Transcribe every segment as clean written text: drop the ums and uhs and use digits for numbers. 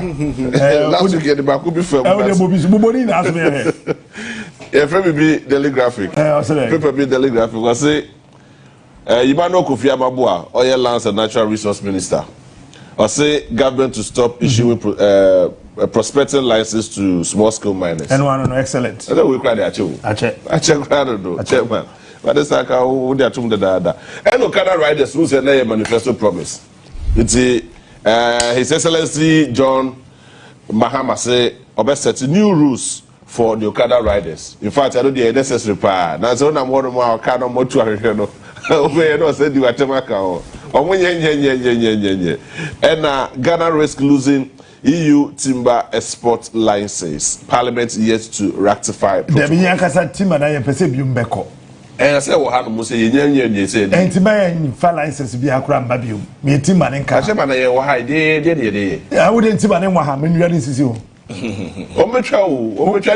Last week the back could be from. Yeah, friend be daily graphic. Paper be daily graphic. I say, Ibano Kofi Amabua, Oil Lands and Natural Resource Minister. I say government to stop issuing prospecting license to small scale miners. And one excellent. I don't we cry there too. I check man. But this like how they are doing the data. And Okada riders who say a manifesto promise. It's His Excellency John Mahama say obey set new rules for the Okada riders. In fact, I don't the necessary power. Now so na more Okada more to no. We no say the Watemaka. And Ghana risk losing EU timber export license. Parliament yet to rectify. There be yankasa timber na yepese biumbeko. And I say what happened must say yenye say. And timber fa license bi akura mba bium. Me timber nka. I say man ye wa dey. I wouldn't timber na wa ha me nwia nsisi o. O metwa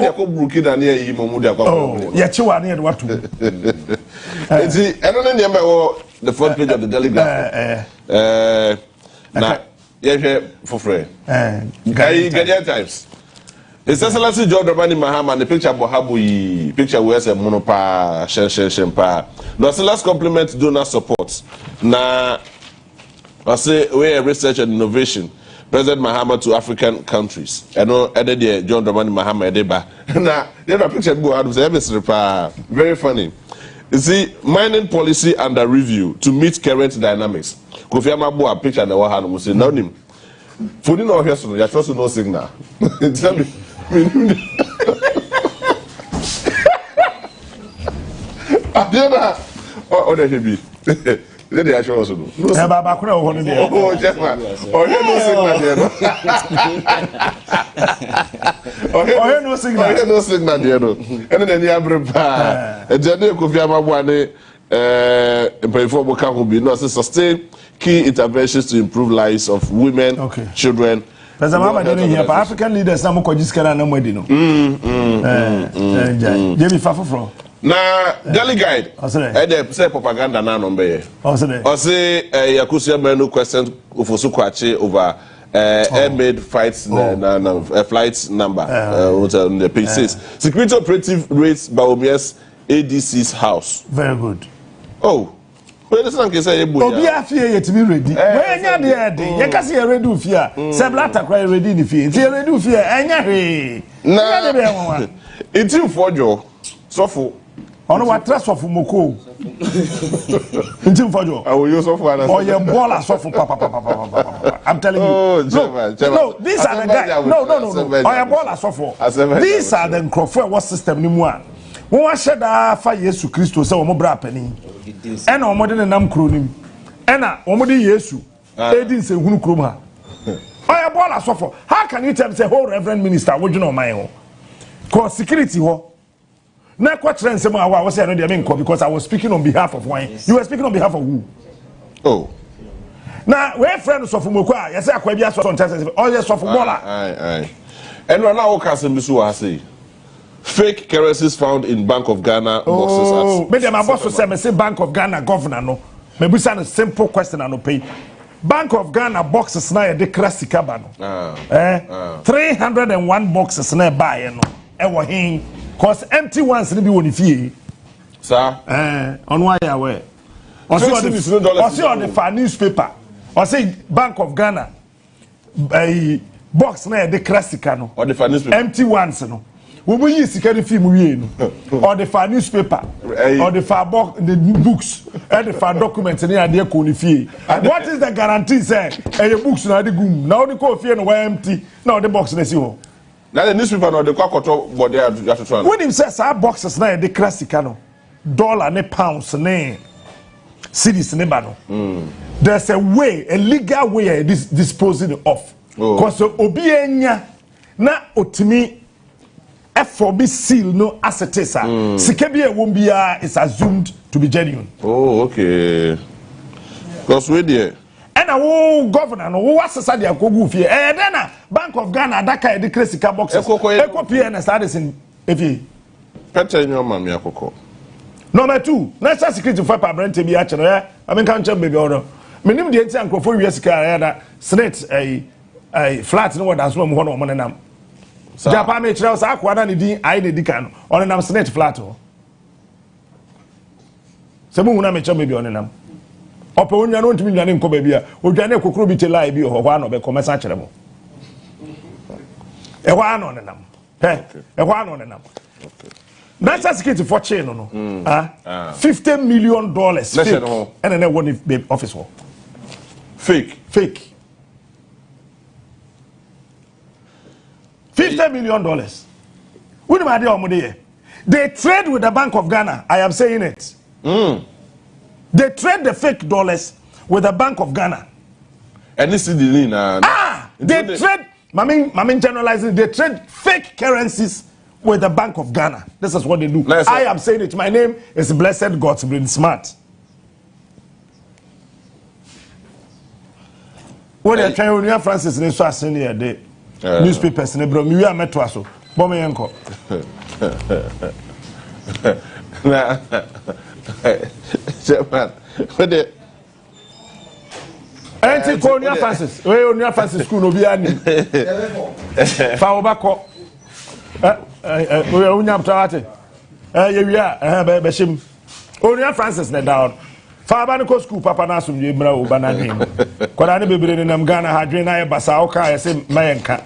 dey ko Burkina na yi mamu dey akwa. Oh, ye chiwa na ye watu. Enti eno ne name the front page of the Daily Graphic. Na ye for free. Ghanaian Times. His Excellency John Dramani Mahama and the picture Bohabu picture where say monopa shen. No, so let's compliment donor support. Na I say we research and innovation. President Mahama to African countries. I know added there John Dramani Mahama edeba. Na the picture Bohabu say very funny. You see, mining policy under review to meet current dynamics. Kofi Amabua picture na wa hanu say no nim. For no here so you trust no signal. Tell me. Adena oh there should be. Let the actual also do. No baba kuna o hono there. Oh Jeffman. Oh here no signal there no. Oh here no signal. Oh here no signal there no. And then you have pa. E jade Kofi Amabua ne perform ka ho bi no sustain key interventions to improve lives of women, children. President Mahama didn't hear African leaders na mo kojiskara na mo di no. Jemi fafofro. Na Daily Guide. Say propaganda na no be. O say Yakusia Menu question Ofosu Kwache over air-made flights flight number on the page says security operative rates Baomia's ADC's house. Very good. Oh. Well, this one can say Obi afie yetimi ready. When nya dey ye ka say ready ufia. Se blata cry ready ni fie. Ti ready ufia enya hwe. Na dey be won. Ntim Fordjour sofo. Ono wa tra sofo moko. Ntim Fordjour. I will use sofo ana. Oh ye baller sofo papa. I'm telling you. Oh, no, these are the guys. No. Oh ye baller sofo. These are the crofo what system ni mu a. Won wa sheda fa Yesu Kristo se wo mo bra pani. And no more than a nam cronim. And a woman Yesu. Edin say who crom ha. I am born as for. How can you tell the whole Reverend Minister? Would you know my own? Cause security ho. Now what trend some I was saying because I was speaking on behalf of wine. You were speaking on behalf of who? Oh. Now we're friends of Mukwa. Yes, I quite be as on test. Oh yes, of Bola. Aye. And now Kasim Bisu say. Fake currencies found in Bank of Ghana boxes. Oh, but my boss was say Bank of Ghana governor no. Maybe a simple question I no pay. Bank of Ghana boxes na de klasika ba no. 301 boxes na buy no. E wo hin cause empty ones ni bi woni fie. Sir. Onua ya we. O see on the fa newspaper. O say Bank of Ghana box na de klasika no. Or the fa newspaper. Empty ones no. We will use the film or the far newspaper or the far book, the books and the far documents in the idea. What is the guarantee? Say, your books now the goom now the coffee and empty now the box is you. Now the newspaper or the quack but they are to try. When him says our boxes now the classicano dollar ne pounds ne cities ne bano. There's a way, a legal way disposing of. Because obienya na otimi. For be seal no assetesa. Sikebia won't be is assumed to be genuine. Oh, okay. Because we there. And a governor no what society a kogu fie. Then Bank of Ghana that kind of classical boxes. Eko PNS that is in FA. Peter in your mammy akoko. Number 2, national security for Brent be actually. I mean can't baby order. Minim the anti for years that Senate flat no what so mo no mo nenam Japan me kire sa akwa na ne din ai ne dika no on nenam snake flat ho se mo huna me kire me bi on nenam opa onya no ntimi nwane nko ba bia odwane kokoro bi te lie bi ho ho ano be komesa kire mo e ho ano nenam he e ho ano nenam national security for chain no $50 million fake and then one office for fake $50 million what am I doing? They trade with the Bank of Ghana. I am saying it. They trade the fake dollars with the Bank of Ghana. And this is the they trade Mamin generalizing, they trade fake currencies with the Bank of Ghana. This is what they do. Nice. I am saying it. My name is Blessed God's Brain Smart. When they're trying to Francis in the senior day, newspapers in the bro, we are met to us. Bommy uncle. Anti-Colonial Francis. We are Francis school no be any. Faobako. We are unyam tawate. Beshim. Only Francis ne down. Fabaniko school papa na sum ye mra obana dwen. Kwada ne bebre nam Ghana ha dwen na e basa o ka say mayenka.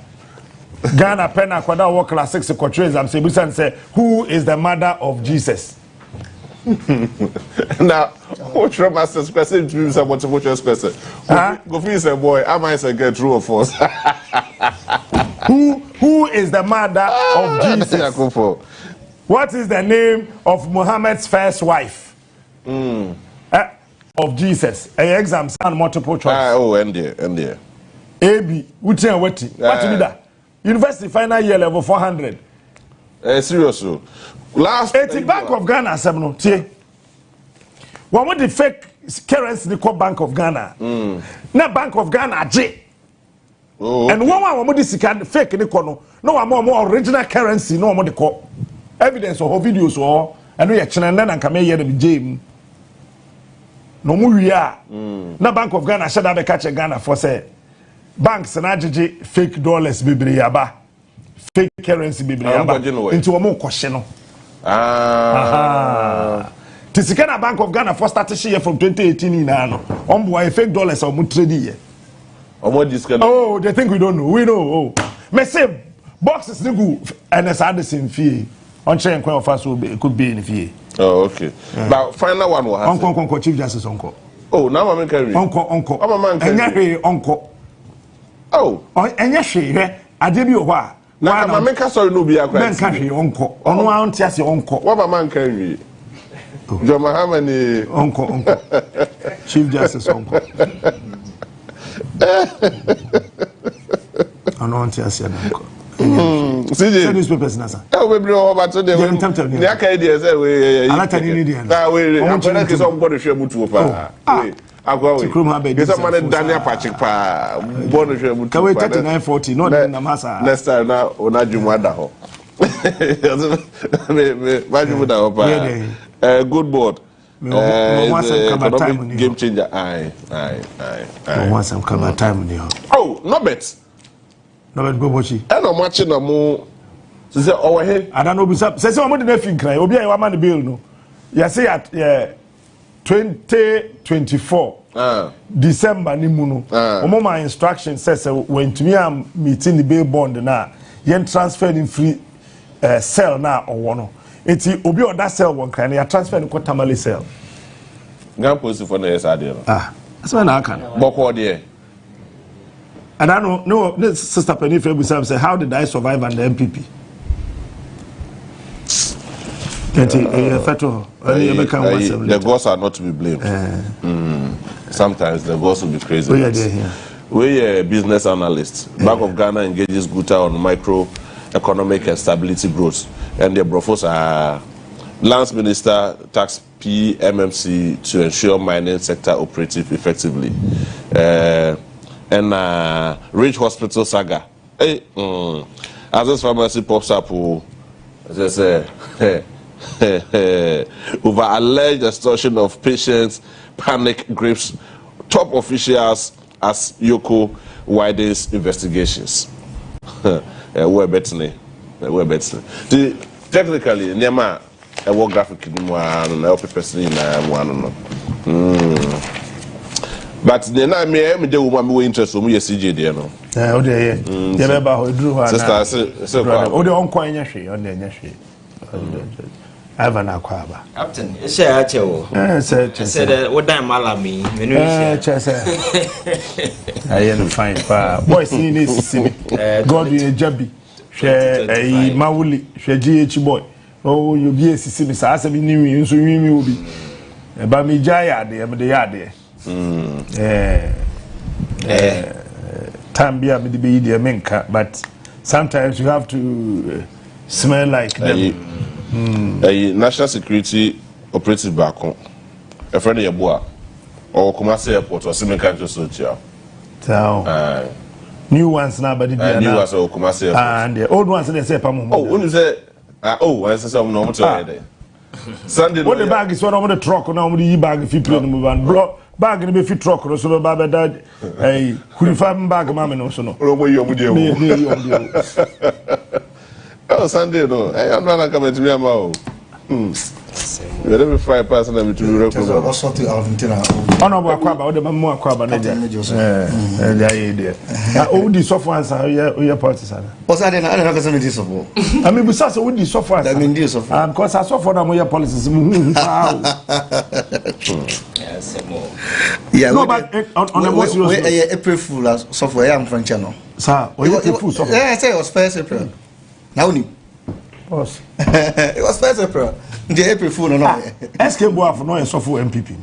Ghana pena kwada wo class 6 kwatre exam say busan say who is the mother of Jesus? Now, what your master's question to you what your question? Go feel say boy, am I say get true or false? Who is the mother of Jesus? What is the name of Muhammad's first wife? Of Jesus. Exams and multiple choice. ND. AB. What do you that? University final year level 400. Serious. Last 80 Bank of Ghana 7 tie. One with the fake currency the call Bank of Ghana. Na Bank of Ghana J. And one with this fake ni kono. No one more original currency no one the call. Evidence or videos or and we channel and come here them J. No mu wi a. Na Bank of Ghana should have catch Ghana for say banks na jeje fake dollars bebre aba. Fake currency bebre aba. Into omo kwhye no. Tisikana Bank of Ghana first started share from 2018 in ano. Boy fake dollars or trade here. Oh, they think we don't know. We know. Me say boxes ni go and as the same fee. On chain kwa first it could be in fee. Oh, okay. But final one will have. Uncle Chief Justice Uncle. Oh, now I'm carry. Uncle. I'm a man carry. Uncle. Oh, and yes, she ade bi o hwa. Na ma make sorry no be akwa. Men ka hwe onko. Ono a onti ase onko. What man can we? Joma how many onko. Chief Justice onko. Ono onti ase onko. CJ newspapers na sa. We bring over to the. Ni aka dey say we. Alata ni dey. Na we. Akwa ke so mbodo hwe mutu pa. Akwa we. Ke so man Daniel Patrick pa. Mbodo hwe mutu pa. Ka we 3940 no na masa. Next time na ona dwuma da ho. Me jumu da ho pa. Good board. Game changer. Aye. Once I'm come time ni ho. Oh, no bet. No bet bobochi. E no match na mo say over here. I don't know be say omo dey na fin kran. Obi a man bill no. You say at 2024 December ni mu no. Omo my instruction says when to me am meeting the bail bond na yen transfer in free cell na owo no. Enti obi on that cell one kran ya transfer in Tamale cell. Ngam post for na yes ade no. That's why na kan. Boko there. And I know, no, Sister Penny Febu say, how did I survive under MPP? The gods are not to be blamed. Sometimes the gods will be crazy. We're a business analyst. Bank of Ghana engages Guta on microeconomic and stability growth. And the brofos are Lands Minister tax PMMC to ensure mining sector operative effectively. And Rich Hospital saga. Hey, as this pharmacy pops up, as I say, over alleged extortion of patients, panic grips top officials as Yoko widens investigations. We're better. Technically, Nema, a war graphic in one and help person in one. But then I may have the woman who interested me, CJ, dear. Oh, dear, you remember who drew her sister, oh, the uncoin yashi on the yashi. Ivan Kyei. Captain, say said what time malami. I am fine. Boy, see this, God, you a jabby. Share a Mauli, share GH boy. Oh, you be a sissy, as I knew you, so you will be. But me Jaya, the yard there. Time be a bit the menka, but sometimes you have to smell like them. A national security operative back home. A friend of your boy or Kumasi Airport or similar country social. New ones now, but new ones or Kumasi and the old ones they say Pamu. Oh, when you say I say some normal to Sunday. What the bag is one of the truck now with the bag if you play the move and block bag in the fit truck or so Baba dad a Kurifam bag mamma no so no. Oh, Sunday, no. I'm not coming to me. Let me 5 person to record. Also to Alvintina. Honorable Quaba, or the Mamma Quaba, oh, the software are your partisan. Was I didn't have this of all? I mean, besides, would the software, I mean, this of because I saw for them your policies. Yeah, no, but on the most April Fool software, I'm French channel. Sir, yeah, I say it was first April. Now, it was first April. The April Fool, no, SK Boa for no software MPP.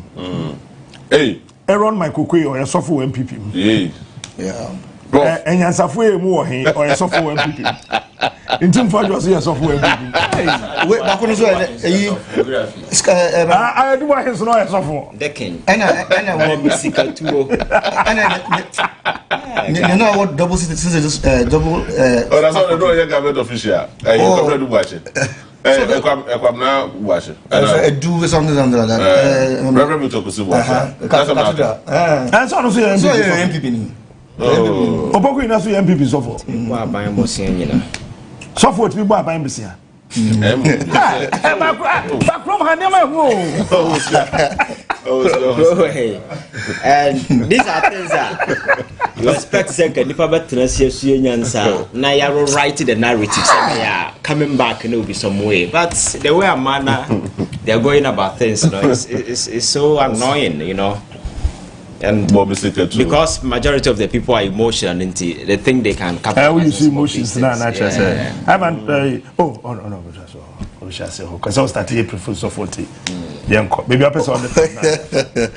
Hey, Aaron Michael or a software MPP. Yeah. And Yansafue more or a software MPP. Ntim Fordjour a software MPP. Wait, back on I do want his no software. Decking. And I music too. And you know what double citizens double. Oh, that's all the government official. You come to watch it. I'm now watching. I do something like that. Reverend Tokusu watch. That's and so MPP. Oh, Opoku ina so MPP software. Wa ban mo sen nyina. Software to be bought by embassy. Back from Hanema. And these are things that you expect second if I bet answer. Now you write the narrative. Yeah, coming back and there will be some way. But the way a manner they're going about things, you know, it's so annoying, you know. And because majority of the people are emotional, they think they can capture. You see emotions now, naturally. I haven't. No, we shall say because I was starting April 1st of 40. Maybe I person on the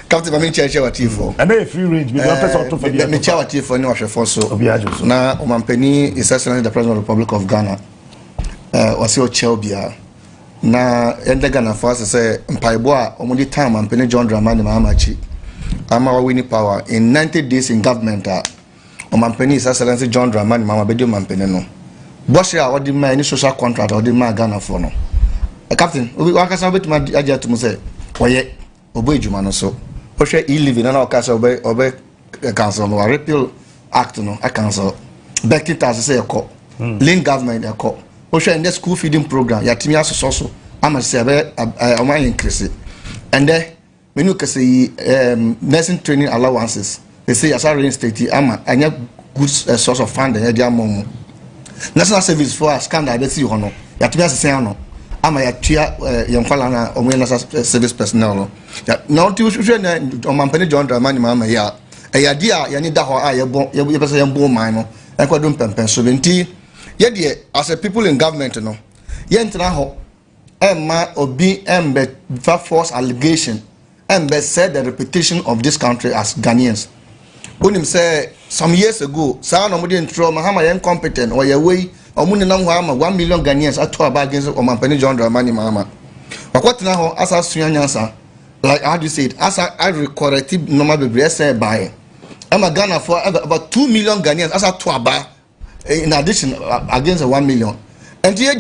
Captain, I mean, chair what you for. And a free range. Maybe I person to forget. Me chair what you for. No, I for so. Now, Omampeni is actually the President of the Republic of Ghana. Was your Chelbia. Now, in the Ghana first say, Mpaiboa, Omudi time, Omampeni John Dramani Mahamachi. Ama winning power in 90 days in government. Omampeni is Excellency John Dramani Mama Bedio Mampeni no. Bosia or the man any social contract or the man Ghana for no. Captain, we want to say to my agent to say, "Oye, obey Jumano so." Osha e-living and our castle obey council or repeal act no a council. Back it as say a call. Link government a call. Osha in the school feeding program. Yatimia so. I'm a say a increase it. And then when you can say nursing training allowances, they say as I reinstate ama and good source of funding. National service for a scandal they see you no. Yatimia say no. Ama yatia yamfala na national service personnel. Now to Omampeni John Dramani Mama ya. Dia ya ni da ho a ye pese ye mbo man no. E kwadum pempen so benti ye de as a people in government no. Ye ntra ho emma obi embe false allegation. And said the reputation of this country as Ghanaians. When him say some years ago, San Omudi trauma, Hama incompetent or your way, or Muninam 1 million Ghanaians at 2 against Omampeni John Dramani Mama. But what now, as I answer, like how you said, as I corrective normal baby, say by I'm a Ghana for about 2 million Ghanaians as a 2 in addition against 1 million. And here,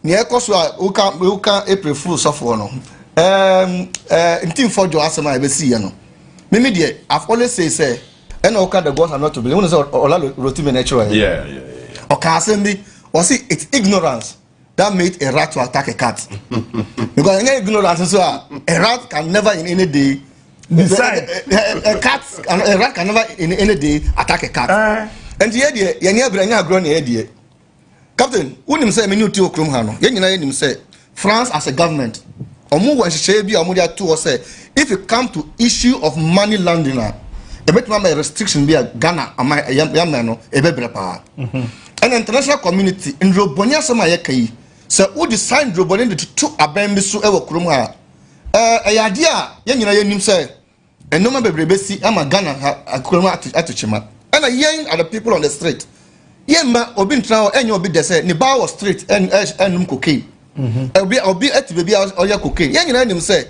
near Koswa, who can April Fool suffer no. Ntim Fordjour asema e be see no. Mimi de I've always say And okay, the gods are not to believe. When is Ola Rotimi natural? Yeah. Okay, assembly was it? It's ignorance that made a rat to attack a cat. Because any ignorance, so a rat can never in any day decide. A rat can never in any day attack a cat. And the idea, you never grown the idea. Captain, who him say, "Menu to Krumhano." You know him say, France as a government, or more when she be or more to say, if you come to issue of money laundering, a bit my restriction be a Ghana, or my young man, a better power. And international community in Robonia Samayaki, so who decide Robonia to abandon so ever Krumha. A idea, you know him say, and no member Rebesi, I'm a Ghana, a Krumha at Chima, and a young are the people on the street. Yemma obin trawo enyo bi dese ni ba was street and cocaine obi at baby or ya cocaine yen nyina nim say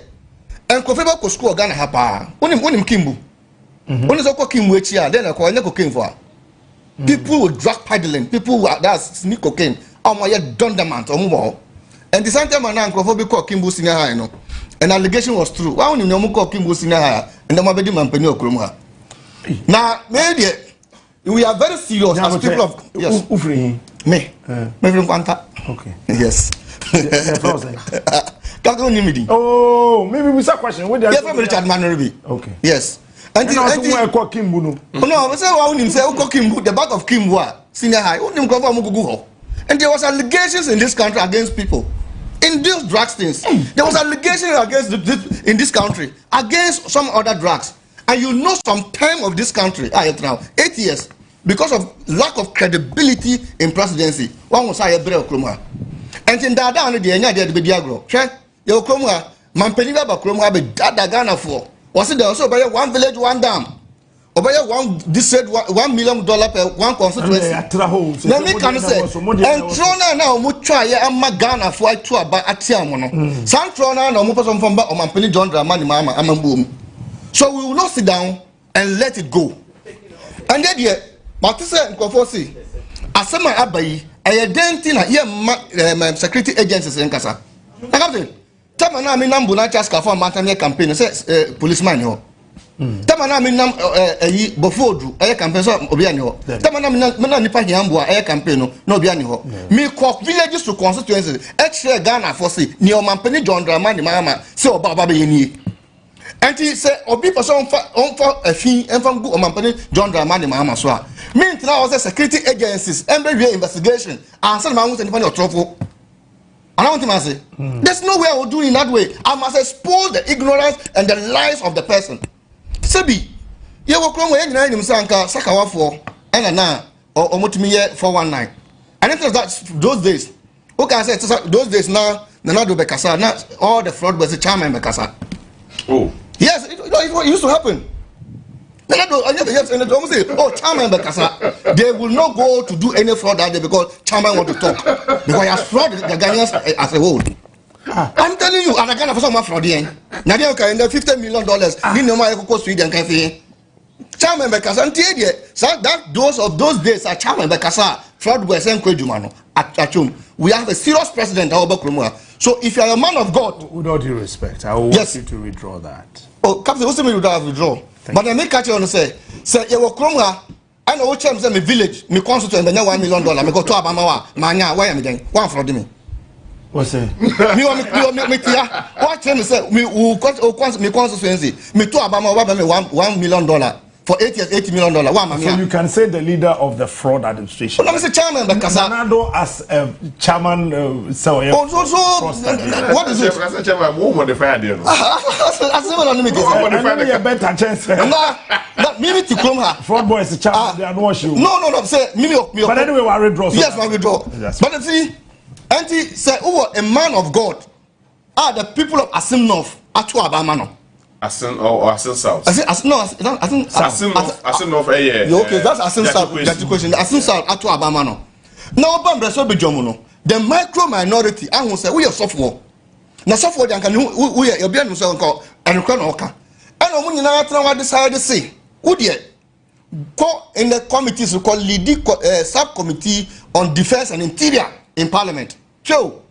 enkofe ba ko school Ghana ha pa onim kimbu oni so ko kimbu echi a then ko anya cocaine for people with drug peddling people who that's sneak cocaine ya dondamant omo and the same time na enkofe bi ko kimbu senior high no an allegation was true why onim no ko kimbu senior high and dem abedi mampani okrom ha na media. We are very serious as people of yes. Me from Kwanta. Okay. Yes. Oh, maybe we saw question. What from Richard Manoribi. Okay. Yes. And I call Kimbu. No, we say we say Kimbu, the back of Kimbu, senior high. And there was allegations in this country against people. In these drugs things, there was allegations against in this country against some other drugs. And you know some time of this country, now 8 years, because of lack of credibility in presidency. One was I Breo Kroma. And in that down the end, the Diagro. Check your Kroma, Mampeniba Kroma, be Dada Ghana for. Was it also by one village, one dam? Or by one, this said $1 million per one constituency. Let me can say, and Trona now, Mutra, and Magana for I tour by Atiamono. San Trona, no Mupasum from Mampeni John Dramani Mama, I'm a boom. So we will not sit down and let it go. And yet, Matisa and Kofosi, Asama Abayi, I identify here security agencies in Kasa. Captain, Tamana Minambuna Chaska for Matania campaign, says policeman. Tamana Minam Bofodru, air campaign, Obiano. Tamana Nipa Yambua, air campaign, no Biano. Me cock villages to constituencies, extra Ghana for see, near Mampeni John Dramani Mama, so Baba Yeni. And he said, Obi for some for a fee and from good Mampeni John Dramani Mama Swa. Meanwhile, was security agencies and investigation and some mountains and your truffle. I don't want to say, there's no way I will do it in that way. I must expose the ignorance and the lies of the person. Sebi, you will come when you Sanka, Sakawa for, and now, or Mutimiye 419. And it was that those days. Okay, I said those days now, Nanado Bekasa, not all the fraud was a charm and Bekasa. Oh. Yes, it used to happen. Yes, and almost say, oh, Chairman Bekasa, they will not go to do any fraud that day because Chairman want to talk. Because he has fraud the Ghanaians as a whole. I'm telling you, and I can't have some fraud here. Now they are $50 million. You know my cocoa Sweden cafe. Chairman Bekasa, and that those days are Chairman Bekasa, fraud was sent Kwejumano at home. We have a serious president, so if you are a man of God, with all due respect, I will want you to withdraw that. Oh, Captain, what's the meaning of withdraw? But I make catch on say you will come I know which time me village, me constituent, and $1 million. Me go to Abamawa, Mania, why am I getting one for me? What's it? Me what time say me who constituency, me to Abamawa, $1 million. For 8 years, $80 million. So you can say the leader of the fraud administration. Well, I'm the chairman, Zanado as chairman. What is it? As a chairman, who modified it? A better chance. Mimi to come here. Fraud boy is the chairman. They are not sure. No. Say Mimi. But anyway, we withdraw. Yes, we withdraw. But see, Auntie say, "Oh, a man of God." The people of Asim North are to Abamano. Asin or Asin South? Asin North. Okay, that's Asin South. That's the question. Asin South at Abamano. Now, Bamba so be Jomuno. The micro minority, I will say, we are software. Now, software can we are being called and crown oka. And when you know decided to say, would you go in the committees we call lead subcommittee on defense and interior in Parliament? So,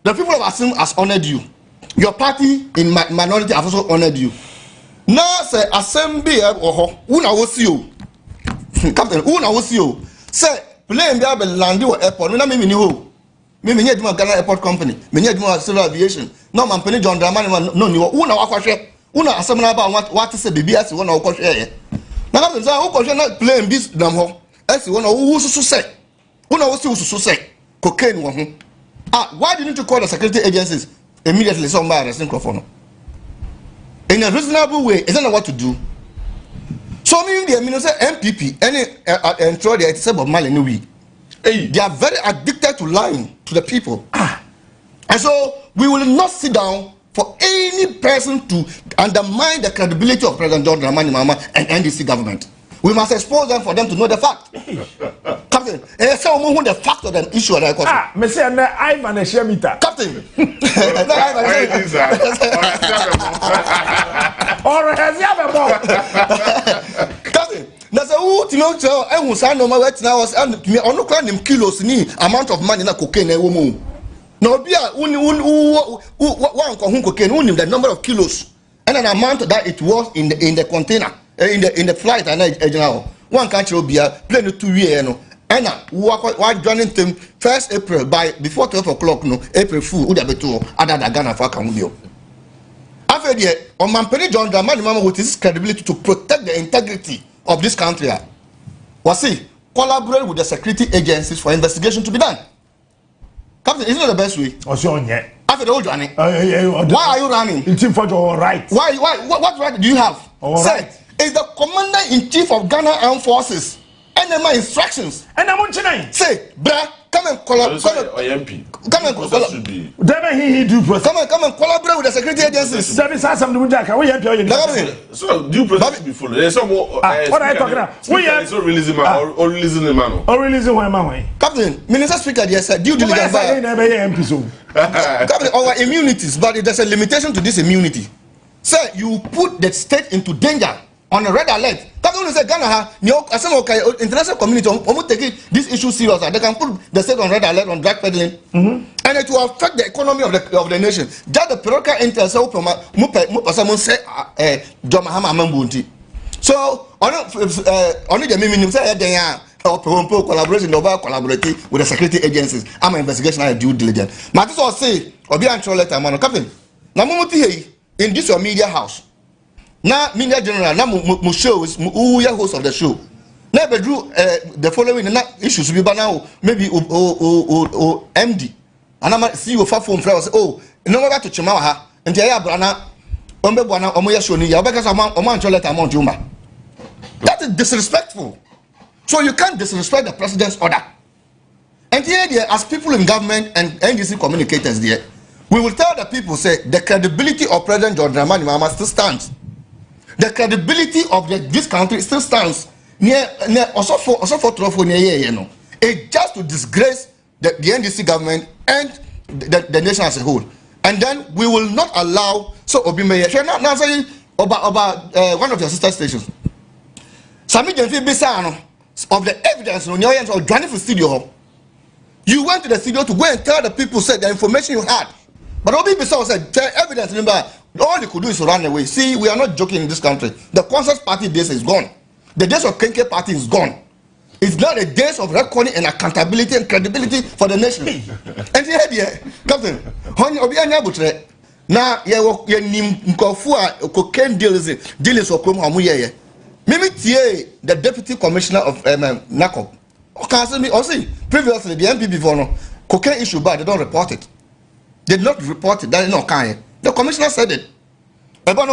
the people of Asim has honored you. Your party in minority have also honored you. Now say assembly or una wosio. Captain, una wosio. Say plane be able land you airport. No na me ni ho. Me nye duma Ghana Airport Company. Me nye duma Civil Aviation. No man penny John Dramani no ni una wakwahwe. Una assembly about what say baby as one wakwahwe. Na captain say wo kwahwe na plane bis dam ho. As one wo susu say. Una wosio susu say. Cocaine wo ho. Why didn't you call the security agencies immediately? Somebody arresting Crawford. In a reasonable way, is that what to do? So meaning the minister NPP and throw the say of Mali we. They are very addicted to lying to the people. And so we will not sit down for any person to undermine the credibility of President John Dramani Mahama and NDC government. We must expose them for them to know the fact. Captain, and say who the fact of the issue that I me say na Ivan Kyei. Captain. Or has he ever Captain, na say who timo tell e hu say no ma wet na was me onu kwa nim kilos ni amount of money na cocaine na wo mu. Na obi a one ko hu cocaine unim the number of kilos and an amount that it was in the container. In the flight and general one country will be a plane 2 years no and why joining them 1st April by before 12 o'clock no April Fool would have been to other than Ghana for Cambodia. After the on Mampeni John Dramani Mahama with his credibility to protect the integrity of this country was he collaborate with the security agencies for investigation to be done. Captain, isn't that the best way? After the old running, why are you running? Ntim Fordjour, right? Why? What right do you have? Say, is the commander-in-chief of Ghana Armed Forces and my instructions? And I'm on tonight. Say, bruh, come and collaborate. Come and collaborate. Come and collaborate with the security agencies. So, due process be followed. There's some more. What are you talking about? We are so releasing man or releasing the man. Or releasing one man. Captain, Minister Speaker, yes, sir. Due diligence. Captain, our immunities, but there's a limitation to this immunity. Sir, you put the state into danger on a red alert. Captain, say Ghana, international community, almost take this issue serious. They can put the state on red alert on drug peddling, and it will affect the economy of the nation. Just the Peroka Intel say, so only the minimum say they are collaboration collaborating with the security agencies. I'm an investigation and due diligence. But this was say Obi Antro letter man Captain. Now mumuti in this your media house. Now media general now mu shows who ya host of the show. Now bedru the following issues be now maybe MD. And I'm CEO for phone say oh no matter to chima ha nti ya brana ombe bwana omoya show ni ya obeka sa omo Antro letter amount yuma. That is disrespectful. So you can't disrespect the president's order. And here, as people in government and NDC communicators there, we will tell the people, say, the credibility of President John Dramani Mahama still stands. The credibility of this country still stands. It's just to disgrace the NDC government and the nation as a whole. And then we will not allow, so Obimeye, now saying about one of your sister stations. Sami Jenfi Bisano, of the evidence on your hands or joining for studio. You went to the studio to go and tell the people, said the information you had. But Obi Bissau said, tell evidence, remember, all you could do is to run away. See, we are not joking in this country. The Consensus Party days is gone. The days of Kenke Party is gone. It's now the days of reckoning and accountability and credibility for the nation. And here, Captain, Obi Anyabutre, now, you nim cocaine deals or Krum Mimi Tie, the deputy commissioner of NACOP. Okay, previously the NPP for cocaine issue, but they don't report it. They did not report it. That is not kind. The commissioner said it. And then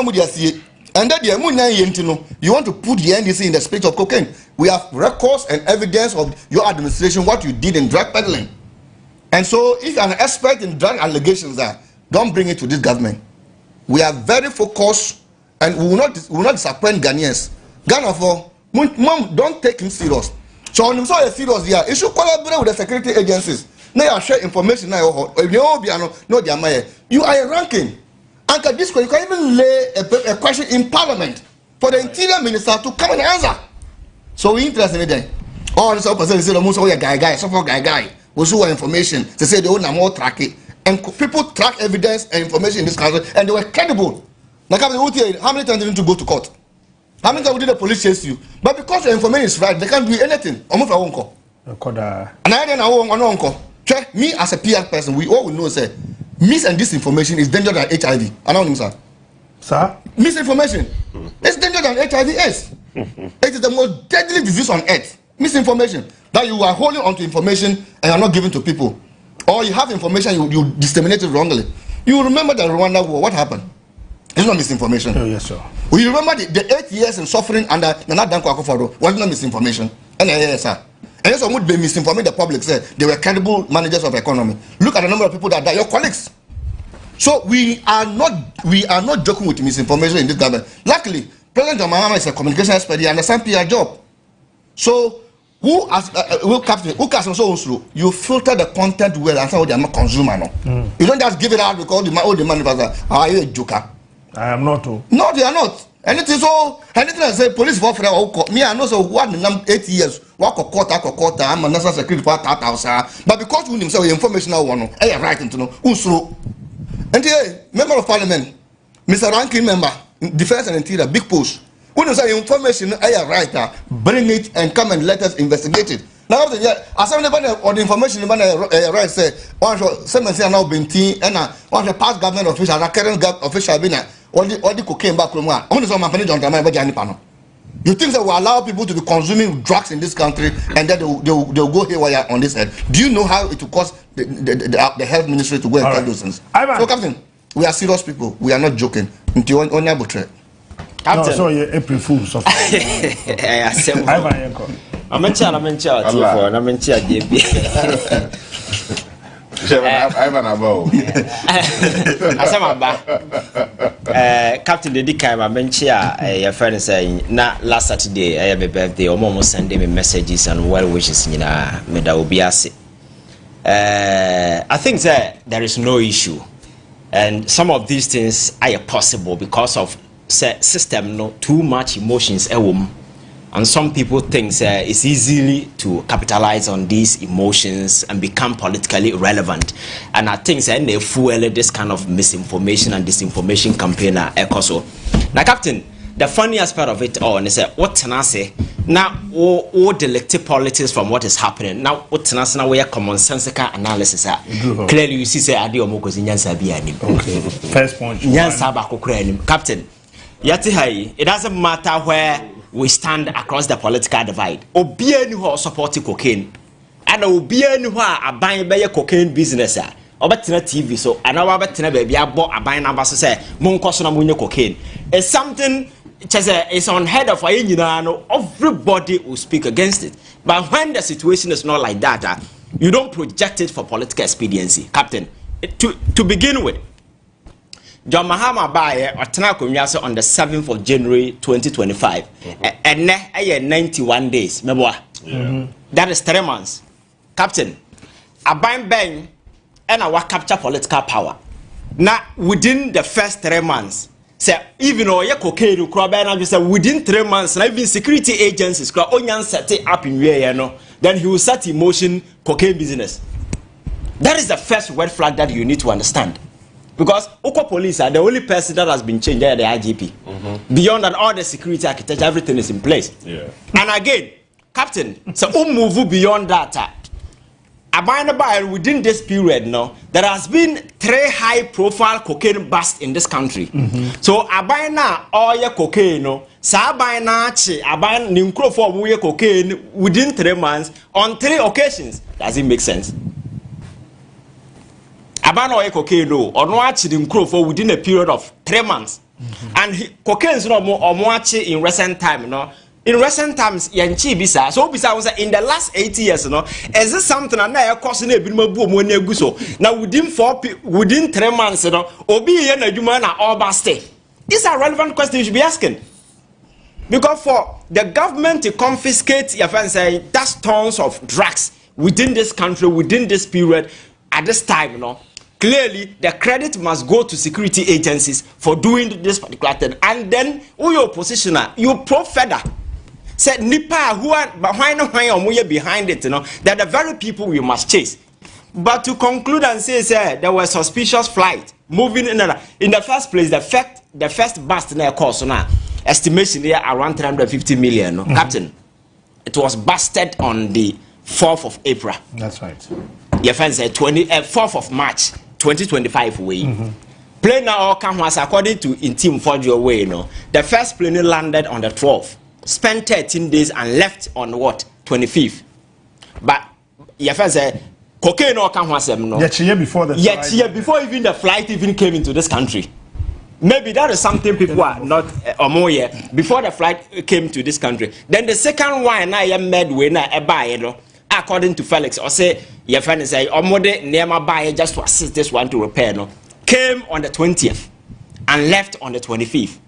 you want to put the NDC in the spirit of cocaine. We have records and evidence of your administration, what you did in drug peddling. And so, if you're an expert in drug allegations, don't bring it to this government. We are very focused, and we will not disappoint Ghanaians. Ghana for mom don't take him serious. So when you saw a serious here, you should collaborate with the security agencies. Now you share information now. You are a ranking. And at this point, you can even lay a question in Parliament for the Interior Minister to come and answer. So we interested in it. All this person say most of your guy, so for guy, we show information. They say they own more track it, and people track evidence and information in this country, and they were credible. Now, how many times did you go to court? How many times did the police chase you? But because your information is right, they can't do anything. Almost I won't call. And I don't know. Me as a PR person, we all know say mis and disinformation is dangerous than HIV. I know, sir. Sir? Misinformation. It's dangerous than HIV/AIDS. It is the most deadly disease on earth. Misinformation. That you are holding onto information and you are not giving to people. Or you have information, you disseminate it wrongly. You remember the Rwanda war, what happened? It's not misinformation. Oh, yes, sir. We remember the 8 years in suffering under Nana Danko Akufo-Addo was not misinformation. And yes, sir. And some would be misinforming the public, say they were credible managers of economy. Look at the number of people that died, your colleagues. So we are not joking with misinformation in this government. Luckily, President Mahama is a communication expert, he understands PR job. So who can so through? You filter the content well and say what they are not consumer. No? You don't just give it out because the money are you a joker? I am not. No, they are not. Anything I say police for me, I know so what 8 years, walk a quarter, I'm a national security part, but because we say information now one, I right into no, Usro. And member of parliament, Mr. Ranking member, defense and interior, big push. When you say information, I right, bring it and come and let us investigate it. Now, as some on the information, right say, one say now been and one past government official, current official, all the cocaine back from one. Only some company don't pano. You think that we allow people to be consuming drugs in this country and then they'll go haywire on this end? Do you know how it will cost the health ministry to go and tell those things? So, Captain, we are serious people. We are not joking. Until on your buttress. No, so you're April Fool's. I'm Captain the Dika, my menchia, your friend saying, not last Saturday, I have a birthday, or almost sending me messages and well wishes in Medaobiasi. I think that there is no issue, and some of these things are possible because of system, no too much emotions, and some people think it's easily to capitalize on these emotions and become politically relevant. And I think they fuel this kind of misinformation and disinformation campaign. Now, Captain, the funniest part of it all is what can I say? Now, all delete politics from what is happening. Now, what can I say? Now, we have common sensical analysis. Clearly, you see, say, okay. First point. Captain, it doesn't matter where we stand across the political divide. Obiani who support cocaine, and obiani who are buying by cocaine business. Obatina TV so, and our betina baby I bought a buying number to say Monkosona Munyo cocaine. It's something it's on head of everybody will speak against it. But when the situation is not like that, you don't project it for political expediency, Captain. To begin with, John Mahama Baye or on the 7th of January 2025. And 91 days. That is 3 months. Captain, a bang and our capture political power. Now, within the first 3 months, say even though you cocaine within 3 months, and even security agencies set it up in then he will set in motion cocaine business. That is the first red flag that you need to understand. Because Oko police are the only person that has been changed there, the IGP. Beyond that, all the security architecture, everything is in place. And again, Captain, so move beyond that. Within this period, no, there has been 3 high-profile cocaine busts in this country. So Abina all your cocaine, no, Sabina Abina Nimcro for cocaine within 3 months on 3 occasions. Does it make sense? Abano cocaine or no in for within a period of 3 months. And cocaine is no more or more in recent time, no. In recent times, Yanchi Bisa, so Bisa was in the last 8 years, no, is this something and I causing a bit more boom when you go so. Now within 3 months, no, Obi and a human are all basted. These are relevant questions you should be asking. Because for the government to confiscate your friends say that's tons of drugs within this country, within this period, at this time, no. Clearly, the credit must go to security agencies for doing this particular thing. And then, who your positioner, you pro-feder. Said Nipa who are behind it, you know, they're the very people we must chase. But to conclude and say, there was suspicious flight moving in the first place, the fact the first bust na cost na estimation here around 350 million, no? Captain. It was busted on the 4th of April. That's right. Your friend said 4th of March 2025 way. Plane now was according to Ntim Fordjour way, no. The first plane landed on the 12th, spent 13 days and left on what 25th. But your friend said cocaine or can was no. Before even the flight even came into this country. Maybe that is something people are not before the flight came to this country. Then the second one I am made when I buy according to Felix or say your friend say omode near my buy just to assist this one to repair no came on the 20th and left on the 25th.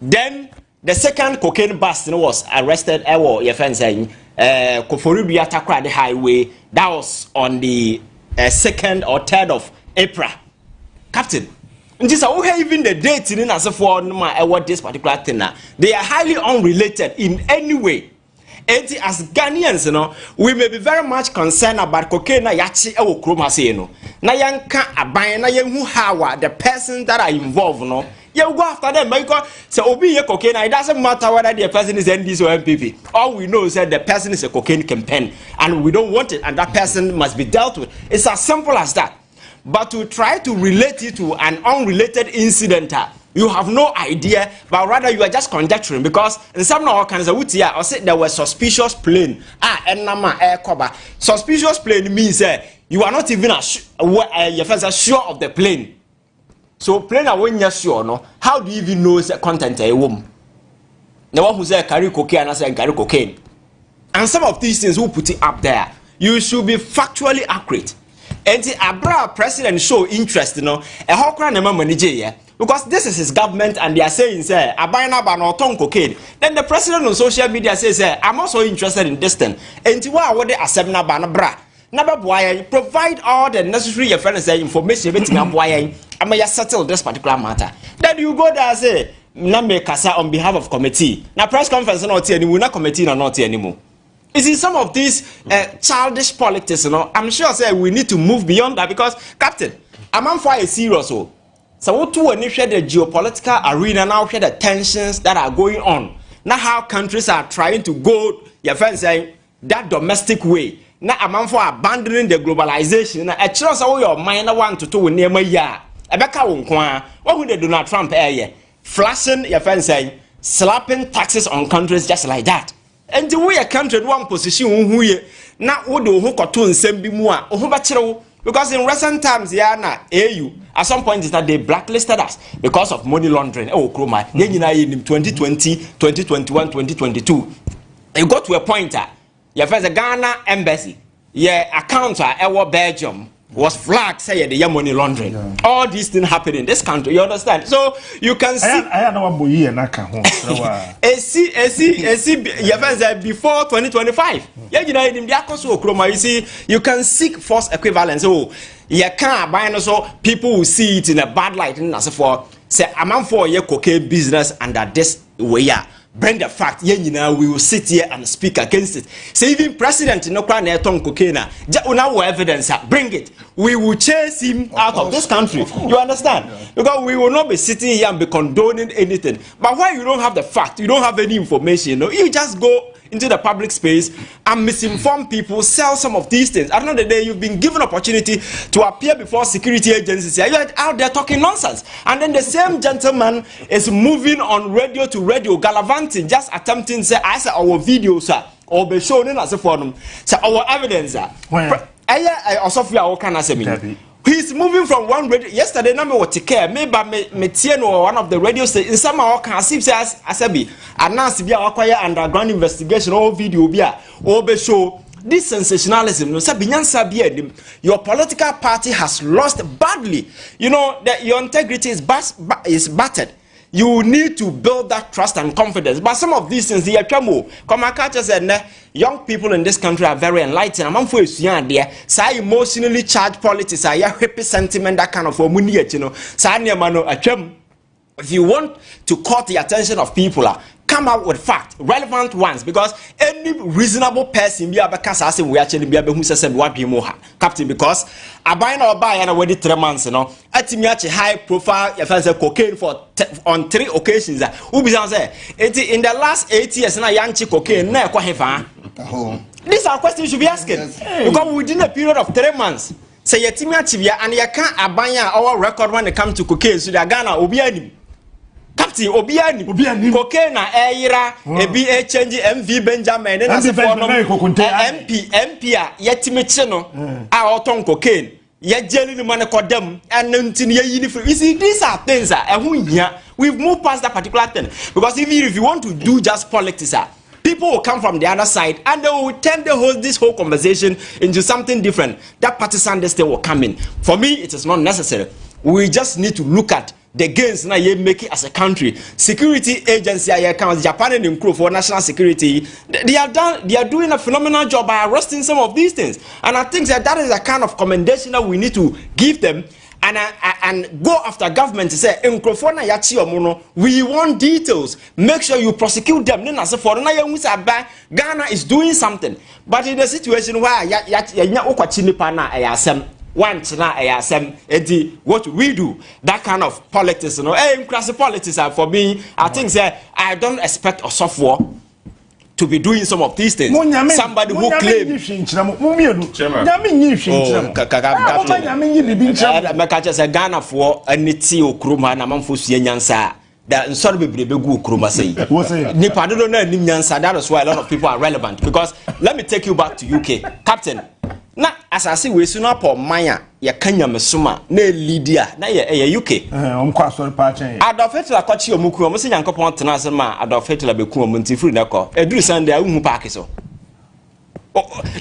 Then the second cocaine bust was arrested your friend saying Koforibia Takra the highway that was on the 2nd or 3rd of April. Captain, just even the date in as for what this particular thing they are highly unrelated in any way. And as Ghanaians, you know, we may be very much concerned about cocaine yachi ewo kroma say no. Na yanka aban na yenhu how the persons that are involved no. You go after them because say obi cocaine it doesn't matter whether the person is NDC or MPP. All we know is that the person is a cocaine campaign and we don't want it and that person must be dealt with. It's as simple as that. But to try to relate it to an unrelated incident, you have no idea, but rather you are just conjecturing because in some of kinds of I said there was suspicious plane. And nama air cover. Suspicious plane means you are not even sure of the plane. So plane are when you're sure, no? How do you even know the content a woman? The one who said carry cocaine and said carry cocaine. And some of these things who put it up there, you should be factually accurate. And the Abra president show interest, you know, a hawk manager, because this is his government and they are saying, say, Abayana Banoton cocaine. Then the president on social media says, I'm also interested in this thing. And what they accept Nabanabra. Nababoy provide all the necessary information I may settle this particular matter. Then you go there and say, Name Kasa on behalf of committee. Now press conference not anymore, not committee not anymore. You see, some of these childish politics, you know, I'm sure say we need to move beyond that because, Captain, I'm for a serious so what to initiate the geopolitical arena now, share the tensions that are going on. Now, how countries are trying to go, your friend saying, that domestic way. Now, I'm for abandoning the globalization. Now, a chance all your mind want to do near my year. What would they Donald Trump flashing, your friend saying, slapping taxes on countries just like that. And the way a country one position who now would do who cartoon send be more because in recent times AU at some point is that they blacklisted us because of money laundering. Oh Kroma, in 2020, 2021, 2022. You got to a point your first Ghana embassy, account our Belgium was flagged say the money laundering. Yeah. All these things happen in this country. You understand? So you can see. I know what boy and I can see before 2025. You see, you can seek false equivalence. Oh, you can't buy so people will see it in a bad light. And as for say, I'm for your cocaine business under this way. Bring the fact, we will sit here and speak against it. Say even president no crown cocaine. Now evidence, bring it. We will chase him out of this country. You understand? Yeah. Because we will not be sitting here and be condoning anything. But why you don't have the fact, you don't have any information, you just go into the public space and misinform people, sell some of these things. At the end of the day, you've been given opportunity to appear before security agencies. You're out there talking nonsense. And then the same gentleman is moving on radio to radio, gallivanting, just attempting to say, I said our videos, sir, or be shown in as a forum. So our evidence, sir. He's moving from one radio. Yesterday, number what take care. Maybe me one of the radio stations. Some of our can see as asabi. Announce be acquire underground investigation or video be or be show this sensationalism. No, sabi your political party has lost badly. You know that your integrity is battered. You need to build that trust and confidence. But some of these things, young people in this country are very enlightened. I'm for you, say emotionally charged politics, say hippie sentiment, that kind of if you want to caught the attention of people, come up with facts, relevant ones, because any reasonable person be able to say we actually be able to say what be more captain, because I buy no buy and already 3 months, you know. At me actually high profile if I say cocaine on 3 occasions. Who be say in the last 8 years na yanchi cocaine na kwa hefa. These are questions you should be asking. Because within a period of 3 months, say yetimi achivia and you can't abanya our record when it comes to cocaine, so the Ghana obi anim. Captain obiani cocaine na era ebi change MV Benjamin na se for no MP a yetimi che no a oton cocaine ye jeli ni man kodam and ntin ye yini free. You see, these are things we've moved past that particular thing, because even if you want to do just politics, people will come from the other side and they will tend to hold this whole conversation into something different. That partisan this thing will come in. For me, it is not necessary. We just need to look at the gains na ye make it as a country. Security agency accounts Japan and improve for national security. They are doing a phenomenal job by arresting some of these things. And I think that is a kind of commendation that we need to give them, and go after government to say we want details. Make sure you prosecute them. Ghana is doing something. But in a situation where what we do, that kind of politics, you know, class politics are for me. I think that I don't expect a software to be doing some of these things. Somebody who claims Ghana for a niti okruma na manfo nyansa. That sorry be go okruma say. Nipa don't know nyansa. That is why a lot of people are relevant. Because let me take you back to UK, Captain. Na asase we su na po manya ya kanya mesuma na Lydia na ye UK kwa sorry pa chen Adolf Hitler kwachi omuku omo se yankopon tena se ma Adolf Hitler beku omo ntifuri na ko eduru Sunday awu park so.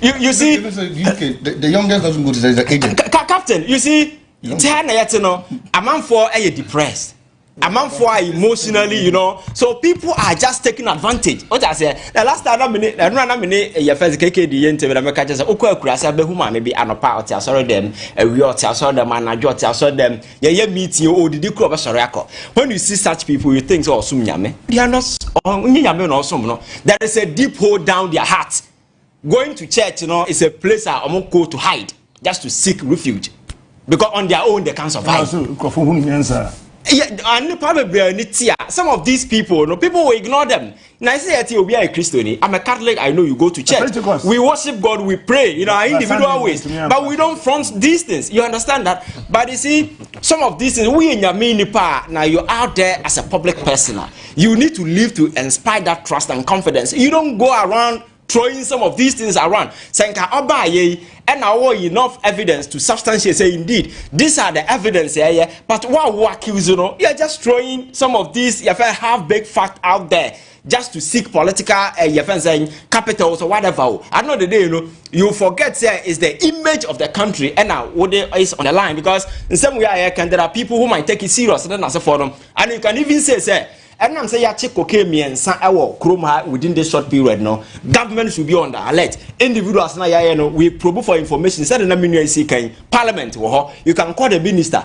You see the youngest doesn't go to the agent. Captain, you see tana yet no amanfo depressed. Amanfo are emotionally, you know, so people are just taking advantage. What I say, the last time na minute your first KKD yente we make just okwa akurasa be hu ma me bi anopa oti asoro dem we oti asoro dem anajo oti asoro dem ye meeting o didi kro be soro akọ. When you see such people, you think so osum nyame, they are not nyame no osum no. There is a deep hole down their heart. Going to church, you know, is a place I almost go to hide, just to seek refuge, because on their own they can't survive. Yeah, and probably some of these people, you know, people will ignore them. Now I say we are a Christian. I'm a Catholic. I know you go to church. We worship God. We pray. You know, in individual ways. But we don't front these things. You understand that? But you see, some of these things we in your mini part. Now you're out there as a public person. You need to live to inspire that trust and confidence. You don't go around throwing some of these things around, saying and now enough evidence to substantiate say indeed these are the evidence here. But what accuse, you know, you're just throwing some of these half-baked fact out there just to seek political capitals or whatever. At the end of the day, you know, you forget is the image of the country and now what is on the line, because in some way there are people who might take it serious and then as a forum, and you can even say and I'm saying check cocaine and chroma within this short period now. Government should be on the alert. Individuals now we probe for information. Instead of Parliament, you can call the minister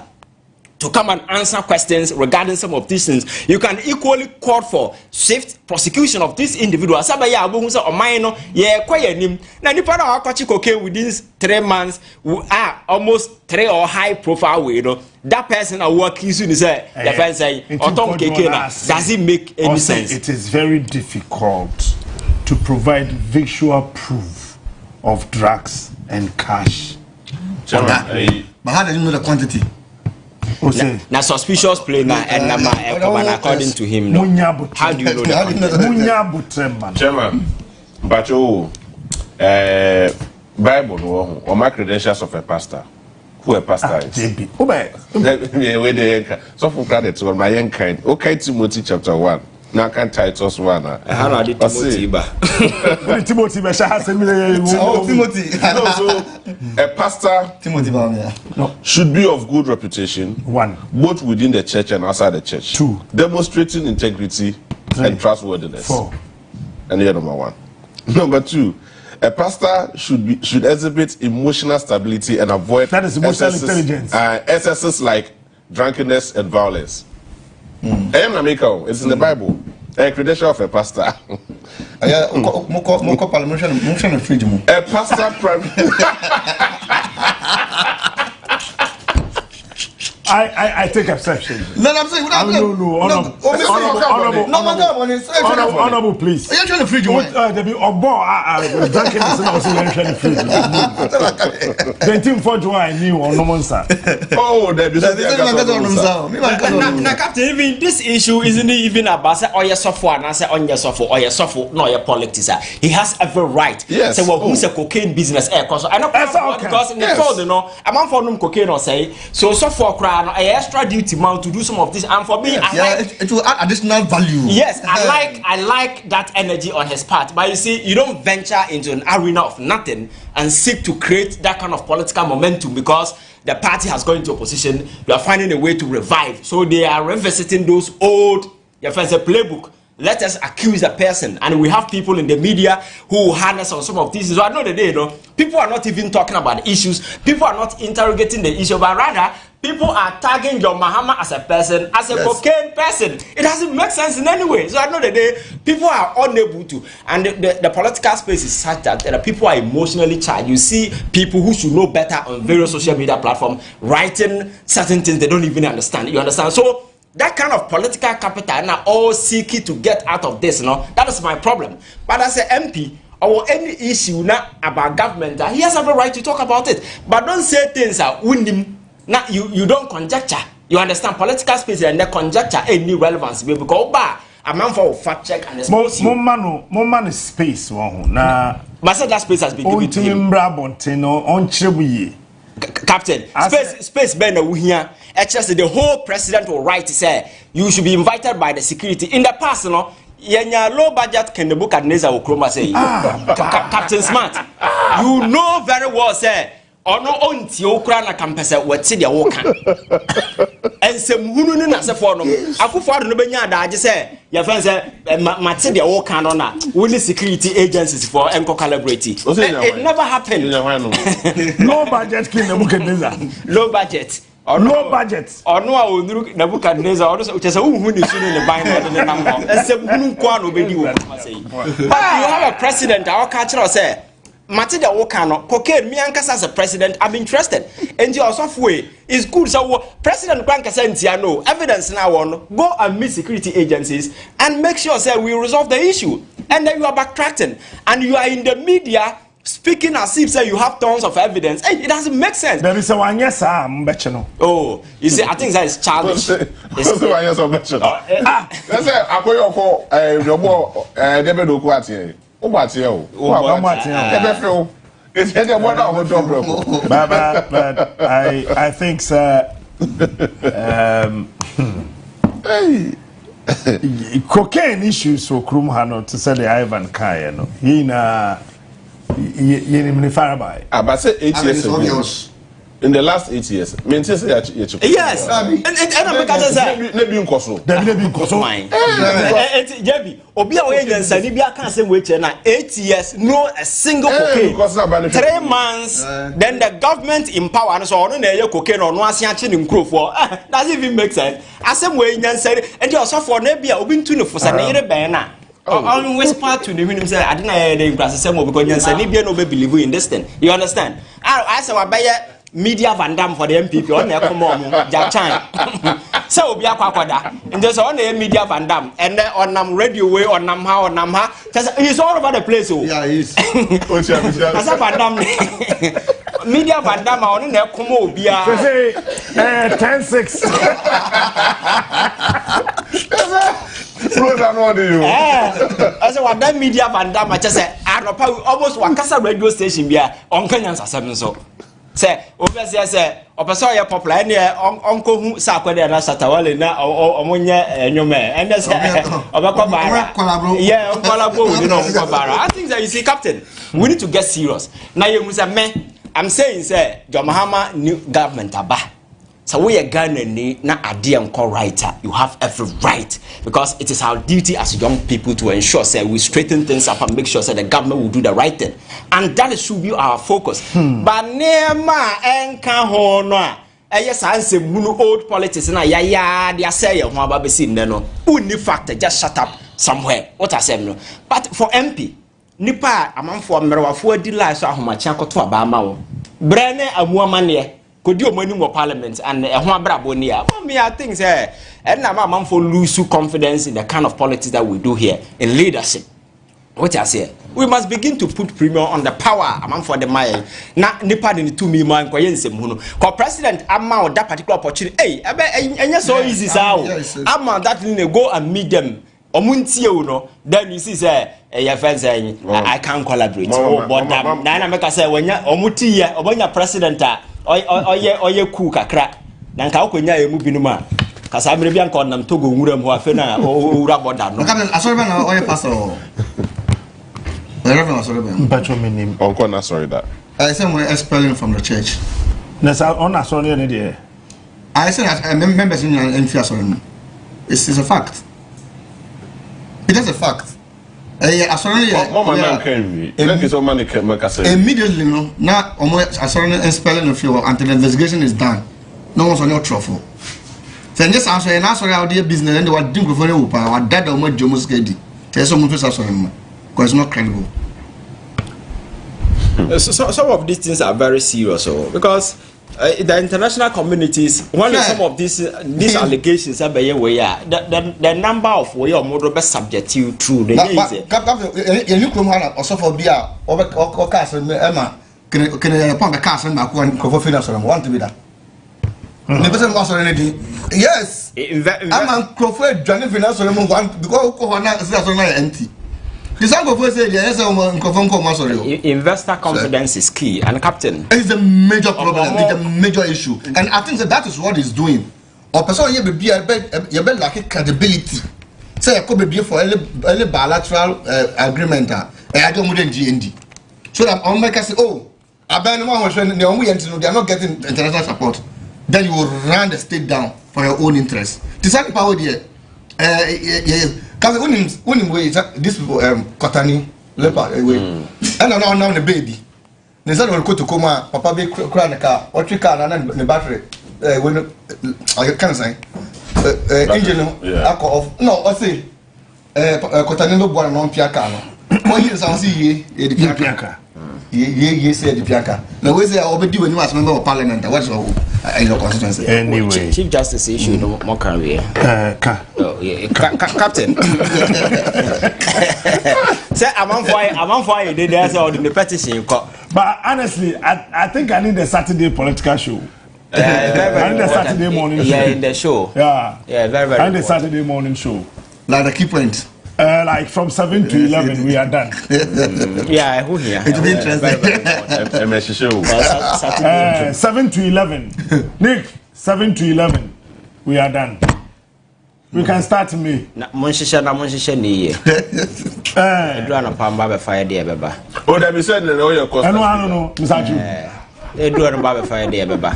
to come and answer questions regarding some of these things. You can equally call for swift prosecution of these individuals. Now, cocaine within 3 months are almost 3 or high profile way, you know. That person are working soon is does it make any sense? It is very difficult to provide visual proof of drugs and cash. But how do you know the quantity? Now suspicious play now and according to him. No. How do you know that? Chairman, but Bible or my credentials of a pastor. Who a pastor is? So for credit on my young kind. Okay, Timothy chapter 1. Now can Titus 1. How did Timothy? Timothy, a pastor should be of good reputation. 1. Both within the church and outside the church. 2. Demonstrating integrity 3. And trustworthiness. 4. And here number 1. Number 2. A pastor should exhibit emotional stability and avoid that is emotional intelligence. Excesses like drunkenness and violence. It's in the Bible. A credential of a pastor. Moko parliamentary fridge. A pastor I take exception. No, I'm saying honorable, please. Are you trying to fridge? There be drinking this and also trying to fridge. The Ntim Fordjour I knew on no one sir. Oh, there be Now, Captain, even this issue isn't even about say, oh, yes, software, and I say, on your software, or your software, no, your politics. He has every right. Yes. Say, well, who's a cocaine business? I know because in the field, you know, a man for them cocaine or say, so software crowd, a extra duty man to do some of this. And for me, it will add additional value. Yes, I like that energy on his part. But you see, you don't venture into an arena of nothing and seek to create that kind of political momentum because the party has gone into opposition. You are finding a way to revive. So they are revisiting those old, your friends, a playbook. Let us accuse a person, and we have people in the media who harness on some of these. So at the end of the day, you know, people are not even talking about the issues. People are not interrogating the issue, but rather people are tagging John Mahama as a person, as a cocaine person. It doesn't make sense in any way. So at the end of the day, people are unable to, and the political space is such that people are emotionally charged. You see people who should know better on various social media platforms writing certain things they don't even understand. You understand? So that kind of political capital now all seeking to get out of this, you know, that is my problem. But as an MP or any issue now about government, he has every right to talk about it. But don't say things are winning. Now you don't conjecture. You understand political space and the conjecture any relevance because a man for fact check and more man space na that space has been given to him. Captain, space ben here. Actually, the whole president will write to say you should be invited by the security. In the past, you know, yenya low budget can the book at Neza Okroma say CaptainSmart. You know very well, say or no on Tiokra na campesa what see their walk. And some who na se for no. Aku for no benya da age say your friends say mate their walk on na only security agencies for enco calibrate. It never happened. No budget can the book at Neza. Low budget. No budget. Onua onuru Nebuchadnezzar or so just who is in the Bible the number. And say who kwa no be you. But you have a president our culture say Matilda Okano, cocaine, me and as a president, I'm interested. And your software is good. So, President Branca says, no evidence now on go and meet security agencies and make sure say we resolve the issue. And then you are backtracking and you are in the media speaking as if say you have tons of evidence. Hey, it doesn't make sense. There is a one yes, oh, you see, I think that is childish. That's why yes, that's it. I put your call, your boy, David Okwati. But I think, sir, cocaine issues for Krumhano to say the Ivan Kyei, no, he na Farabai. But say 8 years ago. In the last 8 years, yes, and because nebi nkoso. Jebi, obi a we nyansani bi aka say we na 8 years no a single cocaine. 3 months then the government in power so ono na eye cocaine ono ase ache ni nkrofo. Does it even make sense? Asem we nyansani and you also for na bia obi ntu ne fosa na yire ben na. On whisper to the minimum say I didn't the grass because nyansani bia no be believe in this thing. You understand? I say wa media Van Dam for the MPP on their common Jack Chan. So be a quaquada. And there's on the media Van Dam and then on nam radio way on Namha. He's all over the place. Yeah, he's as a Van Dam media Van Dam on their commo be 10-6. As a one that media Van Dam, I just say I almost one casa radio station be on Kenyans as so. Say, obviously, say, Opasoya popular, and Uncle who Sakwade and Satawale now, or Monia, your man, and that's yeah, you know, I think that you see, Captain, we need to get serious. Now, you must have man, I'm saying, say, John Mahama new government aba. So we are Ghana na idea and call writer. You have every right because it is our duty as young people to ensure say we straighten things up and make sure say the government will do the right thing, and that should be our focus. But nema enka ho no a yes ansem munu old politics na ya they say ho aba be sin no uni factor just shut up somewhere. What I say no. But for MP, nipa amanfo mmerewafo adi lie so ahomachi akoto abama wo. Brene amuamane kodi omani mo parliament and ho abrabo ni a. Me I think say and na amanfo lose confidence in the kind of politics that we do here in leadership. What I say, we must begin to put premium on the power among for the mile. Na nipa ni to me man kwa yensem hu no. Ko president amount that particular opportunity. Hey, enya so easy sao. Amount that thing go and meet them. Omuntie you know. Then you see say your friends say I can't collaborate. But na make say wenya omuti ye obonya president a oye cool kakra. Na nka okonya emu binu ma. Kasa amire bi anka onam togo nwuram ho afa na owura boda no. Asori na oye pastor. Sorry that. I said we're expelling from the church. I said members in NPP. It's a fact. It is a fact. Immediately, no. Now, expelling of you until the investigation is done. No one's on your truffle. Then just answer and answer our dear business and what do for you? What dad or what Jomus Gedi? There's some because it's not credible. So some of these things are very serious, because the international communities, one of some of these allegations are the number of way or model best subject you through the you come also for beer or castle Emma can upon the castle and cover finance want to be that. The person was already yes. I'm a Crawford Johnny Finance one because empty. Investor confidence is key, and Captain, it's a major problem, it's a major issue, and I think that is what he's doing. Or person you be like credibility. Say I could be for any bilateral agreement. I don't want GND. So that on make say, oh, I ban one they are not getting international support. Then you will run the state down for your own interest. The second power there, because when way this people Kotani leper away and now the baby they said we'll go to coma papa be cry the car or trick car and the battery when I can't say engine alcohol no I say Kotani no born non piaka no what you see the piaka ye say the piaka now we say I'll be doing you as member of parliament what's your constituency anyway Chief Justice issue no more career Captain say I'm on fire they there say the petition but honestly I think I need a Saturday political show I need a Saturday morning show in the show very I need a Saturday morning show like the key point like from 7 to 11 we are done. Yeah, who here? It will be interesting. 7 to 11. Nick, 7 to 11 we are done. We can start me. Monshisha ni. Edwana pamba be fire there beba. Oh, that be said no your cost. No, Mr. Ju. Edwana be fire there beba.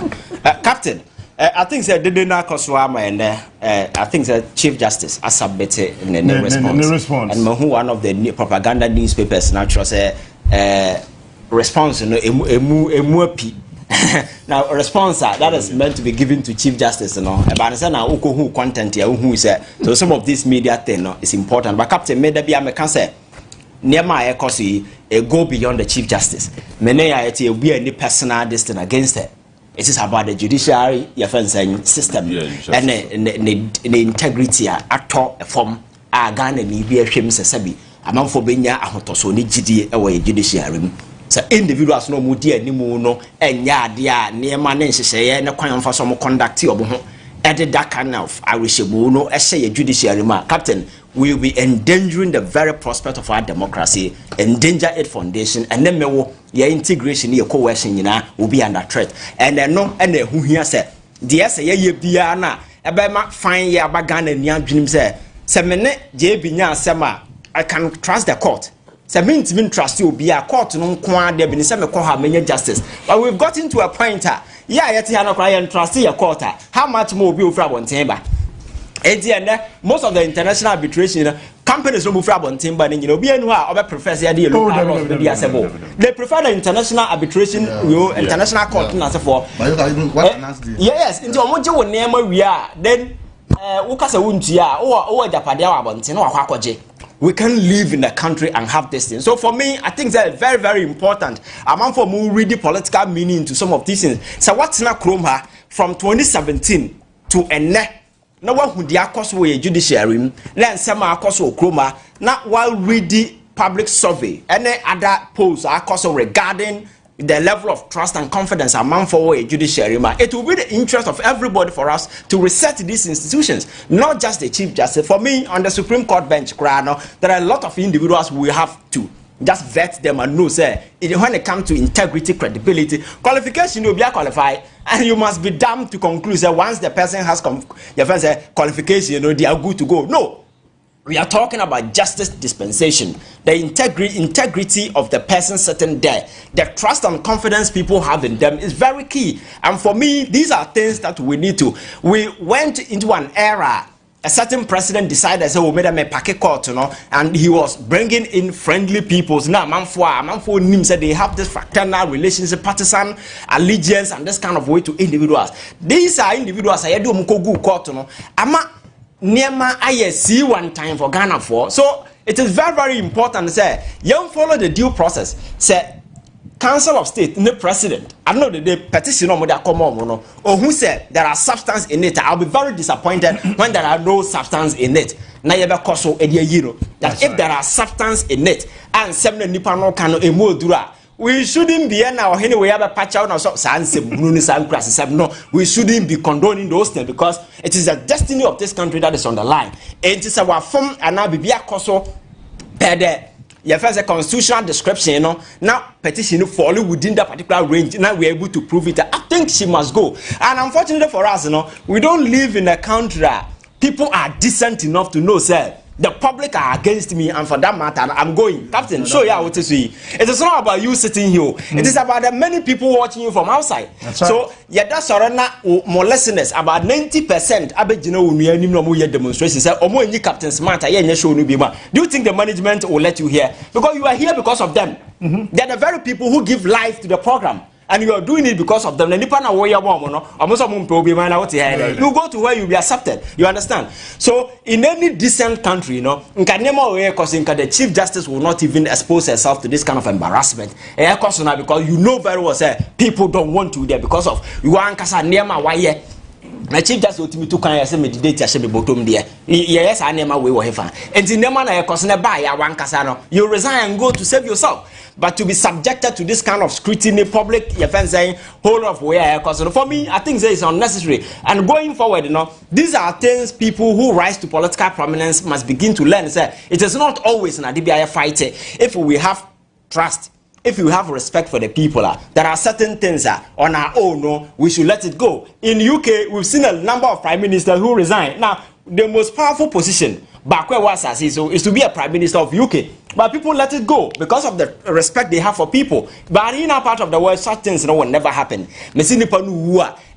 Captain, I think that they not Koswama and I think that Chief Justice has submitted in the response. And one of the propaganda newspapers naturally say response now response that is meant to be given to Chief Justice but I say now who content here who say so some of this media thing is important but Captain made there be a say near my cause go beyond the Chief Justice many it will be any personal distance against it. It is about the judiciary system and the integrity actor form Ghana ni be hwem sesabi amanfo benya ahotoso ni gidi e wa judiciary so individuals no mu di animu no enya ade a niema ne nhyehyeye ne kwan mfa so mo conduct obo ho ede that kind of arishebo no e hye judiciary ma Captain will be endangering the very prospect of our democracy, endanger its foundation, and then your integration, your coercion, will be under threat. And then no, and who here said, the essay ye biana, about fine ya bagan and young dream say, Semene, Binya Sema, I can trust the court. Means trust you be a court no quan there been some call her many justice. But we've got into a point, yet you cry and trust your court. How much more will you on timber? And most of the international arbitration companies don't move from timber and be a professor they prefer the international arbitration international court for yes into a much we are then we can live in a country and have this thing. So for me, I think that is very, very important. I'm for more read the political meaning to some of these things. So what's na Chroma from 2017 to no one who the cost way judiciary, learn some cost or Chroma, not while read the public survey, any other polls are cost regarding the level of trust and confidence among for a judiciary. It will be the interest of everybody for us to reset these institutions, not just the Chief Justice. For me, on the Supreme Court bench, there are a lot of individuals we have to just vet them and know, say, when it comes to integrity, credibility, qualification, you'll be qualified, and you must be damned to conclude that once the person has qualification, they are good to go. No. We are talking about justice dispensation, the integrity of the person sitting there, the trust and confidence people have in them is very key. And for me, these are things that we need to. We went into an era. A certain president decided, so we made a packet court, and he was bringing in friendly peoples. Now, Manfo Nim said they have this fraternal relationship, partisan allegiance, and this kind of way to individuals. These are individuals. I do mkogu court, Nema I see one time for Ghana for. So it is very, very important to say, you follow the due process. Say, Council of State, the president, I know that the petition or who said there are substance in it. I'll be very disappointed when there are no substance in it. That if there are substance in it, and 7 Nipano can emodura. We shouldn't be now anyway have a patch out of no, we shouldn't be condoning those things because it is the destiny of this country that is on the line. It is our form and now be a coso per day. You have a constitutional description, now petition fall within that particular range. Now we're able to prove it. I think she must go. And unfortunately for us, we don't live in a country that people are decent enough to know, sir. The public are against me, and for that matter, I'm going. Captain, show you how it is. It is not about you sitting here. It is about the many people watching you from outside. That's right. So, yeah, that's more listeners. About 90% demonstrations say, CaptainSmart, do you think the management will let you hear? Because you are here because of them. They are the very people who give life to the program. And you are doing it because of them. You go to where you be accepted. You understand? So in any decent country, the Chief Justice will not even expose herself to this kind of embarrassment. Because you know very well, people don't want you there because of you are why. My Chief Justice ultimately took on as a meditate as a bottom there. Yes, I never will have fun. And in the manner of course, you resign and go to save yourself. But to be subjected to this kind of scrutiny, public offense, saying whole of where for me, I think that is unnecessary. And going forward, these are things people who rise to political prominence must begin to learn. Say it is not always an ADBI fight. If we have trust, if you have respect for the people, there are certain things on our own, we should let it go. In UK, we've seen a number of prime ministers who resign. Now, the most powerful position back where was is to be a prime minister of UK. But people let it go because of the respect they have for people. But in our part of the world, such things will never happen.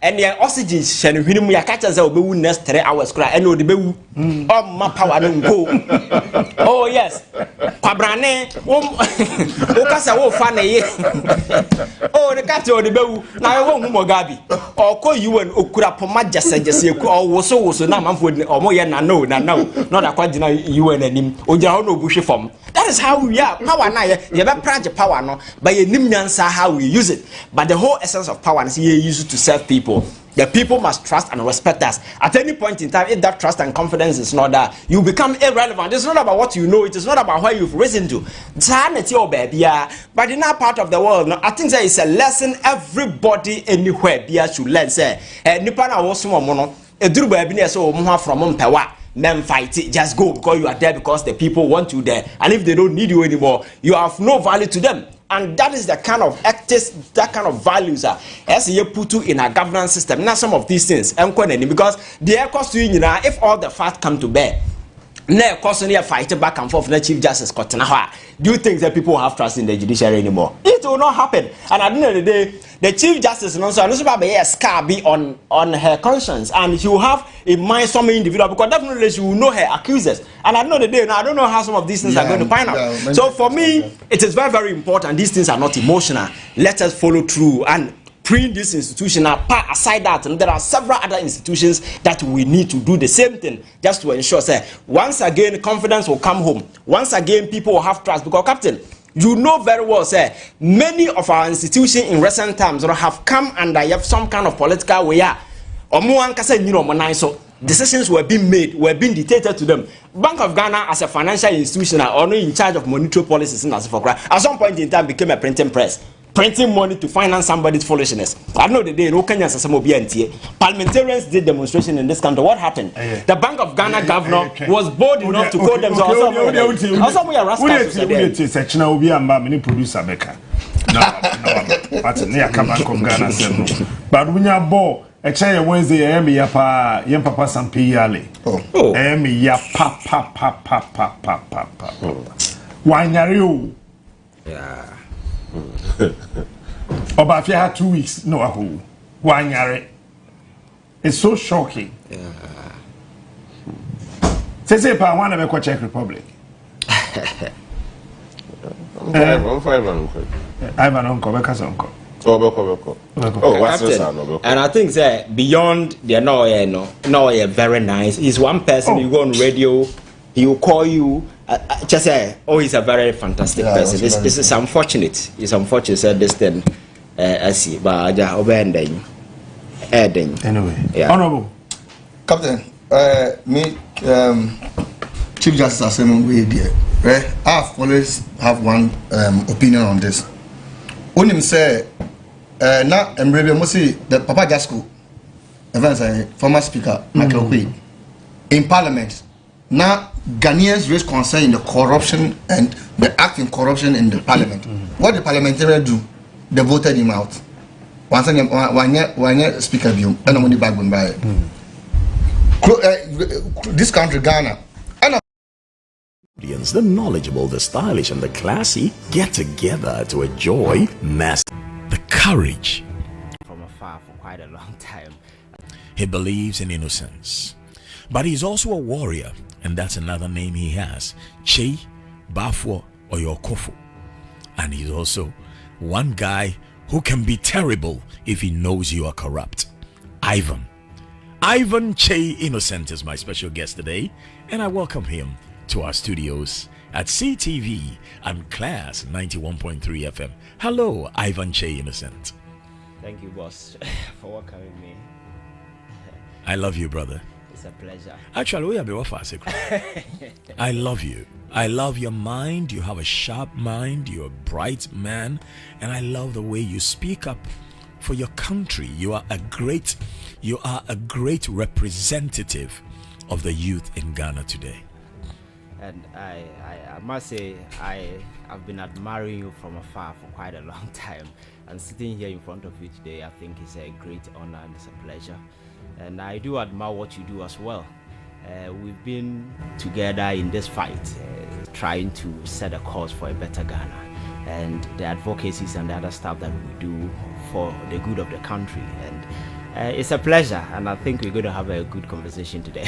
And the oxygen next 3 hours my power don't go. Oh yes. Kwabrane oh the cat or the bewu na won Mugabe or call you and okura poma just or so na man for or mo ye na no not akwadina you and him oja no bush form. That is how we are. Power na you be project power no but you nim nyansa how we use it. But the whole essence of power is you use it to serve people. The people must trust and respect us. At any point in time, if that trust and confidence is not there, you become irrelevant. It's not about what you know. It is not about where you've risen to. But in our part of the world, I think there is a lesson everybody anywhere should learn. Say, men fight it, just go because you are there because the people want you there. And if they don't need you anymore, you have no value to them. And that is the kind of ethics, that kind of values as you put in a governance system. Now some of these things, because the cost to you now, if all the facts come to bear, now constantly fighting back and forth, the Chief Justice do you think that people have trust in the judiciary anymore? It will not happen. And at the end of the day, the Chief Justice also a scar be on her conscience, and she will have in mind some individual because definitely she will know her accusers. And at the end of the day, now I don't know how some of these things are going to pan out. So for me, it is very, very important. These things are not emotional. Let us follow through and freeing this institution apart. Aside that, and there are several other institutions that we need to do the same thing just to ensure, say, once again, confidence will come home. Once again, people will have trust. Because, Captain, you know very well, say, many of our institutions in recent times have come under some kind of political way. So decisions were being made, were being dictated to them. Bank of Ghana, as a financial institution, are only in charge of monetary policies in Asifokra. At some point in time, became a printing press, printing money to finance somebody's foolishness. I know the day no Kenyans as a parliamentarians did demonstration in this country. What happened? The Bank of Ghana governor was bold enough to call themselves. Also, we are rascals. But when you're born, a child Wednesday, Emi Yapa, Yem Papa Sampiale. Emi Yapa, Papa. Why are you? Yeah. About if you had 2 weeks, no, a who. Why are it? It's so shocking. Say, I want to make a Czech Republic. I'm five, Ivan Uncle. Oh, and I think that beyond the no, very nice. He's one person. You go on radio, he will call you. Just say, oh, he's a very fantastic person. This is unfortunate. It's unfortunate that this thing. I see, but I obeying. Anyway, yeah. Honorable Captain, me, Chief Justice Assembly, right? I've always have one opinion on this. When him say, now the Papa Jasco, former Speaker Michael Quay, in Parliament, now Ghanaians raise concern in the corruption and the act in corruption in the Parliament. What the parliamentarians do, they voted him out. One year Speaker view, and I'm back when by this country, Ghana. The knowledgeable, the stylish, and the classy get together to enjoy the courage. From afar for quite a long time. He believes in innocence, but he's also a warrior, and that's another name he has: Kyei, Bafo, or Yokofo. And he's also one guy who can be terrible if he knows you are corrupt. Ivan Kyei Innocent is my special guest today, and I welcome him to our studios at CTV and Class 91.3 FM. Hello, Ivan Kyei Innocent. Thank you, boss, for welcoming me. I love you, brother. It's a pleasure. Actually, we are I love you. I love your mind. You have a sharp mind. You're a bright man. And I love the way you speak up for your country. You are a great representative of the youth in Ghana today. And I must say, I've been admiring you from afar for quite a long time. And sitting here in front of you today, I think is a great honor and it's a pleasure. And I do admire what you do as well. We've been together in this fight, trying to set a course for a better Ghana. And the advocacies and the other stuff that we do for the good of the country. And it's a pleasure, and I think we're going to have a good conversation today.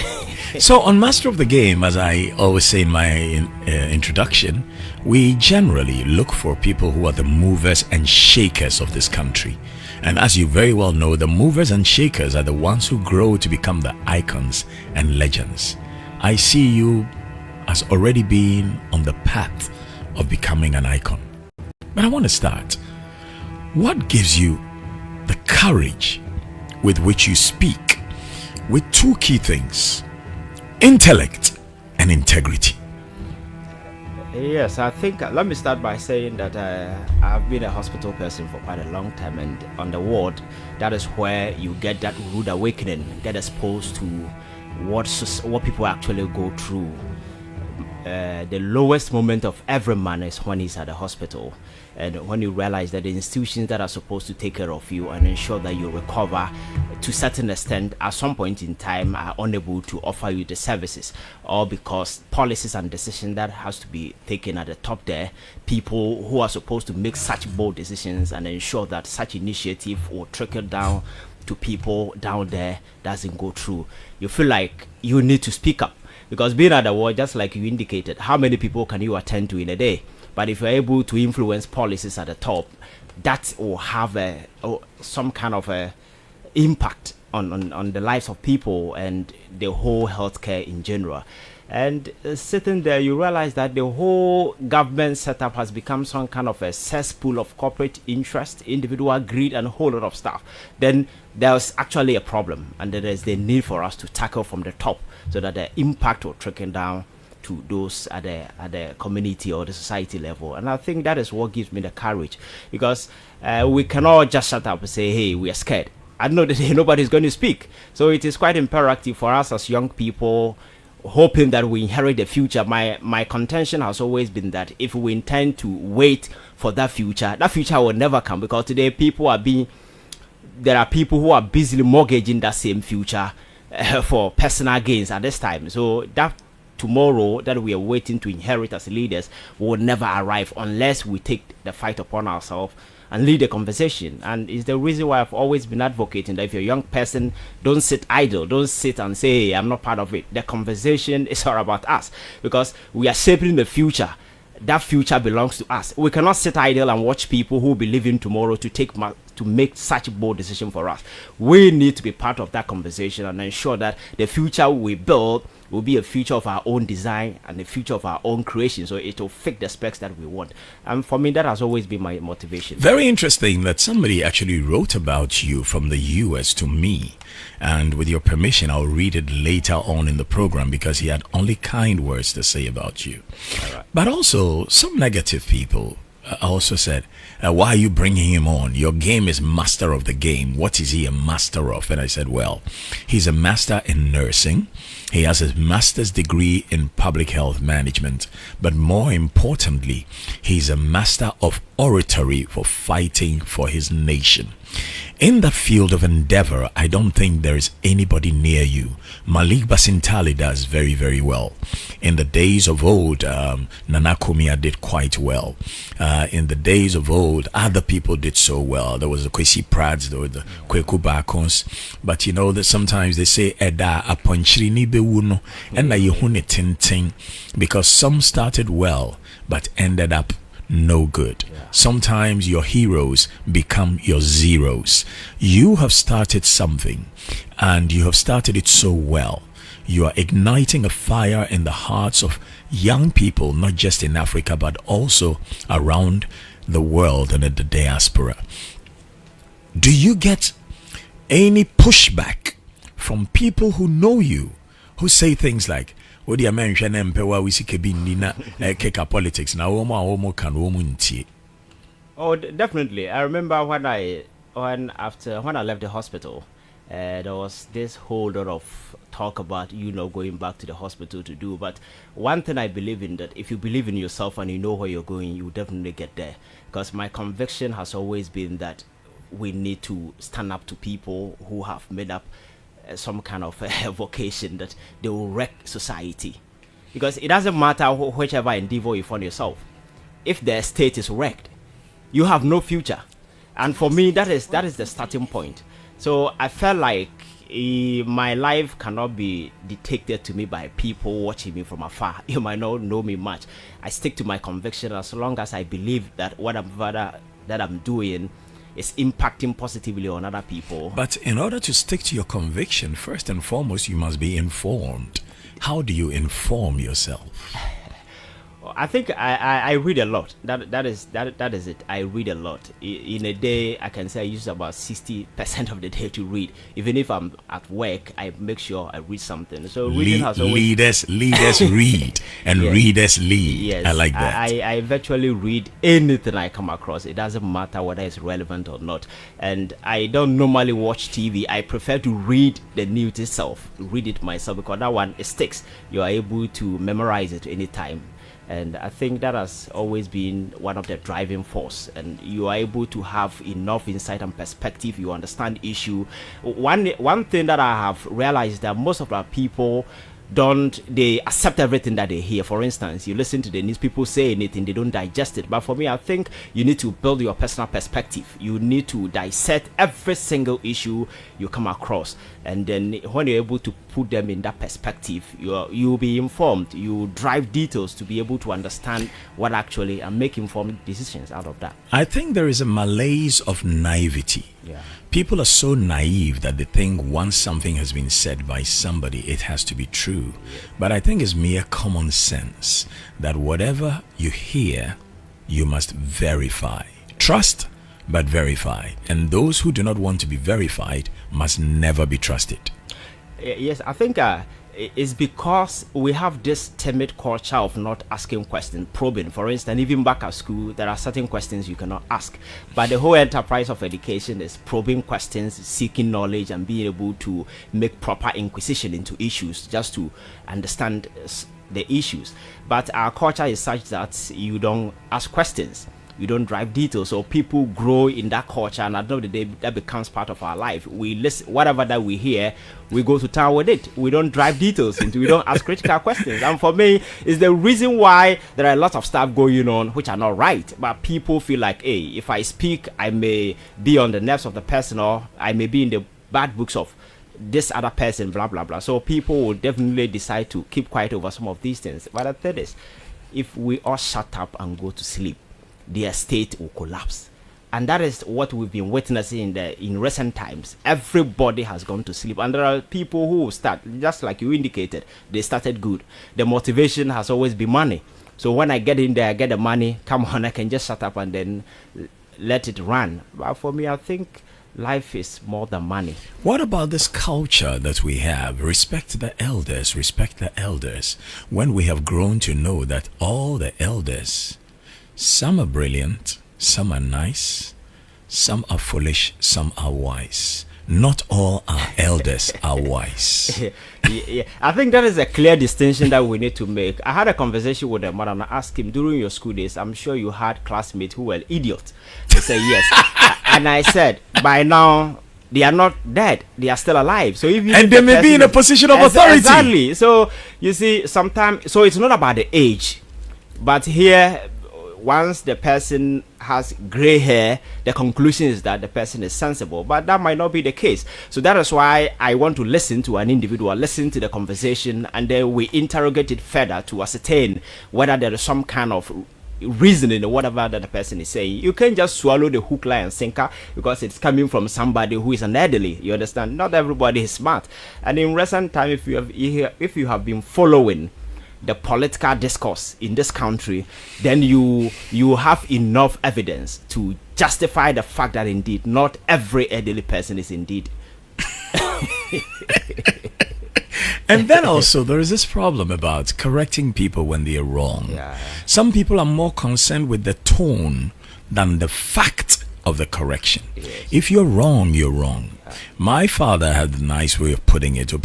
So on Master of the Game, as I always say in my introduction, we generally look for people who are the movers and shakers of this country. And as you very well know, the movers and shakers are the ones who grow to become the icons and legends. I see you as already being on the path of becoming an icon. But I want to start. What gives you the courage with which you speak with two key things: intellect and integrity? Yes, I think let me start by saying that I've been a hospital person for quite a long time, and on the ward, that is where you get that rude awakening, get exposed to what people actually go through. The lowest moment of every man is when he's at the hospital, and when you realize that the institutions that are supposed to take care of you and ensure that you recover to a certain extent at some point in time are unable to offer you the services, or because policies and decisions that has to be taken at the top there, people who are supposed to make such bold decisions and ensure that such initiative will trickle down to people down there doesn't go through, you feel like you need to speak up. Because being at the ward, just like you indicated, how many people can you attend to in a day? But if you're able to influence policies at the top, that will have some kind of a impact on the lives of people and the whole healthcare in general. And sitting there, you realize that the whole government setup has become some kind of a cesspool of corporate interest, individual greed, and a whole lot of stuff. Then there's actually a problem, and there is the need for us to tackle from the top so that the impact will trickle down to those at the community or the society level. And I think that is what gives me the courage, because we cannot just shut up and say, hey, we are scared. I know that nobody's going to speak. So it is quite imperative for us as young people, hoping that we inherit the future. My contention has always been that if we intend to wait for that future will never come, because today there are people who are busily mortgaging that same future for personal gains at this time. So that tomorrow that we are waiting to inherit as leaders will never arrive unless we take the fight upon ourselves and lead the conversation. And it's the reason why I've always been advocating that if you're a young person, don't sit idle, don't sit and say, hey, I'm not part of it. The conversation is all about us, because we are shaping the future. That future belongs to us. We cannot sit idle and watch people who will be living tomorrow to make such a bold decision for us. We need to be part of that conversation and ensure that the future we build will be a future of our own design and a future of our own creation, so it will fit the specs that we want. And for me, that has always been my motivation. Very interesting that somebody actually wrote about you from the US to me, and with your permission, I'll read it later on in the program, because he had only kind words to say about you. Right. But also some negative people also said, why are you bringing him on? Your game is master of the game. What is he a master of? And I said, well, he's a master in nursing. He has a master's degree in public health management. But more importantly, he's a master of oratory for fighting for his nation. In that field of endeavor, I don't think there is anybody near you. Malik Basintali does very, very well. In the days of old, Nana Kumia did quite well. In the days of old, other people did so well. There was the Kwesi Prads, there were the Kweku Bakons. But you know that sometimes they say, Eda aponchiri ni bewuno, and na yehune tinting, because some started well, but ended up no good. Sometimes your heroes become your zeros. You have started something, and you have started it so well. You are igniting a fire in the hearts of young people, not just in Africa, but also around the world and in the diaspora. Do you get any pushback from people who know you, who say things like, oh, definitely. I remember when I left the hospital, there was this whole lot of talk about going back to the hospital to do. But one thing I believe in, that if you believe in yourself and you know where you're going, you definitely get there. Because my conviction has always been that we need to stand up to people who have made up some kind of vocation that they will wreck society. Because it doesn't matter whichever endeavor you find yourself, if the state is wrecked, you have no future. And for me, that is the starting point. So I felt like my life cannot be dictated to me by people watching me from afar. You might not know me much. I stick to my conviction as long as I believe that what I'm doing is impacting positively on other people. But in order to stick to your conviction, first and foremost, you must be informed. How do you inform yourself? I think I read a lot. That is it. I read a lot. In a day, I can say I use about 60% of the day to read. Even if I'm at work, I make sure I read something. So reading has always... leaders read and yes. Readers lead. Yes. I like that. I virtually read anything I come across. It doesn't matter whether it's relevant or not. And I don't normally watch TV. I prefer to read the news itself, read it myself, because that one, it sticks. You are able to memorize it anytime. And I think that has always been one of the driving force. And you are able to have enough insight and perspective. You understand issue. One thing that I have realized that most of our people they accept everything that they hear. For instance, you listen to the news, people say anything, they don't digest it. But for me, I think you need to build your personal perspective. You need to dissect every single issue you come across, and then when you're able to put them in that perspective, you'll be informed. You drive details to be able to understand what actually and make informed decisions out of that. I think there is a malaise of naivety. Yeah. People are so naive that they think once something has been said by somebody, it has to be true. But I think it's mere common sense that whatever you hear, you must verify. Trust, but verify. And those who do not want to be verified must never be trusted. Yes, I think it's because we have this timid culture of not asking questions, probing. For instance, even back at school, there are certain questions you cannot ask. But the whole enterprise of education is probing questions, seeking knowledge, and being able to make proper inquisition into issues just to understand the issues. But our culture is such that you don't ask questions. You don't drive details, so people grow in that culture, and at the end of the day, that becomes part of our life. We listen, whatever that we hear, we go to town with it. We don't drive details into. We don't ask critical questions. And for me, it's the reason why there are a lot of stuff going on which are not right. But people feel like, hey, if I speak, I may be on the nerves of the person, or I may be in the bad books of this other person, blah blah blah. So people will definitely decide to keep quiet over some of these things. But the thing is, if we all shut up and go to sleep, their state will collapse. And that is what we've been witnessing in recent times. Everybody has gone to sleep, and there are people who start, just like you indicated, they started good. The motivation has always been money. So when I get in there, I get the money, come on, I can just shut up and then let it run. But for me, I think life is more than money. What about this culture that we have? Respect the elders, respect the elders. When we have grown to know that all the elders, some are brilliant, some are nice, some are foolish, some are wise. Not all our elders are wise. Yeah, I think that is a clear distinction that we need to make. I had a conversation with a man and I asked him, during your school days, I'm sure you had classmates who were idiots. He said yes. And I said, by now, they are not dead, they are still alive. So if you and they may be in a position of authority. Exactly. So you see, sometimes, so it's not about the age, but here, once the person has gray hair, the conclusion is that the person is sensible, but that might not be the case. So that is why I want to listen to an individual, listen to the conversation, and then we interrogate it further to ascertain whether there is some kind of reasoning or whatever that the person is saying. You can't just swallow the hook, line, and sinker because it's coming from somebody who is an elderly. You understand? Not everybody is smart. And in recent time, if you have been following the political discourse in this country, then you have enough evidence to justify the fact that indeed not every elderly person is indeed. And then also there is this problem about correcting people when they are wrong. Yeah. Some people are more concerned with the tone than the fact of the correction. Yes. If you're wrong, you're wrong. My father had a nice way of putting it. He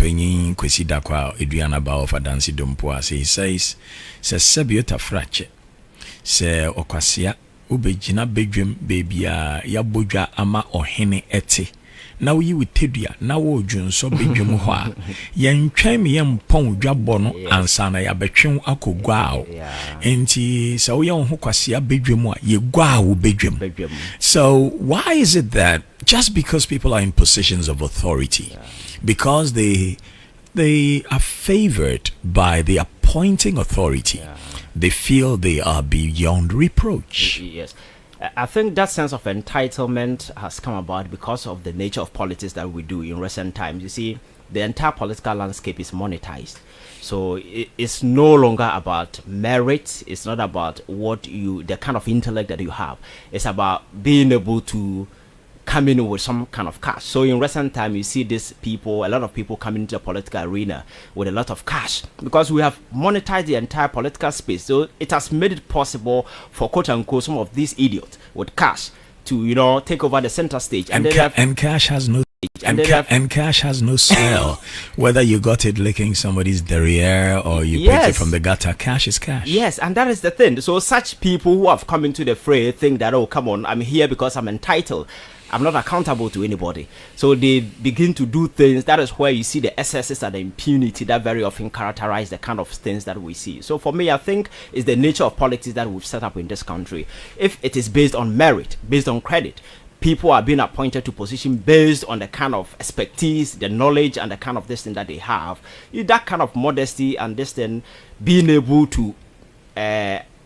says, Sebiota frache. Se okwasia ubejina bedwem bebia ya bodwa ama ohene ete. Na wo yi witedua na wo dwunso bedwem ho a yentwan me yempon dwabɔ no ansa na ya betwen akogwa o enti so wo ye ho kwasia bedwem a ye gwa wo bedwem. So why is it that just because people are in positions of authority, because they are favored by the appointing authority, they feel they are beyond reproach? Yes. I think that sense of entitlement has come about because of the nature of politics that we do in recent times. You see, the entire political landscape is monetized. So it's no longer about merit. It's not about the kind of intellect that you have. It's about being able to come in with some kind of cash. So in recent time, you see these people, a lot of people coming into the political arena with a lot of cash because we have monetized the entire political space. So it has made it possible for quote unquote some of these idiots with cash to take over the center stage. And cash has no and cash has no smell. Whether you got it licking somebody's derriere or you picked it from the gutter, cash is cash. Yes, and that is the thing. So such people who have come into the fray think that, oh, come on, I'm here because I'm entitled. I'm not accountable to anybody. So they begin to do things. That is where you see the excesses and the impunity that very often characterize the kind of things that we see. So for me, I think it's the nature of politics that we've set up in this country. If it is based on merit, based on credit, people are being appointed to position based on the kind of expertise, the knowledge, and the kind of this thing that they have. That kind of modesty and this thing, being able to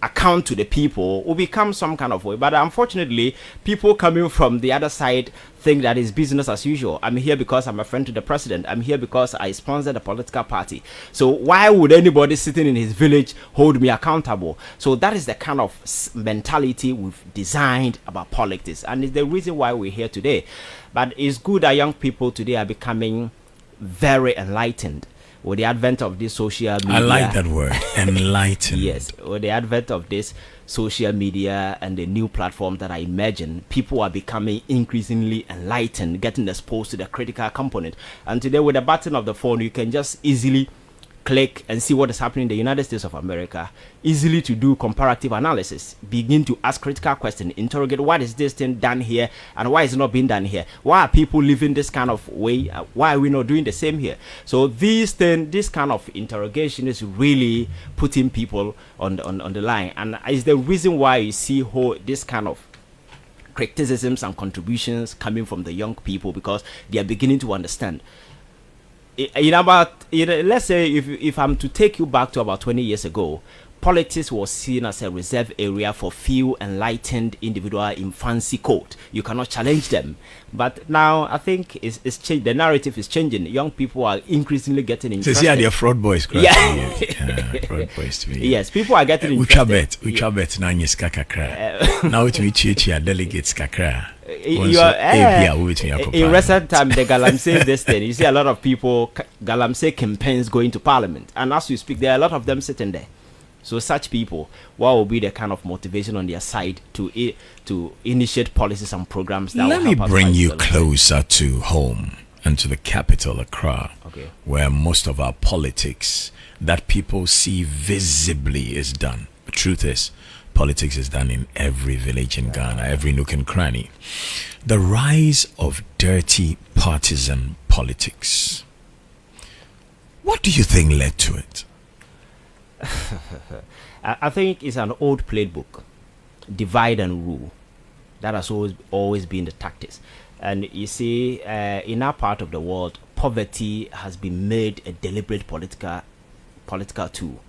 account to the people will become some kind of way. But unfortunately, people coming from the other side think that it's business as usual. I'm here because I'm a friend to the president. I'm here because I sponsored a political party. So why would anybody sitting in his village hold me accountable? So that is the kind of mentality we've designed about politics, and it's the reason why we're here today. But it's good that young people today are becoming very enlightened with the advent of this social media. I like that word, enlightened. Yes, with the advent of this social media and the new platforms that I imagine, people are becoming increasingly enlightened, getting exposed to the critical component. And today, with the button of the phone, you can just easily click and see what is happening in the United States of America, easily to do comparative analysis, begin to ask critical questions, interrogate what is this thing done here and why is it not being done here? Why are people living this kind of way? Why are we not doing the same here? So this kind of interrogation is really putting people on the line, and is the reason why you see this kind of criticisms and contributions coming from the young people, because they are beginning to understand. Let's say if I'm to take you back to about 20 years ago, politics was seen as a reserved area for few enlightened individuals in fancy coat. You cannot challenge them. But now I think it's changed. The narrative is changing. Young people are increasingly getting interested. So see, they're fraud boys. Yeah. Fraud boys to me. Yes, people are getting interested. We bet now you kakra. Now it means you delegates kakra. In recent time, the Galamsey this thing, you see a lot of people, Galamsey campaigns going to parliament, and as we speak, there are a lot of them sitting there. So such people, what will be the kind of motivation on their side to initiate policies and programs that Let will help me us bring fight you violence? closer to home and to the capital, Accra, Okay. where most of our politics that people see visibly is done. The truth is, politics is done in every village in Ghana, every nook and cranny. The rise of dirty partisan politics. What do you think led to it? I think it's an old playbook, divide and rule. That has always been the tactics. And you see, in our part of the world, poverty has been made a deliberate political tool.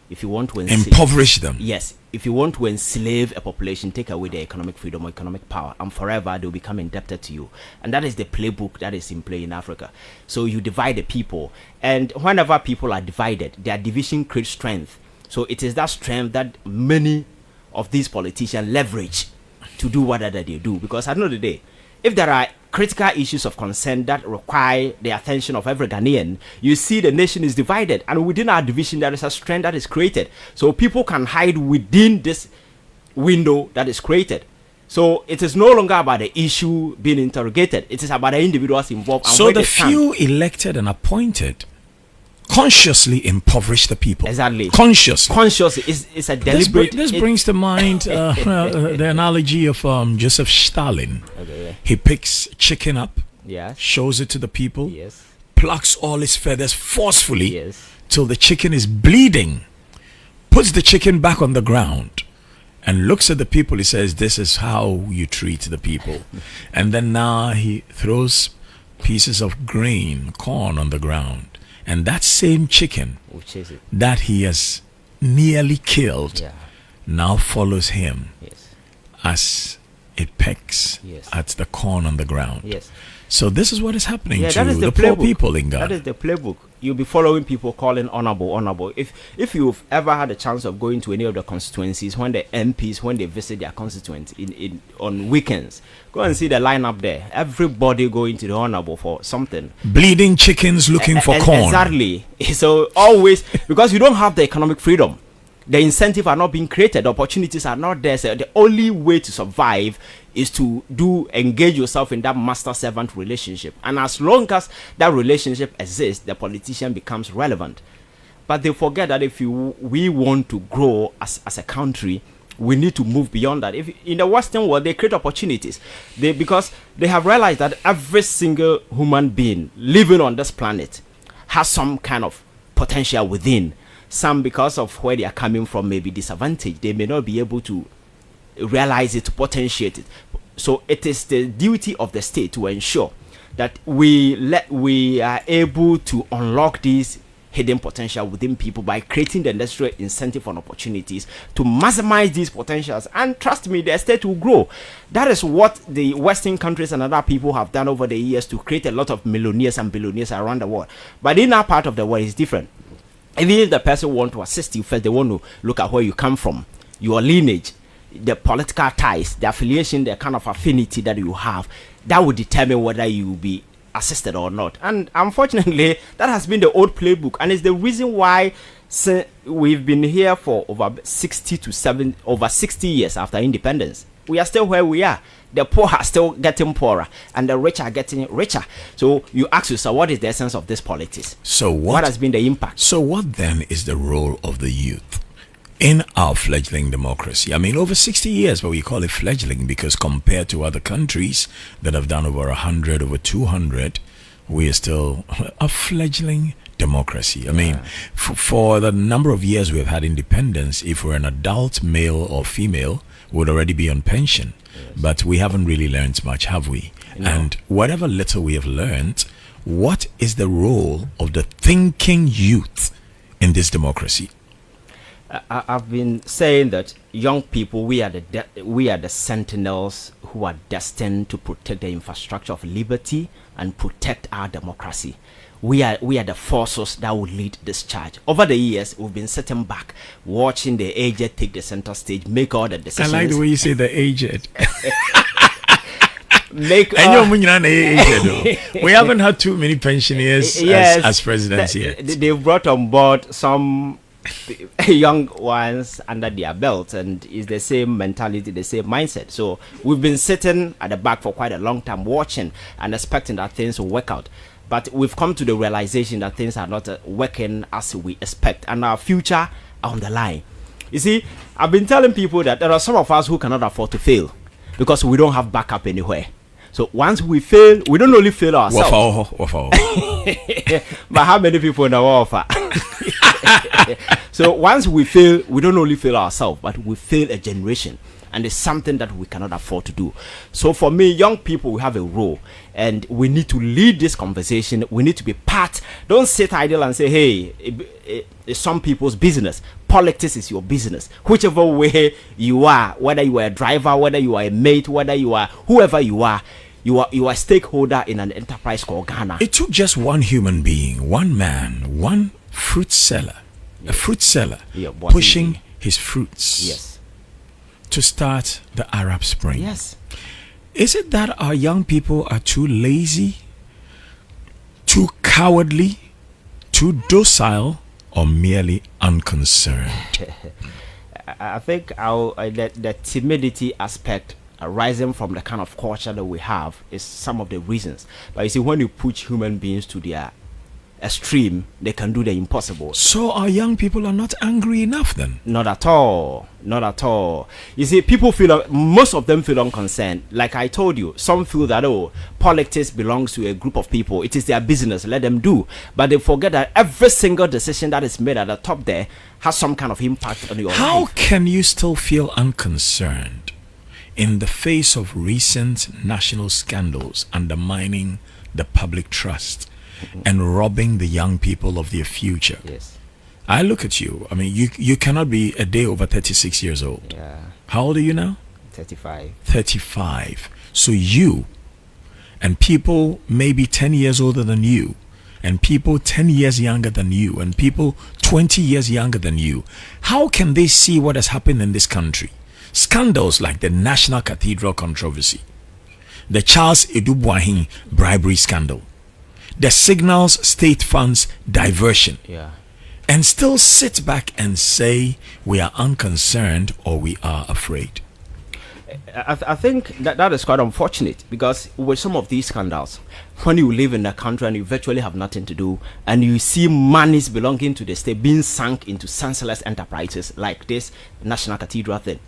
If you want to impoverish them. Yes. If you want to enslave a population, take away their economic freedom or economic power, and forever they'll become indebted to you. And that is the playbook that is in play in Africa. So you divide the people, and whenever people are divided, their division creates strength. So it is that strength that many of these politicians leverage to do whatever they do. Because at the end of the day, if there are critical issues of concern that require the attention of every Ghanaian, you see the nation is divided, and within our division there is a strength that is created. So people can hide within this window that is created. So it is no longer about the issue being interrogated. It is about the individuals involved. And so the few elected and appointed consciously impoverish the people. Exactly. Consciously is a deliberate. This brings to mind the analogy of Joseph Stalin. Okay, yeah. He picks chicken up, Yes. shows it to the people, Yes. plucks all its feathers forcefully Yes. till the chicken is bleeding, puts the chicken back on the ground, and looks at the people. He says, "This is how you treat the people." And then now he throws pieces of grain, corn on the ground. And that same chicken that he has nearly killed now follows him as it pecks at the corn on the ground. Yes. So this is what is happening to that is the playbook. poor people in Ghana. That is the playbook. You'll be following people calling honorable. If you've ever had a chance of going to any of the constituencies, when the MPs, when they visit their constituents on weekends, go and see the lineup there. Everybody going to the honorable for something. Bleeding chickens looking for corn. Exactly. So always, because you don't have the economic freedom, the incentive are not being created, the opportunities are not there. So the only way to survive is to engage yourself in that master-servant relationship. And as long as that relationship exists, the politician becomes relevant. But they forget that if we want to grow as a country, we need to move beyond that. If in the Western world they create opportunities, because they have realized that every single human being living on this planet has some kind of potential within. Some, because of where they are coming from, may be disadvantaged. They may not be able to realize it, to potentiate it. So it is the duty of the state to ensure that we are able to unlock these hidden potential within people by creating the necessary incentive and opportunities to maximize these potentials. And trust me, the state will grow. That is what the Western countries and other people have done over the years to create a lot of millionaires and billionaires around the world. But in our part of the world, it's different. Even if the person want to assist you first, they want to look at where you come from, your lineage, the political ties, the affiliation, the kind of affinity that you have. That will determine whether you will be assisted or not. And unfortunately, that has been the old playbook, and it's the reason why we've been here for over 60 years after independence. We are still where we are. The poor are still getting poorer, and the rich are getting richer. So you ask yourself, what is the essence of this politics? So what has been the impact? So what then is the role of the youth in our fledgling democracy? I mean, over 60 years, but we call it fledgling because compared to other countries that have done over 100, over 200, we are still a fledgling democracy. I mean, for the number of years we've had independence, if we're an adult male or female, would already be on pension. Yes. But we haven't really learned much, have we? No. And whatever little we have learned, what is the role of the thinking youth in this democracy? I've been saying that young people, we are the sentinels who are destined to protect the infrastructure of liberty and protect our democracy. We are the forces that will lead this charge. Over the years, we've been sitting back, watching the aged take the center stage, make all the decisions. I like the way you say the aged. We haven't had too many pensioners as presidents yet. They've brought on board some young ones under their belt, and it's the same mentality, the same mindset. So we've been sitting at the back for quite a long time, watching and expecting that things will work out. But we've come to the realization that things are not working as we expect, and our future are on the line. You see, I've been telling people that there are some of us who cannot afford to fail because we don't have backup anywhere. So once we fail, we don't only fail ourselves. But how many people know offer? So once we fail, we don't only fail ourselves, but we fail a generation. And it's something that we cannot afford to do. So for me, young people, we have a role, and we need to lead this conversation. We need to be part. Don't sit idle and say, hey, it's some people's business. Politics is your business. Whichever way you are, whether you are a driver, whether you are a mate, whether you are whoever you are a stakeholder in an enterprise called Ghana. It took just one human being, one man, one fruit seller, yes. A fruit seller, pushing his fruits. Yes. To start the Arab Spring. Yes. Is it that our young people are too lazy, too cowardly, too docile, or merely unconcerned? I think the timidity aspect arising from the kind of culture that we have is some of the reasons. But you see, when you push human beings to their extreme, they can do the impossible. So our young people are not angry enough then? Not at all. Not at all. You see, people most of them feel unconcerned. Like I told you, some feel that, politics belongs to a group of people. It is their business, let them do. But they forget that every single decision that is made at the top there has some kind of impact on your life. How can you still feel unconcerned in the face of recent national scandals undermining the public trust and robbing the young people of their future? Yes. I look at you. I mean, you cannot be a day over 36 years old. Yeah. How old are you now? 35. 35. So you and people maybe 10 years older than you, and people 10 years younger than you, and people 20 years younger than you, how can they see what has happened in this country? Scandals like the National Cathedral controversy, the Charles Edubuahin bribery scandal, the Signals State Funds diversion, and still sit back and say we are unconcerned or we are afraid. I think that is quite unfortunate, because with some of these scandals, when you live in a country and you virtually have nothing to do, and you see monies belonging to the state being sunk into senseless enterprises like this National Cathedral thing.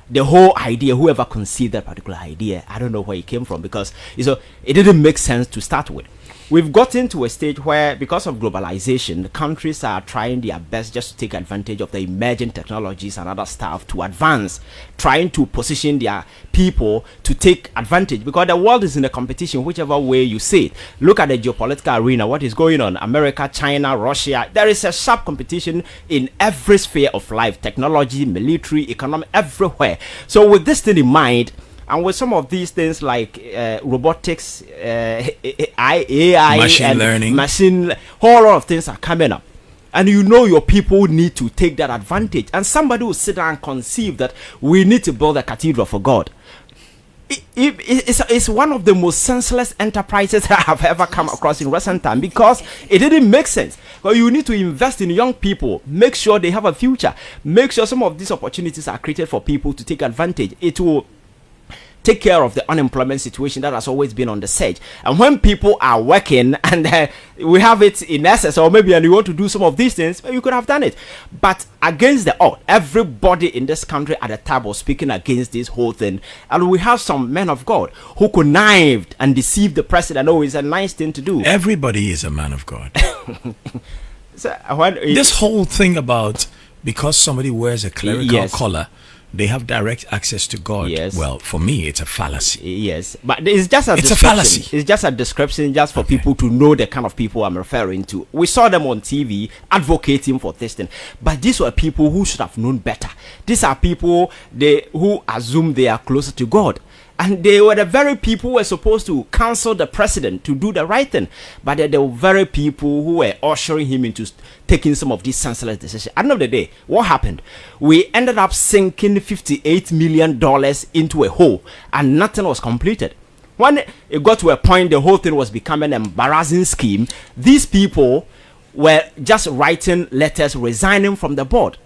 The whole idea, whoever conceived that particular idea, I don't know where it came from, because it didn't make sense to start with. We've gotten to a stage where, because of globalization, the countries are trying their best just to take advantage of the emerging technologies and other stuff to advance, trying to position their people to take advantage, because the world is in a competition whichever way you see it. Look at the geopolitical arena, what is going on, America, China, Russia. There is a sharp competition in every sphere of life, technology, military, economic, everywhere. So with this thing in mind, and with some of these things like robotics, AI, machine learning, whole lot of things are coming up. And you know your people need to take that advantage. And somebody will sit down and conceive that we need to build a cathedral for God. It's one of the most senseless enterprises I have ever come across in recent time, because it didn't make sense. But you need to invest in young people, make sure they have a future, make sure some of these opportunities are created for people to take advantage. It will take care of the unemployment situation that has always been on the surge. And when people are working and we have it in excess, or maybe and you want to do some of these things, you could have done it. But against the odd, everybody in this country at the table speaking against this whole thing. And we have some men of God who connived and deceived the president. Oh, it's a nice thing to do. Everybody is a man of God. So, this whole thing about because somebody wears a clerical collar, they have direct access to God. Yes. Well, for me, it's a fallacy. Yes, but it's just a description. A fallacy. It's just a description, just for people to know the kind of people I'm referring to. We saw them on TV advocating for this thing, but these were people who should have known better. These are people who assume they are closer to God. And they were the very people who were supposed to counsel the president to do the right thing. But they're the very people who were ushering him into taking some of these senseless decisions. At the end of the day, what happened? We ended up sinking $58 million into a hole, and nothing was completed. When it got to a point, the whole thing was becoming an embarrassing scheme. These people were just writing letters resigning from the board.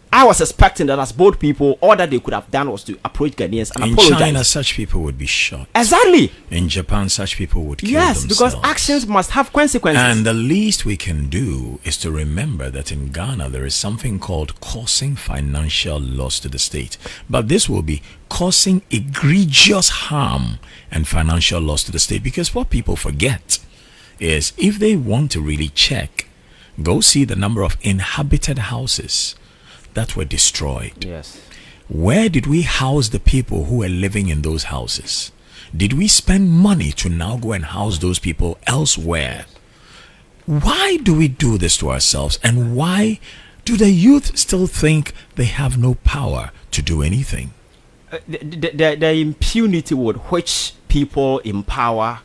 I was expecting that as both people, all that they could have done was to approach Ghanaians and apologize. In China, such people would be shot. Exactly. In Japan, such people would kill themselves. Yes, because actions must have consequences. And the least we can do is to remember that in Ghana, there is something called causing financial loss to the state. But this will be causing egregious harm and financial loss to the state. Because what people forget is, if they want to really check, go see the number of inhabited houses that were destroyed. Yes. Where did we house the people who were living in those houses? Did we spend money to now go and house those people elsewhere? Why do we do this to ourselves? And why do the youth still think they have no power to do anything? The impunity with which people in power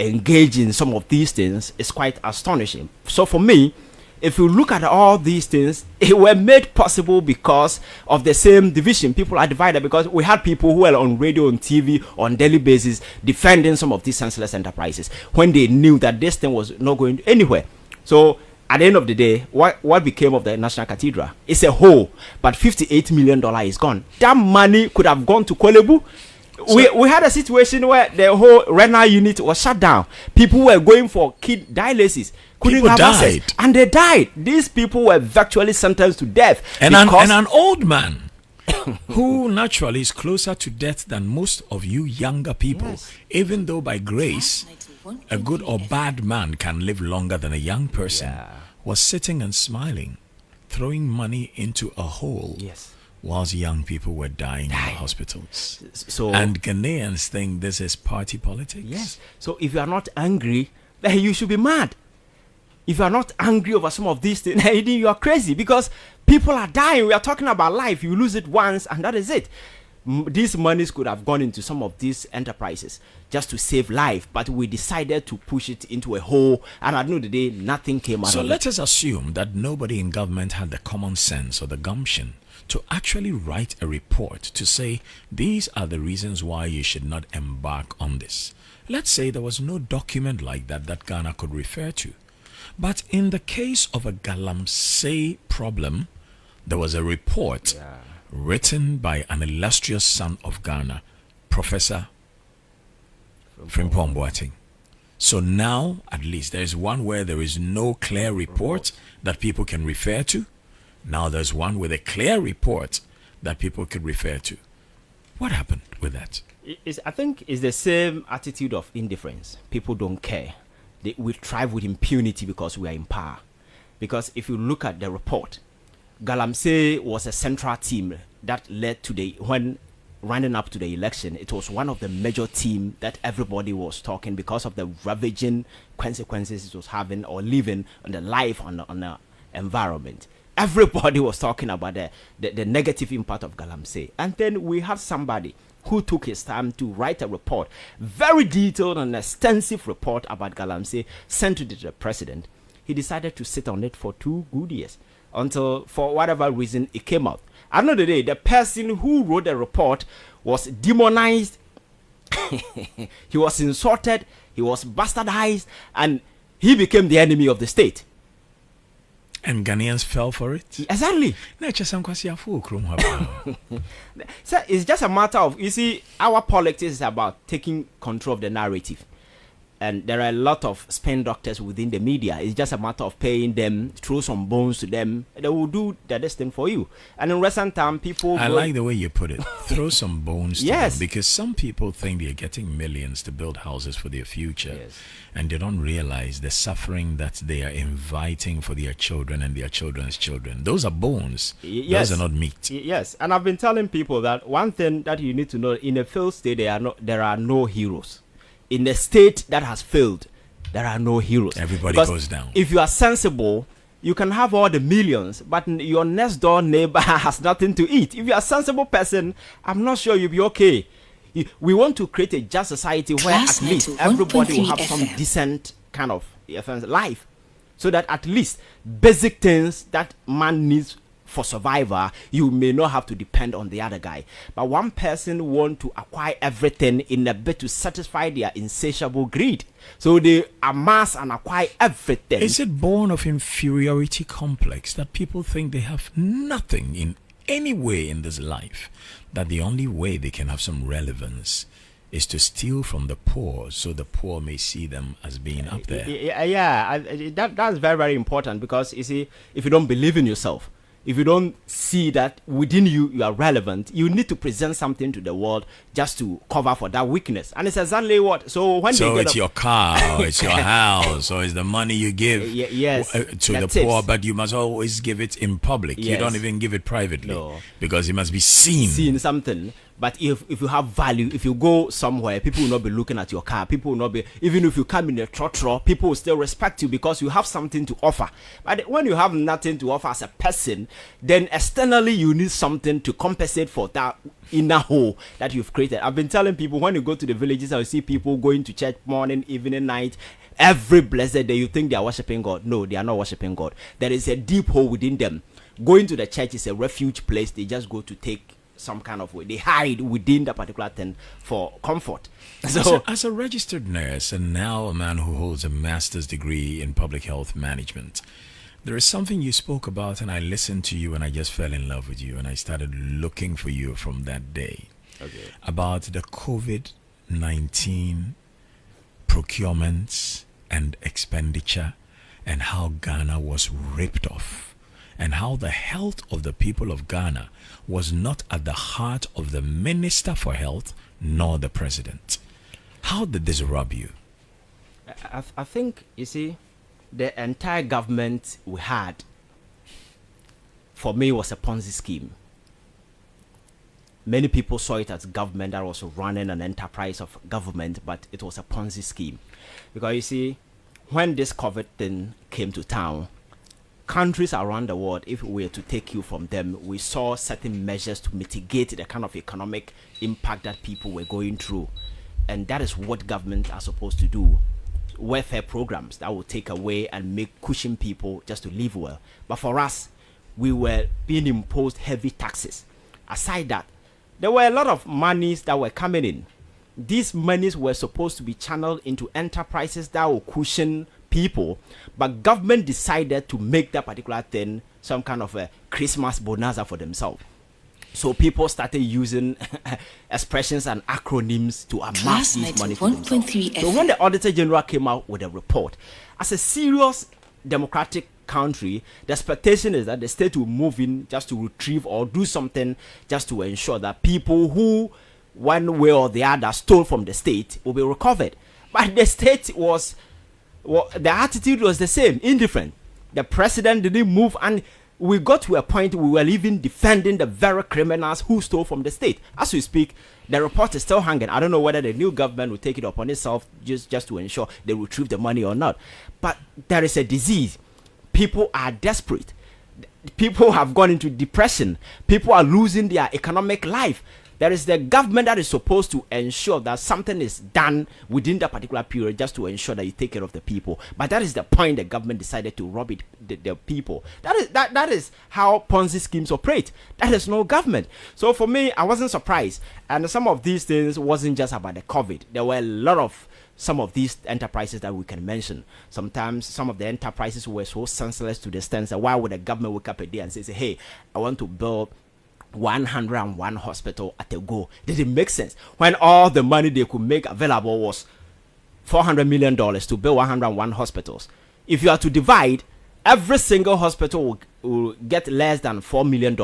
engage in some of these things is quite astonishing. So for me, if you look at all these things, it were made possible because of the same division. People are divided because we had people who were on radio, on TV, on daily basis defending some of these senseless enterprises when they knew that this thing was not going anywhere. So at the end of the day, what became of the National Cathedral? It's a hole, but $58 million is gone. That money could have gone to Kolebu. So we had a situation where the whole renal unit was shut down. People were going for kidney dialysis, couldn't have access, and they died. These people were virtually sentenced to death. And an old man who naturally is closer to death than most of you younger people, yes. Even though by grace a good or bad man can live longer than a young person, was sitting and smiling, throwing money into a hole. Yes. Whilst young people were dying in the hospitals. And Ghanaians think this is party politics. Yes. So if you are not angry, then you should be mad. If you are not angry over some of these things, then you are crazy, because people are dying. We are talking about life. You lose it once and that is it. These monies could have gone into some of these enterprises just to save life, but we decided to push it into a hole, and at the end of the day, nothing came out of it. So let us assume that nobody in government had the common sense or the gumption to actually write a report to say, these are the reasons why you should not embark on this. Let's say there was no document like that Ghana could refer to. But in the case of a Galamsey problem, there was a report written by an illustrious son of Ghana, Professor Frimpong Boateng. So now, at least, there is one where there is no clear report that people can refer to. Now there's one with a clear report that people could refer to. What happened with that? I think it's the same attitude of indifference. People don't care. We thrive with impunity because we are in power. Because if you look at the report, Galamsey was a central team that led to when running up to the election, it was one of the major teams that everybody was talking because of the ravaging consequences it was having or living on the life on the environment. Everybody was talking about the negative impact of Galamsey. And then we have somebody who took his time to write a report, very detailed and extensive report about Galamsey, sent to the president. He decided to sit on it for 2 good years until, for whatever reason, it came out. At the end of the day, the person who wrote the report was demonized, he was insulted, he was bastardized, and he became the enemy of the state. And Ghanaians fell for it? Exactly. So it's just a matter of, you see, our politics is about taking control of the narrative. And there are a lot of spin doctors within the media. It's just a matter of paying them, throw some bones to them. They will do the thing for you. And in recent time, people... I like the way you put it. Throw some bones to yes. them. Because some people think they're getting millions to build houses for their future. Yes. And they don't realize the suffering that they are inviting for their children and their children's children. Those are bones. Yes. Those are not meat. Yes. And I've been telling people that one thing that you need to know, in a failed state, there are no heroes. In a state that has failed, there are no heroes. Everybody because goes down. If you are sensible, you can have all the millions, but your next door neighbor has nothing to eat. If you are a sensible person, I'm not sure you'll be okay. We want to create a just society where at least everybody will have some decent kind of life, so that at least basic things that man needs for survival, you may not have to depend on the other guy. But one person want to acquire everything in a bit to satisfy their insatiable greed. So they amass and acquire everything. Is it born of inferiority complex that people think they have nothing in any way in this life, that the only way they can have some relevance is to steal from the poor so the poor may see them as being up there? That's very, very important, because you see, if you don't believe in yourself, if you don't see that within you are relevant, you need to present something to the world just to cover for that weakness. And it's exactly what. So it's your car, or it's your house, or it's the money you give to the poor, but you must always give it in public. Yes. You don't even give it privately, because it must be seen. Seeing something. But if you have value, if you go somewhere, people will not be looking at your car. People will not be, even if you come in a trotro, people will still respect you because you have something to offer. But when you have nothing to offer as a person, then externally you need something to compensate for that inner hole that you've created. I've been telling people, when you go to the villages and you see people going to church morning, evening, night, every blessed day, you think they are worshiping God. No, they are not worshiping God. There is a deep hole within them. Going to the church is a refuge place. They just go to take some kind of way. They hide within that particular thing for comfort. So, as a registered nurse and now a man who holds a master's degree in public health management, there is something you spoke about, and I listened to you and I just fell in love with you, and I started looking for you from that day. Okay. About the COVID-19 procurements and expenditure, and how Ghana was ripped off, and how the health of the people of Ghana was not at the heart of the Minister for Health nor the President. How did this rub you? I think, you see, the entire government we had, for me, was a Ponzi scheme. Many people saw it as government that was running an enterprise of government, but it was a Ponzi scheme. Because, you see, when this COVID thing came to town, countries around the world, if we were to take you from them, we saw certain measures to mitigate the kind of economic impact that people were going through. And that is what governments are supposed to do. Welfare programs that will take away and make cushion people just to live well. But for us, we were being imposed heavy taxes. Aside that, there were a lot of monies that were coming in. These monies were supposed to be channeled into enterprises that will cushion people, but government decided to make that particular thing some kind of a Christmas bonanza for themselves. So people started using expressions and acronyms to amass this money for themselves. So when the Auditor General came out with a report, as a serious democratic country, the expectation is that the state will move in just to retrieve or do something just to ensure that people who one way or the other stole from the state will be recovered. But the state was, the attitude was the same, indifferent. The president didn't move, and we got to a point we were even defending the very criminals who stole from the state. As we speak, the report is still hanging. I don't know whether the new government will take it upon itself just to ensure they retrieve the money or not. But there is a disease. People are desperate. People have gone into depression. People are losing their economic life. There is the government that is supposed to ensure that something is done within that particular period just to ensure that you take care of the people. But that is the point the government decided to rob it, the people. That is how Ponzi schemes operate. That is no government. So for me, I wasn't surprised. And some of these things wasn't just about the COVID. There were a lot of some of these enterprises that we can mention. Sometimes some of the enterprises were so senseless to the extent that why would the government wake up a day and say, hey, I want to build 101 hospital at a go? Did it make sense when all the money they could make available was $400 million to build 101 hospitals? If you are to divide, every single hospital will get less than $4 million.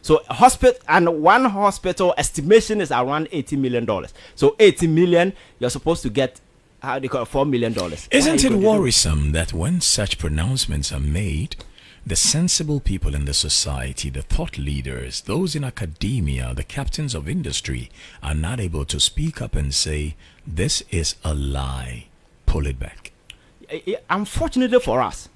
So a hospital, and one hospital estimation is around $80 million. So 80 million, you're supposed to get, how do you call it, $4 million. Isn't it worrisome that when such pronouncements are made, the sensible people in the society, the thought leaders, those in academia, the captains of industry, are not able to speak up and say, this is a lie, pull it back? Unfortunately for us,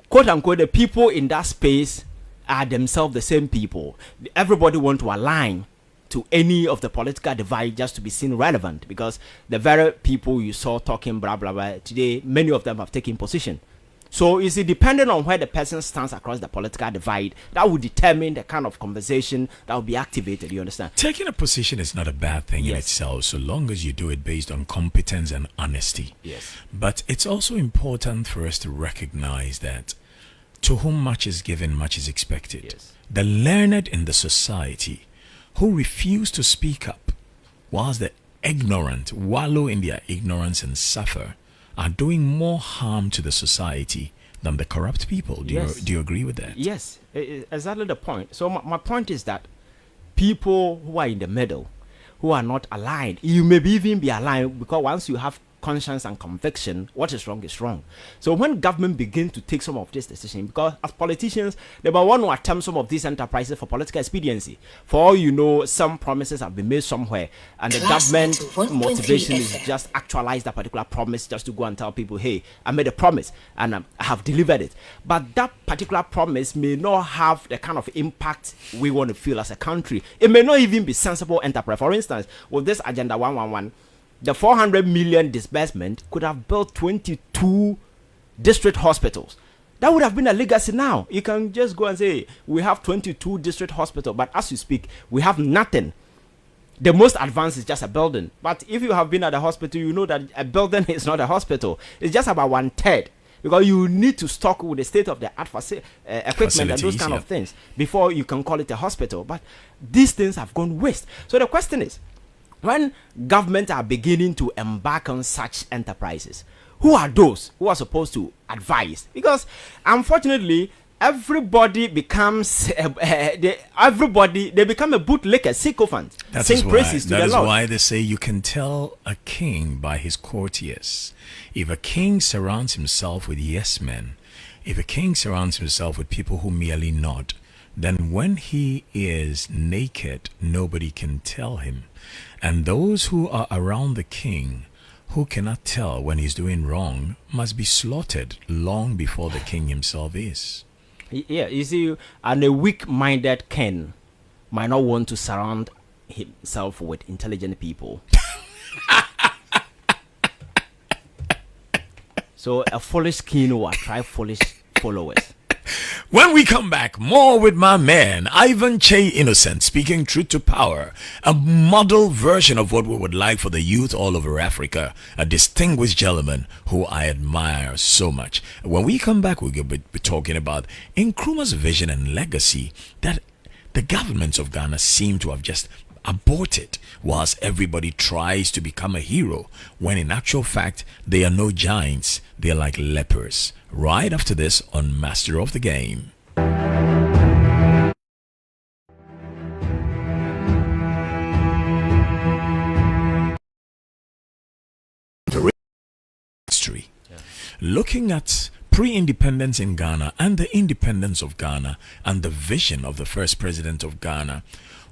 quote unquote, the people in that space are themselves the same people. Everybody want to align to any of the political divide just to be seen relevant, because the very people you saw talking blah blah blah today, many of them have taken position. So is it dependent on where the person stands across the political divide that will determine the kind of conversation that will be activated? You understand? Taking a position is not a bad thing in itself, so long as you do it based on competence and honesty. Yes. But it's also important for us to recognize that to whom much is given, much is expected. Yes. The learned in the society who refuse to speak up, whilst the ignorant wallow in their ignorance and suffer, are doing more harm to the society than the corrupt people. Do you agree with that? Yes, exactly the point. So my point is that people who are in the middle, who are not aligned, you may even be aligned, because once you have conscience and conviction, what is wrong is wrong. So when government begin to take some of this decision, because as politicians, they might want to attempt some of these enterprises for political expediency. For all you know, some promises have been made somewhere, and the government motivation is just actualize that particular promise, just to go and tell people, hey, I made a promise and I have delivered it. But that particular promise may not have the kind of impact we want to feel as a country. It may not even be sensible enterprise. For instance, with this Agenda 111, the 400 million disbursement could have built 22 district hospitals. That would have been a legacy now. You can just go and say, we have 22 district hospitals, but as you speak, we have nothing. The most advanced is just a building. But if you have been at a hospital, you know that a building is not a hospital. It's just about 1/3. Because you need to stock with the state of the art equipment and those kind of things before you can call it a hospital. But these things have gone waste. So the question is, when government are beginning to embark on such enterprises, who are those who are supposed to advise? Because unfortunately, everybody becomes they become a bootlicker, sycophant. That is why they say you can tell a king by his courtiers. If a king surrounds himself with yes men, if a king surrounds himself with people who merely nod, then when he is naked, nobody can tell him. And those who are around the king, who cannot tell when he's doing wrong, must be slaughtered long before the king himself is. Yeah, you see, and a weak-minded king might not want to surround himself with intelligent people. So a foolish king will attract foolish followers. When we come back, more with my man, Ivan Kyei Innocent, speaking truth to power, a model version of what we would like for the youth all over Africa, a distinguished gentleman who I admire so much. When we come back, we'll be talking about Nkrumah's vision and legacy, that the governments of Ghana seem to have just aborted whilst everybody tries to become a hero, when in actual fact they are no giants, they are like lepers. Right after this on Master of the Game. History. Looking at pre-independence in Ghana and the independence of Ghana and the vision of the first president of Ghana,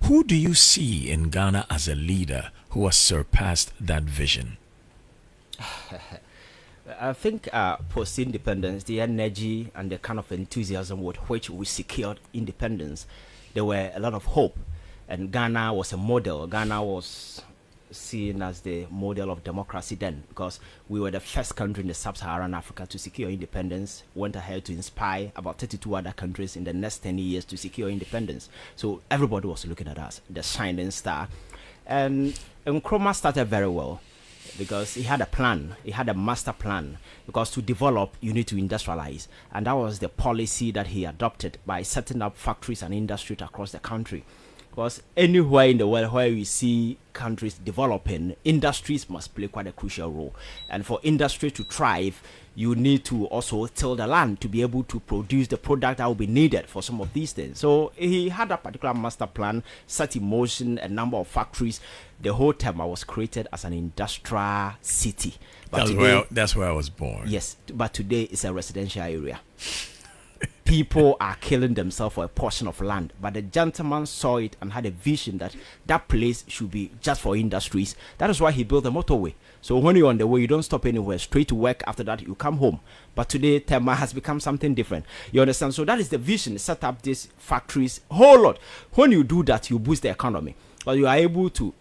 who do you see in Ghana as a leader who has surpassed that vision? I think post-independence, the energy and the kind of enthusiasm with which we secured independence, there were a lot of hope, and Ghana was a model. Ghana was seen as the model of democracy then, because we were the first country in the sub-Saharan Africa to secure independence, went ahead to inspire about 32 other countries in the next 10 years to secure independence. So everybody was looking at us, the shining star. And Nkrumah started very well, because he had a plan, he had a master plan, because to develop you need to industrialize, and that was the policy that he adopted by setting up factories and industries across the country. Because anywhere in the world where we see countries developing, industries must play quite a crucial role. And for industry to thrive, you need to also till the land to be able to produce the product that will be needed for some of these things. So he had a particular master plan, set in motion a number of factories. The whole Tema was created as an industrial city. But That's where I was born. Yes, but today it's a residential area. People are killing themselves for a portion of land, but the gentleman saw it and had a vision that that place should be just for industries. That is why he built the motorway. So when you're on the way, you don't stop anywhere, straight to work. After that, you come home. But today, Tema has become something different. You understand? So that is the vision. Set up these factories, whole lot. When you do that, you boost the economy. But you are able to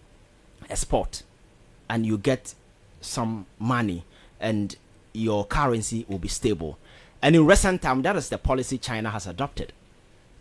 export, and you get some money, and your currency will be stable. And in recent time, that is the policy China has adopted.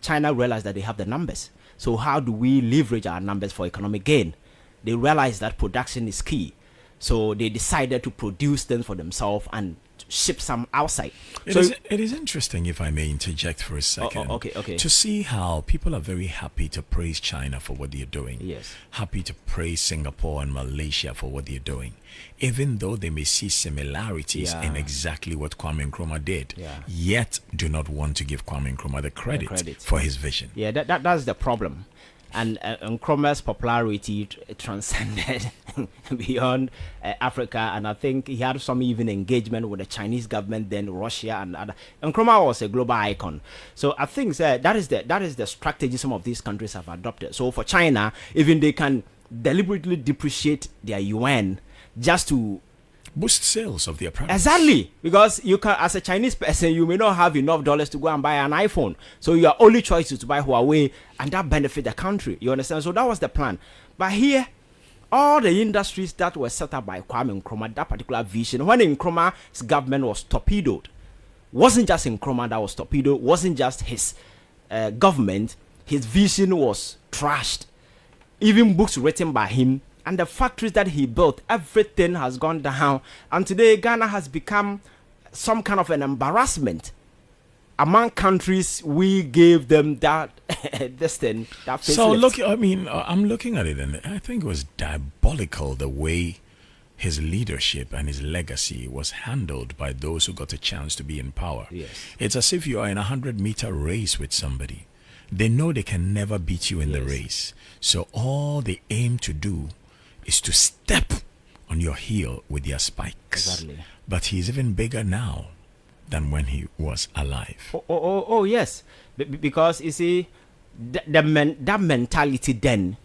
China realized that they have the numbers. So how do we leverage our numbers for economic gain? They realized that production is key. So they decided to produce things for themselves and ship some outside. It is interesting, if I may interject for a second, okay. to see how people are very happy to praise China for what they're doing. Yes. Happy to praise Singapore and Malaysia for what they're doing, even though they may see similarities in exactly what Kwame Nkrumah did, yet do not want to give Kwame Nkrumah the credit for his vision. Yeah, that's the problem. And Nkrumah's popularity transcended beyond Africa, and I think he had some even engagement with the Chinese government, then Russia and other. Nkrumah was a global icon. So I think that is the strategy some of these countries have adopted. So for China, even they can deliberately depreciate their yuan just to boost sales of their products. Exactly, because you can, as a Chinese person, you may not have enough dollars to go and buy an iPhone. So your only choice is to buy Huawei, and that benefit the country. You understand? So that was the plan. But here, all the industries that were set up by Kwame Nkrumah, that particular vision, when Nkrumah's government was torpedoed, wasn't just Nkrumah that was torpedoed, wasn't just his government, his vision was trashed. Even books written by him and the factories that he built, everything has gone down. And today, Ghana has become some kind of an embarrassment. Among countries, we gave them that this thing. That so look, I mean, I'm looking at it, and I think it was diabolical the way his leadership and his legacy was handled by those who got a chance to be in power. Yes. It's as if you are in a 100-meter race with somebody. They know they can never beat you in the race. So all they aim to do is to step on your heel with their spikes. Exactly. But he's even bigger now than when he was alive. Oh yes. Because you see, that mentality then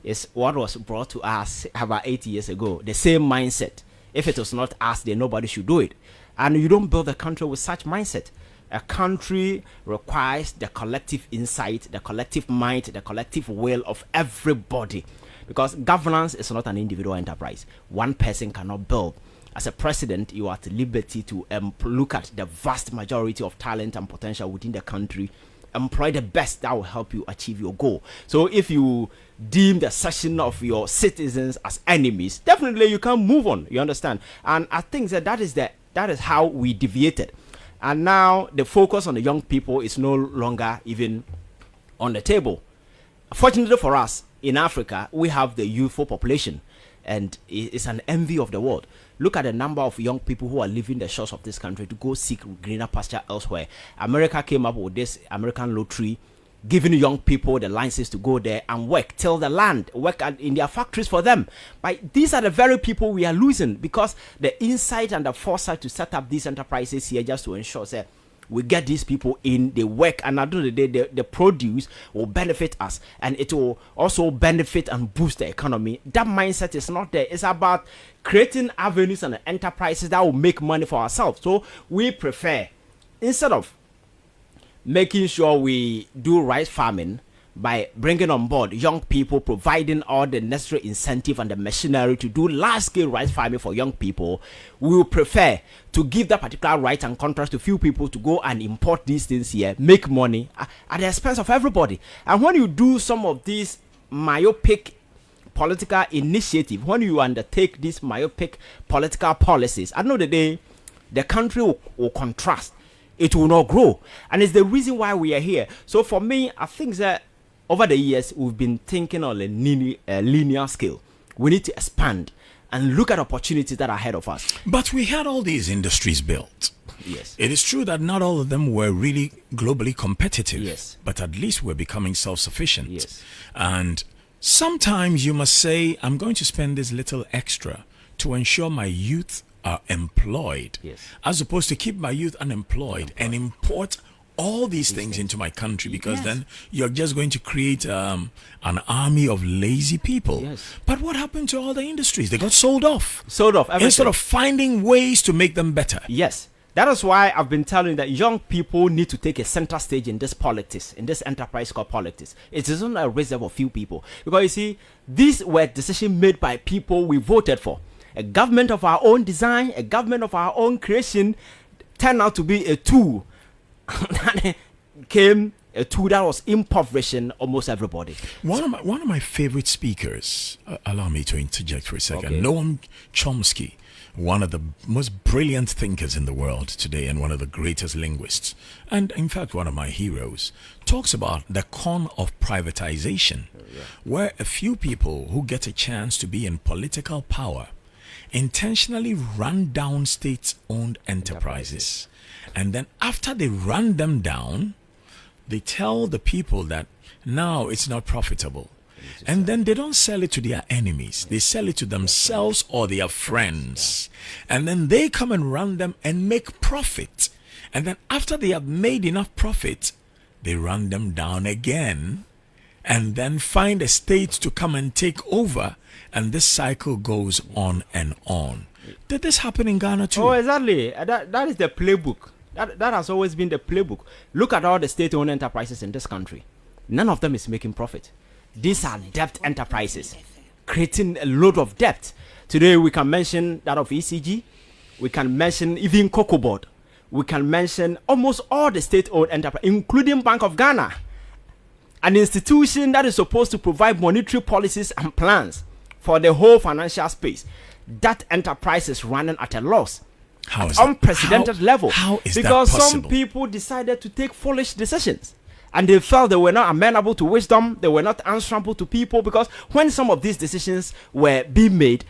is what was brought to us about 8 years ago. The same mindset. If it was not us, then nobody should do it. And you don't build a country with such mindset. A country requires the collective insight, the collective mind, the collective will of everybody. Because governance is not an individual enterprise. One person cannot build. As a president, you are at liberty to look at the vast majority of talent and potential within the country, employ the best that will help you achieve your goal. So if you deem the section of your citizens as enemies, definitely you can move on. You understand? And I think that is how we deviated. And now the focus on the young people is no longer even on the table. fortunately for us, in Africa, we have the youthful population, and it's an envy of the world. Look at the number of young people who are leaving the shores of this country to go seek greener pasture elsewhere. America came up with this American lottery, giving young people the license to go there and work, till the land, work in their factories for them. But these are the very people we are losing, because the insight and the foresight to set up these enterprises here just to ensure that we get these people in, they work, and at the end of the day, the produce will benefit us, and it will also benefit and boost the economy. That mindset is not there. It's about creating avenues and enterprises that will make money for ourselves. So we prefer, instead of making sure we do rice farming by bringing on board young people, providing all the necessary incentive and the machinery to do large-scale rice farming for young people, we will prefer to give that particular right and contract to few people to go and import these things here, make money at the expense of everybody. And when you do some of these myopic political initiative, when you undertake these myopic political policies, at the end of the day, the country will contrast. It will not grow. And it's the reason why we are here. So for me, I think that over the years, we've been thinking on a linear scale. We need to expand and look at opportunities that are ahead of us. But we had all these industries built. Yes. It is true that not all of them were really globally competitive. Yes. But at least we're becoming self-sufficient. Yes. And sometimes you must say, I'm going to spend this little extra to ensure my youth are employed. Yes. As opposed to keep my youth unemployed and import all these things into my country, because then you're just going to create an army of lazy people. Yes. But what happened to all the industries? They got sold off. Everything. Instead of finding ways to make them better. Yes. That is why I've been telling you that young people need to take a center stage in this politics, in this enterprise called politics. It isn't a reserve of few people. Because you see, these were decisions made by people we voted for. A government of our own design, a government of our own creation, turned out to be a tool that came a tool that was impoverishing almost everybody. One of my favorite speakers, allow me to interject for a second, Okay. Noam Chomsky, one of the most brilliant thinkers in the world today and one of the greatest linguists, and in fact one of my heroes, talks about the con of privatization, where a few people who get a chance to be in political power intentionally run down state-owned enterprises. And then after they run them down, they tell the people that now it's not profitable. And then they don't sell it to their enemies. They sell it to themselves or their friends. And then they come and run them and make profit. And then after they have made enough profit, they run them down again and then find a state to come and take over. And this cycle goes on and on. Did this happen in Ghana too? Oh, exactly. That is the playbook. That has always been the playbook. Look at all the state-owned enterprises in this country. None of them is making profit. These are debt enterprises, creating a load of debt. Today we can mention that of ECG. We can mention even Cocoa Board. We can mention almost all the state-owned enterprises, including Bank of Ghana, an institution that is supposed to provide monetary policies and plans for the whole financial space. That enterprise is running at a loss. How is unprecedented level. How is because that possible? Some people decided to take foolish decisions, and they felt they were not amenable to wisdom. They were not answerable to people, because when some of these decisions were being made,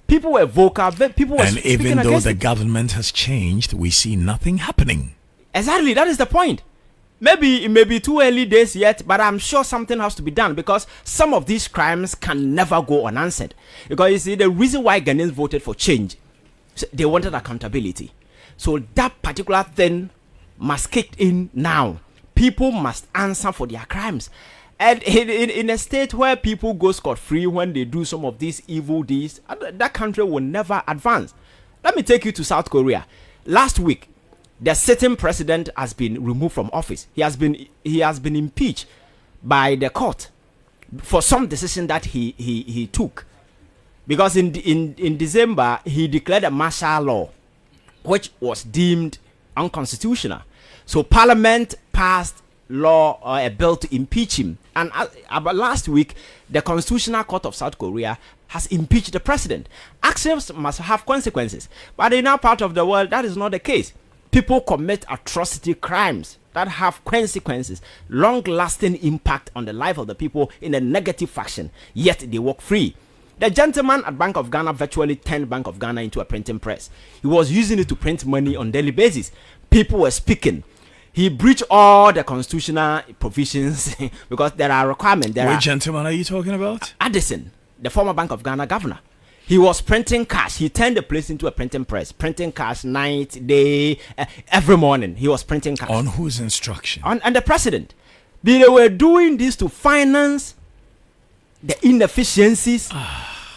people were vocal. People were speaking against it. And even though the government has changed, we see nothing happening. Exactly, that is the point. Maybe it may be too early days yet, but I'm sure something has to be done, because some of these crimes can never go unanswered. Because you see, the reason why Ghanaians voted for change, they wanted accountability. So that particular thing must kick in now. People must answer for their crimes. And in a state where people go scot-free when they do some of these evil deeds, that country will never advance. Let me take you to South Korea. Last week, the sitting president has been removed from office. He has been impeached by the court for some decision that he took. Because in December, he declared a martial law, which was deemed unconstitutional. So Parliament passed law or a bill to impeach him. And about last week, the Constitutional Court of South Korea has impeached the president. Actions must have consequences. But in our part of the world, that is not the case. People commit atrocity crimes that have consequences, long-lasting impact on the life of the people in a negative fashion, yet they walk free. The gentleman at Bank of Ghana virtually turned Bank of Ghana into a printing press. He was using it to print money on a daily basis. People were speaking. He breached all the constitutional provisions because there are requirements. Which gentleman are you talking about? Addison, the former Bank of Ghana governor. He was printing cash. He turned the place into a printing press. Printing cash night, day, every morning. He was printing cash. On whose instruction? On the president. They were doing this to finance the inefficiencies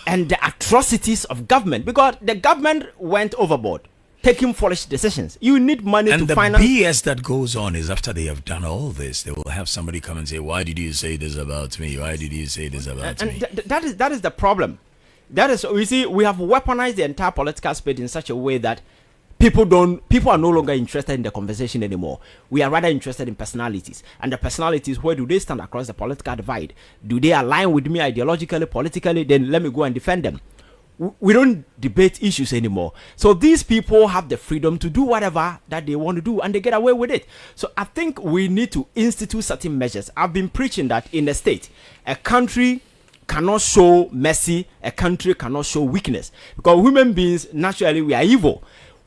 and the atrocities of government. Because the government went overboard, taking foolish decisions. You need money to finance. And the BS that goes on is after they have done all this, they will have somebody come and say, why did you say this about me? Why did you say this about me? That is the problem. That is, you see, we have weaponized the entire political space in such a way that people are no longer interested in the conversation anymore. We are rather interested in personalities. And the personalities, where do they stand across the political divide? Do they align with me ideologically, politically? Then let me go and defend them. We don't debate issues anymore. So these people have the freedom to do whatever that they want to do, and they get away with it. So I think we need to institute certain measures. I've been preaching that in the state, a country cannot show mercy, a country cannot show weakness, because human beings naturally we are evil.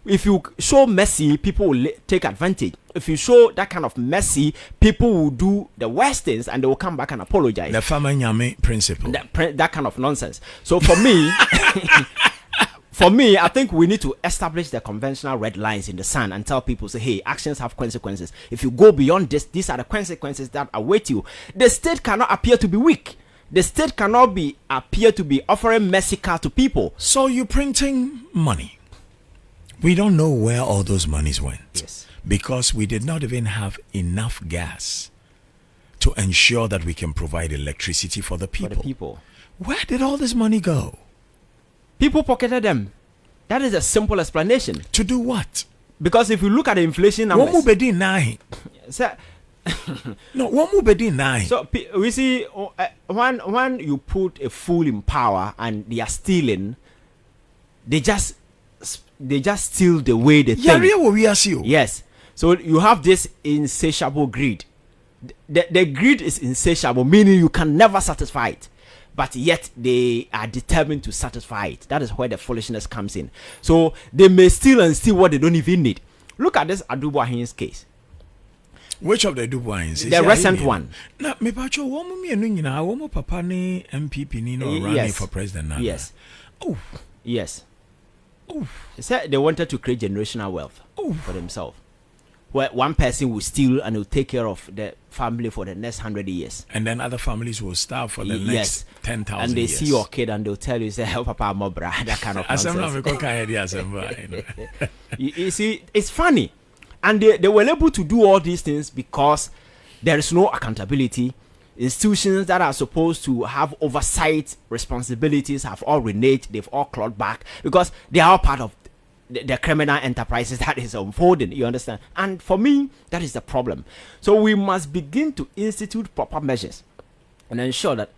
If you show mercy, people will take advantage. If you show that kind of mercy, people will do the worst things and they will come back and apologize. The Famanyame principle. That kind of nonsense. So for me, I think we need to establish the conventional red lines in the sand and tell people, say, hey, actions have consequences. If you go beyond this, these are the consequences that await you. The state cannot appear to be weak. The state cannot appear to be offering mercy card to people. So you're printing money. We don't know where all those monies went. Yes. Because we did not even have enough gas to ensure that we can provide electricity for the people. Where did all this money go? People pocketed them. That is a simple explanation. To do what? Because if you look at the inflation numbers... So we see when you put a fool in power and they are stealing, they just steal the way they think. Yes. So you have this insatiable greed. The greed is insatiable, meaning you can never satisfy it. But yet they are determined to satisfy it. That is where the foolishness comes in. So they may steal and steal what they don't even need. Look at this Adubo Ahin's case. Which of the Dubois? The recent one. Now, me pacho woman me nuna woman papa ni MPP ni no running for president now. Yes. Oh. Yes. Oh. Said they wanted to create generational wealth for themselves. Where one person will steal and will take care of the family for the next 100 years. And then other families will starve for the next 10,000 years. And they see your kid and they'll tell you, say, help papa, my brother, that kind of nonsense. You see, it's funny. And they were able to do all these things because there is no accountability. Institutions that are supposed to have oversight responsibilities have all reneged. They've all clawed back because they are all part of the criminal enterprises that is unfolding. You understand? And for me, that is the problem. So we must begin to institute proper measures and ensure that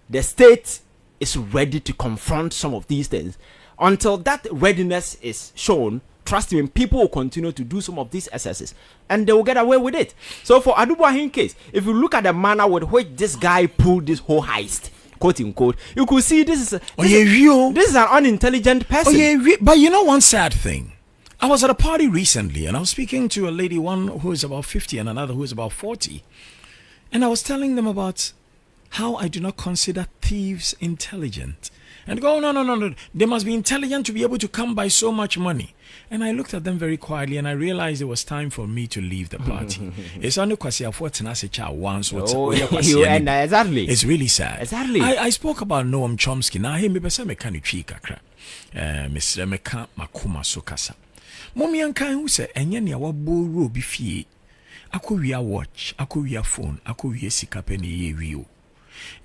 the state is ready to confront some of these things. Until that readiness is shown, trust me, people will continue to do some of these excesses and they will get away with it. So for Adubo Ahin case, if you look at the manner with which this guy pulled this whole heist, quote unquote, you could see this is an unintelligent person. But you know one sad thing? I was at a party recently and I was speaking to a lady, one who is about 50 and another who is about 40. And I was telling them about how I do not consider thieves intelligent. And go, no. They must be intelligent to be able to come by so much money. And I looked at them very quietly and I realized it was time for me to leave the party. It's only because once. Exactly. It's really sad. Exactly. I spoke about Noam Chomsky. Now, hey, maybe some mechanic kakra. Mr. Meka Makuma Sokasa. Mommy and Kai who said, and yenya waburu bifie. Ako wia watch, ako wia phone, ako wia sikapeni ye rio.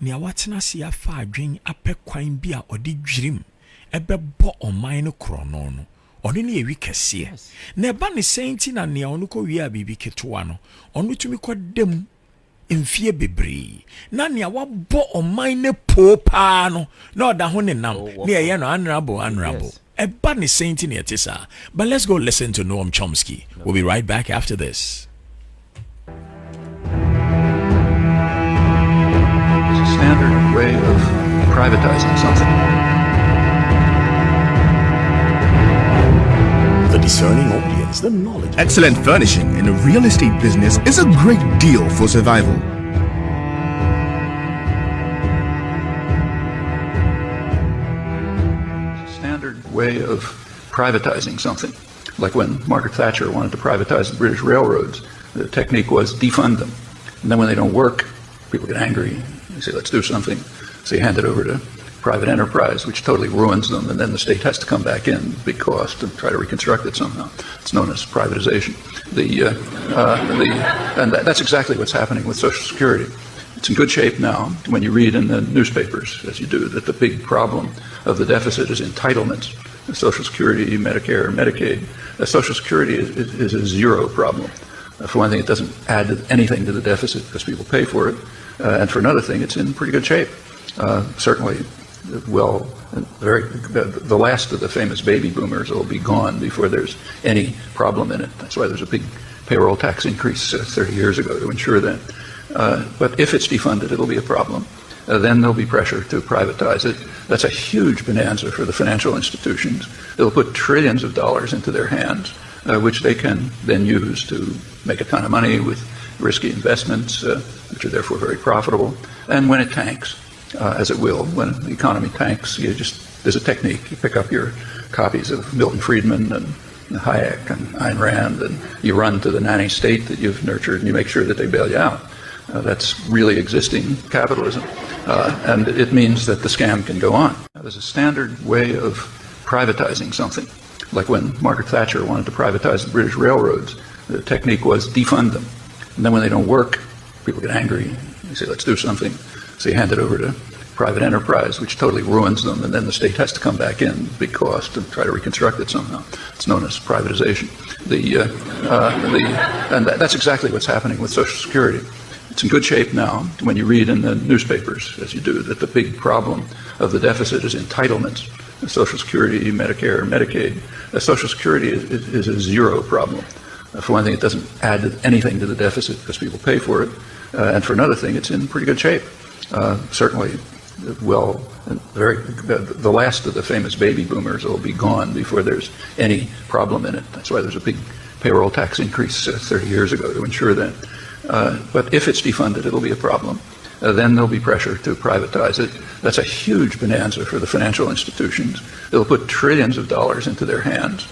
Ni awatina si afa adwen apɛ kwan bi a ɔde dwirim ɛbɛbɔ ɔman no krono no ɔno ne ewi kɛseɛ na ɛba ne sɛnti na nea ɔno kɔ wie a bibi ketewa no ɔno tumi kɔdam mfie bebree na nea wabɔ ɔman ne po paa no na ɔda ho ne nam ne ɛyɛ no honorable A bad is saying in it, but let's go listen to Noam Chomsky. We'll be right back after this. It's a standard way of privatizing something. The discerning audience, the knowledge. Excellent furnishing in a real estate business is a great deal for survival. Way of privatizing something. Like when Margaret Thatcher wanted to privatize the British railroads, the technique was defund them. And then when they don't work, people get angry. They say, let's do something. So you hand it over to private enterprise, which totally ruins them, and then the state has to come back in, big cost, and try to reconstruct it somehow. It's known as privatization. And that's exactly what's happening with Social Security. It's in good shape now when you read in the newspapers, as you do, that the big problem of the deficit is entitlements. Social Security, Medicare, Medicaid. Social Security is a zero problem. For one thing, it doesn't add anything to the deficit because people pay for it. And for another thing, it's in pretty good shape. Certainly, well, the last of the famous baby boomers will be gone before there's any problem in it. That's why there's a big payroll tax increase 30 years ago to ensure that. But if it's defunded, it'll be a problem. Then there'll be pressure to privatize it. That's a huge bonanza for the financial institutions. They'll put trillions of dollars into their hands, which they can then use to make a ton of money with risky investments, which are therefore very profitable. And when it tanks, as it will, when the economy tanks, there's a technique. You pick up your copies of Milton Friedman and Hayek and Ayn Rand, and you run to the nanny state that you've nurtured, and you make sure that they bail you out. That's really existing capitalism. And it means that the scam can go on. There's a standard way of privatizing something. Like when Margaret Thatcher wanted to privatize the British railroads, the technique was defund them. And then when they don't work, people get angry. They say, let's do something. So you hand it over to private enterprise, which totally ruins them, and then the state has to come back in, big cost, and try to reconstruct it somehow. It's known as privatization. And that's exactly what's happening with Social Security. It's in good shape now when you read in the newspapers, as you do, that the big problem of the deficit is entitlements. Social Security, Medicare, Medicaid. Social Security is a zero problem. For one thing, it doesn't add anything to the deficit because people pay for it. And for another thing, it's in pretty good shape. Certainly, well, the last of the famous baby boomers will be gone before there's any problem in it. That's why there's a big payroll tax increase 30 years ago to ensure that. But if it's defunded, it'll be a problem. Then there'll be pressure to privatize it. That's a huge bonanza for the financial institutions. They'll put trillions of dollars into their hands,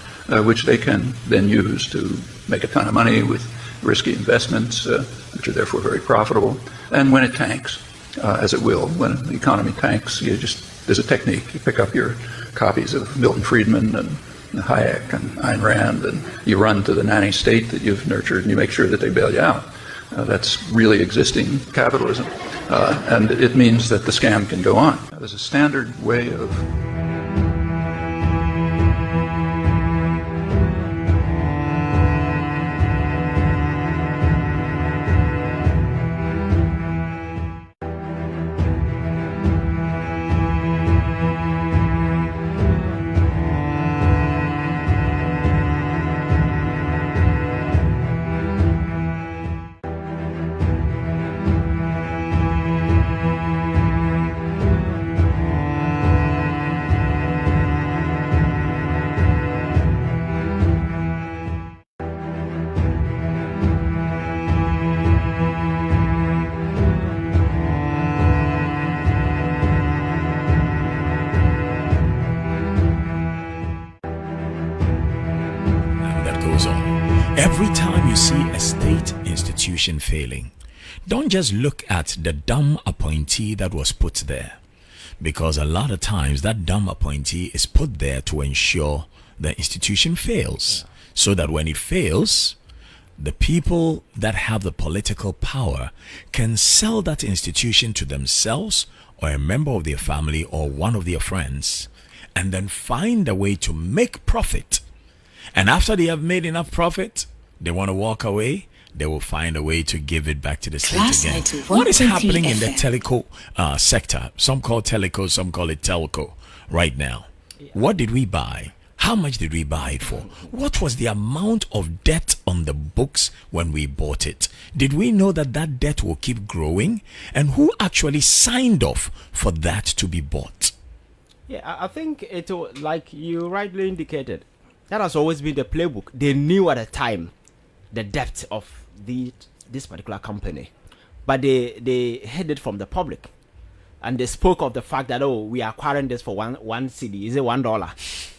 which they can then use to make a ton of money with risky investments, which are therefore very profitable. And when it tanks, as it will, when the economy tanks, there's a technique. You pick up your copies of Milton Friedman and Hayek and Ayn Rand, and you run to the nanny state that you've nurtured, and you make sure that they bail you out. That's really existing capitalism. And it means that the scam can go on. There's a standard way of Every time you see a state institution failing, don't just look at the dumb appointee that was put there, because a lot of times that dumb appointee is put there to ensure the institution fails, so that when it fails, the people that have the political power can sell that institution to themselves or a member of their family or one of their friends, and then find a way to make profit. And after they have made enough profit, they want to walk away, they will find a way to give it back to the state again. What is happening in the teleco sector? Some call teleco, some call it telco right now. What did we buy? How much did we buy it for? What was the amount of debt on the books when we bought it? Did we know that that debt will keep growing? And who actually signed off for that to be bought? Yeah, I think it, like you rightly indicated, that has always been the playbook. They knew at the time the depth of this particular company, but they hid it from the public, and they spoke of the fact that, oh, we are acquiring this for one CD, is it $1?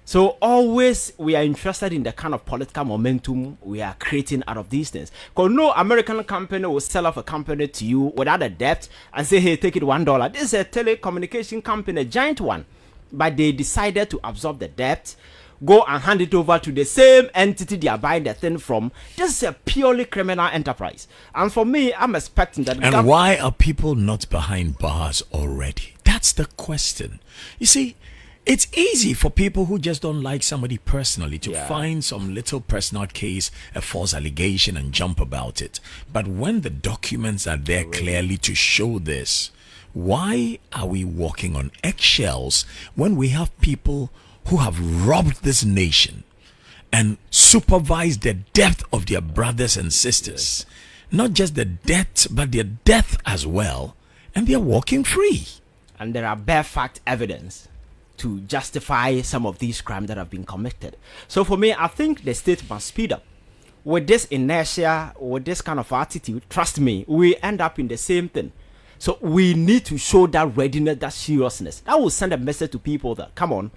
So always we are interested in the kind of political momentum we are creating out of these things. Because no American company will sell off a company to you without a debt and say, hey, take it $1. This is a telecommunication company, a giant one, but they decided to absorb the debt, go and hand it over to the same entity they are buying the thing from. This is a purely criminal enterprise. And for me, I'm expecting that. And why are people not behind bars already? That's the question. You see, it's easy for people who just don't like somebody personally to find some little personal case, a false allegation, and jump about it. But when the documents are there clearly to show this, why are we walking on eggshells when we have people who have robbed this nation and supervised the death of their brothers and sisters? Not just the death, but their death as well. And they are walking free. And there are bare fact evidence to justify some of these crimes that have been committed. So for me, I think the state must speed up. With this inertia, with this kind of attitude, trust me, we end up in the same thing. So we need to show that readiness, that seriousness. That will send a message to people that, come on,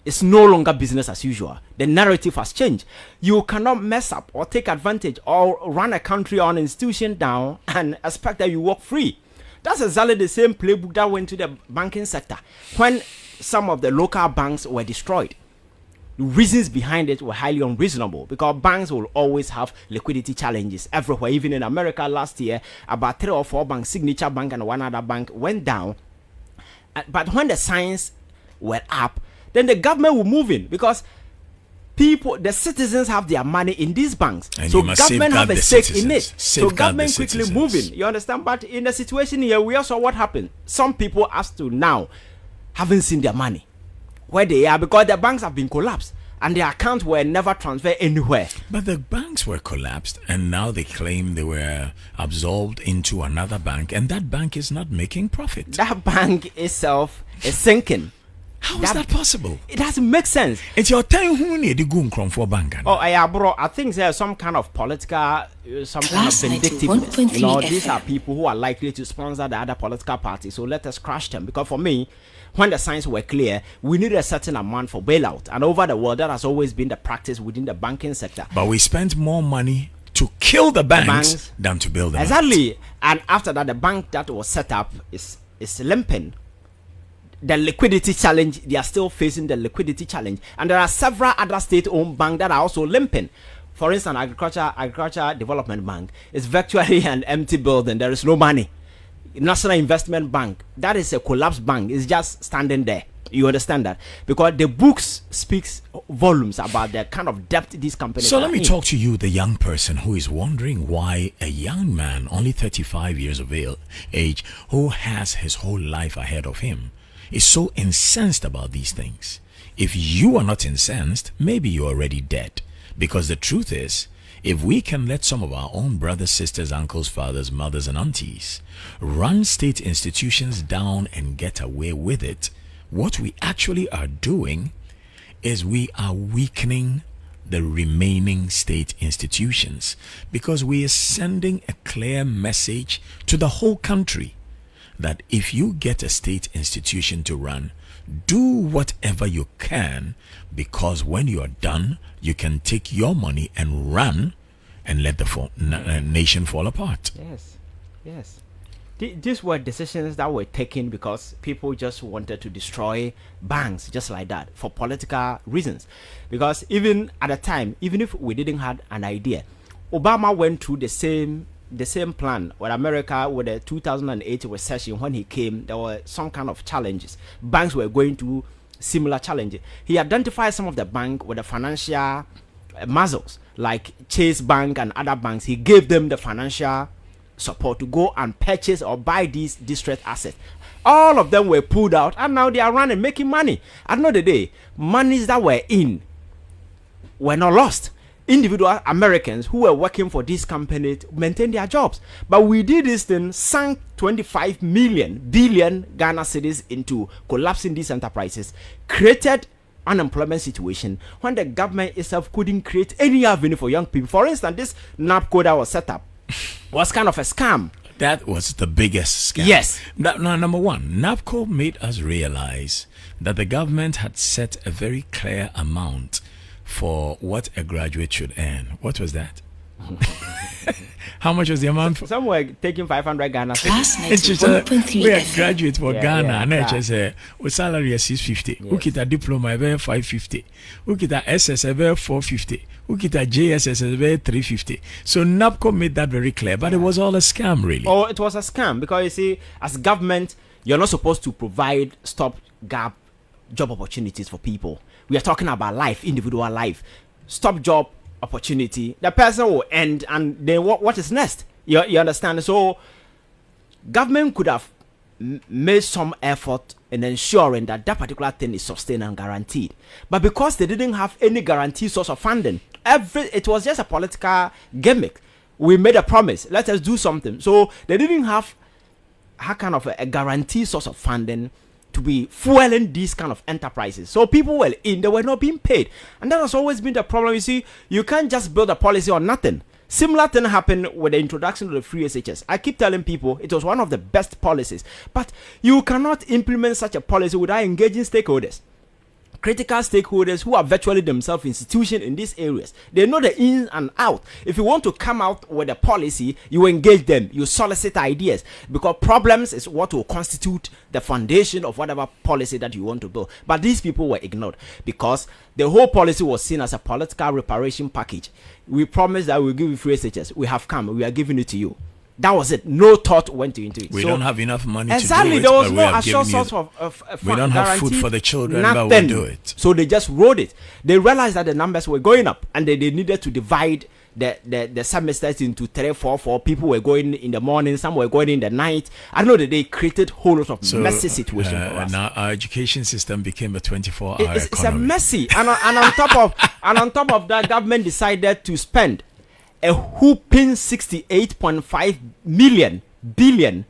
it's no longer business as usual. The narrative has changed. You cannot mess up or take advantage or run a country or an institution down and expect that you walk free. That's exactly the same playbook that went to the banking sector when some of the local banks were destroyed. The reasons behind it were highly unreasonable because banks will always have liquidity challenges everywhere. Even in America last year, about 3 or 4 banks, Signature Bank and one other bank, went down. But when the signs were up, then the government will move in because people, the citizens have their money in these banks. And so government have a stake in it. So government quickly move in. You understand? But in the situation here, we also what happened. Some people as to now haven't seen their money where they are because the banks have been collapsed and their accounts were never transferred anywhere. But the banks were collapsed and now they claim they were absorbed into another bank and that bank is not making profit. That bank itself is sinking. How is that possible? It doesn't make sense. It's your time who need to go for bank. Oh, yeah, bro. I think there's some kind of political, some kind of vindictiveness. You know, these are people who are likely to sponsor the other political party. So let us crush them. Because for me, when the signs were clear, we need a certain amount for bailout. And over the world, that has always been the practice within the banking sector. But we spent more money to kill the banks than to build them. Exactly. And after that, the bank that was set up is limping. The liquidity challenge, they are still facing the liquidity challenge. And there are several other state-owned banks that are also limping. For instance, Agriculture Development Bank is virtually an empty building. There is no money. National Investment Bank, that is a collapsed bank. It's just standing there. You understand that? Because the books speaks volumes about the kind of debt these companies So let me talk to you, the young person who is wondering why a young man, only 35 years of age, who has his whole life ahead of him, is so incensed about these things. If you are not incensed, maybe you're already dead. Because the truth is, if we can let some of our own brothers, sisters, uncles, fathers, mothers, and aunties run state institutions down and get away with it, what we actually are doing is we are weakening the remaining state institutions because we are sending a clear message to the whole country that if you get a state institution to run, do whatever you can, because when you are done, you can take your money and run and let the nation fall apart. Yes. These were decisions that were taken because people just wanted to destroy banks just like that for political reasons. Because even at the time, even if we didn't have an idea, Obama went through the same plan with America with the 2008 recession. When he came, there were some kind of challenges. Banks were going through similar challenges. He identified some of the bank with the financial muscles, like Chase Bank and other banks. He gave them the financial support to go and purchase or buy these distressed assets. All of them were pulled out, and now they are running, making money. At the end of the day, monies that were in were not lost. Individual Americans who were working for this company maintained their jobs. But we did this thing, sank 25 billion Ghana cedis into collapsing these enterprises, created unemployment situation when the government itself couldn't create any avenue for young people. For instance, this NAPCO that was set up was kind of a scam. That was the biggest scam. Yes. Number one, NAPCO made us realize that the government had set a very clear amount for what a graduate should earn. What was that? How much was the amount? Some were taking 500 Ghana. We are graduate for Ghana, and I just say, with salary is 650. Who get a diploma, about 550. Who get a SS, about 450. Who get a JSS, about 350. So NAPCO made that very clear, but it was all a scam, really. Oh, it was a scam because you see, as government, you're not supposed to provide stop-gap job opportunities for people. We are talking about life, individual life. Stop job opportunity, the person will end, and then what is next? You understand? So government could have made some effort in ensuring that that particular thing is sustained and guaranteed, but because they didn't have any guaranteed source of funding, it was just a political gimmick. We made a promise, let us do something. So they didn't have kind of a guaranteed source of funding to be fueling these kind of enterprises. So people were in, they were not being paid. And that has always been the problem. You see, you can't just build a policy on nothing. Similar thing happened with the introduction of the free SHS. I keep telling people it was one of the best policies. But you cannot implement such a policy without engaging stakeholders. Critical stakeholders who are virtually themselves institutions in these areas. They know the in and out. If you want to come out with a policy, you engage them, you solicit ideas, because problems is what will constitute the foundation of whatever policy that you want to build. But these people were ignored because the whole policy was seen as a political reparation package. We promised that we'll give you free SHS. We have come, we are giving it to you. That was it. No thought went into it. We don't have enough money to do it. Exactly. There was no assured source of we don't have food for the children, nothing. But we'll do it. So they just wrote it. They realized that the numbers were going up, and they needed to divide the semesters into 3, 4, 4. People were going in the morning, some were going in the night. I know that they created whole lot of messy situation for us. Now our education system became a 24-hour economy. It's a messy, and on top of that, government decided to spend a whooping 68.5 billion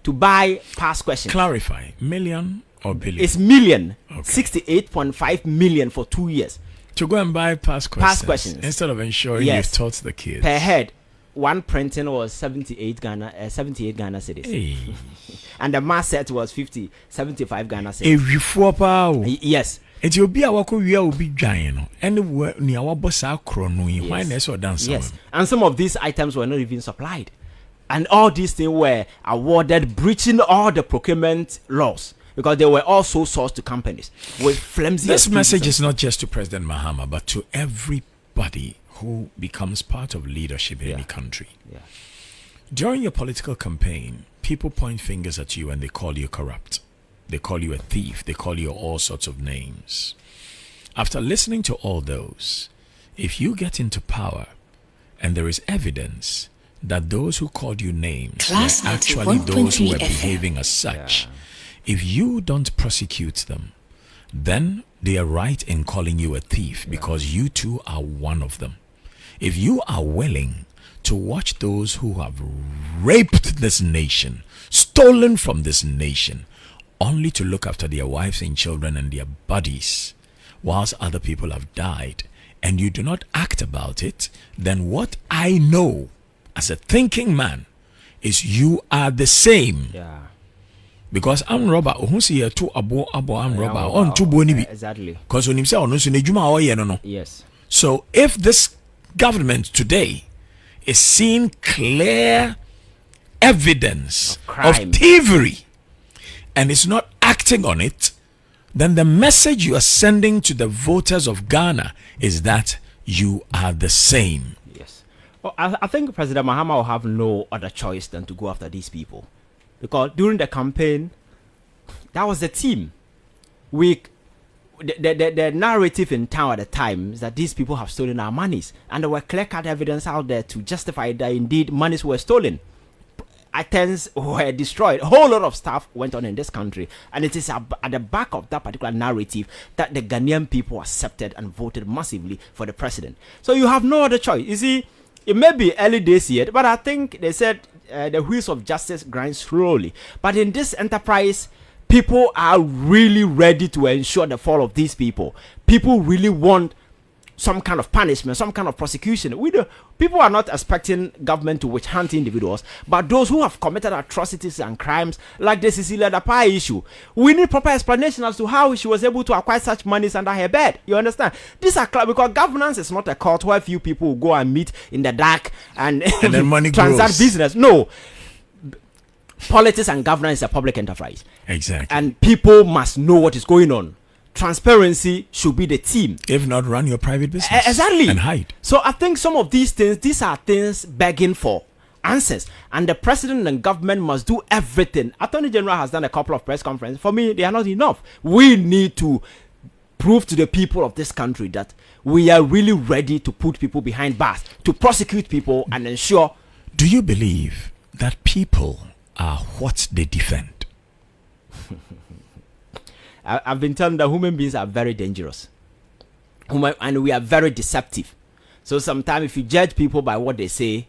to buy past questions. Clarify, million or billion? It's million. Okay. 68.5 million for 2 years. To go and buy past questions. Instead of ensuring you taught the kids. Per head, one printing was 78 Ghana cedis. Hey. And the mass set was 75 Ghana cedis. Yes. It will be our will be giant. Anywhere near our boss are chrono. Why or dance? Yes. And some of these items were not even supplied. And all these things were awarded breaching all the procurement laws, because they were also sourced to companies with flimsy. This message is not just to President Mahama, but to everybody who becomes part of leadership in any country. Yeah. During your political campaign, people point fingers at you and they call you corrupt. They call you a thief. They call you all sorts of names. After listening to all those, if you get into power and there is evidence that those who called you names were actually those who were behaving as such, if you don't prosecute them, then they are right in calling you a thief, because you too are one of them. If you are willing to watch those who have raped this nation, stolen from this nation, only to look after their wives and children and their bodies whilst other people have died, and you do not act about it, then what I know as a thinking man is you are the same. Yeah. Because I'm robber. Who see a two abo I'm robber on two boni. Exactly. Because when him say on no. Yes. So if this government today is seeing clear evidence of thievery and is not acting on it, then the message you are sending to the voters of Ghana is that you are the same. Yes. Well, I think President Mahama will have no other choice than to go after these people, because during the campaign, that was the team. The narrative in town at the time is that these people have stolen our monies, and there were clear-cut evidence out there to justify that indeed monies were stolen. items were destroyed. A whole lot of stuff went on in this country, and it is at the back of that particular narrative that the Ghanaian people accepted and voted massively for the president. So you have no other choice. You see, it may be early days yet, but I think they said the wheels of justice grind slowly. But in this enterprise, people are really ready to ensure the fall of these people. People really want some kind of punishment, some kind of prosecution. People are not expecting government to witch hunt individuals, but those who have committed atrocities and crimes, like the Cecilia Dapa issue, we need proper explanation as to how she was able to acquire such monies under her bed. You understand? These are because governance is not a cult where few people will go and meet in the dark and then money transact grows. business. No. Politics and governance is a public enterprise. Exactly. And people must know what is going on. Transparency should be the theme. If not, run your private business. Exactly. And hide. So I think some of these are things begging for answers. And the president and government must do everything. Attorney General has done a couple of press conferences. For me, they are not enough. We need to prove to the people of this country that we are really ready to put people behind bars, to prosecute people and ensure. Do you believe that people are what they defend? I've been telling that human beings are very dangerous. And we are very deceptive. So sometimes if you judge people by what they say,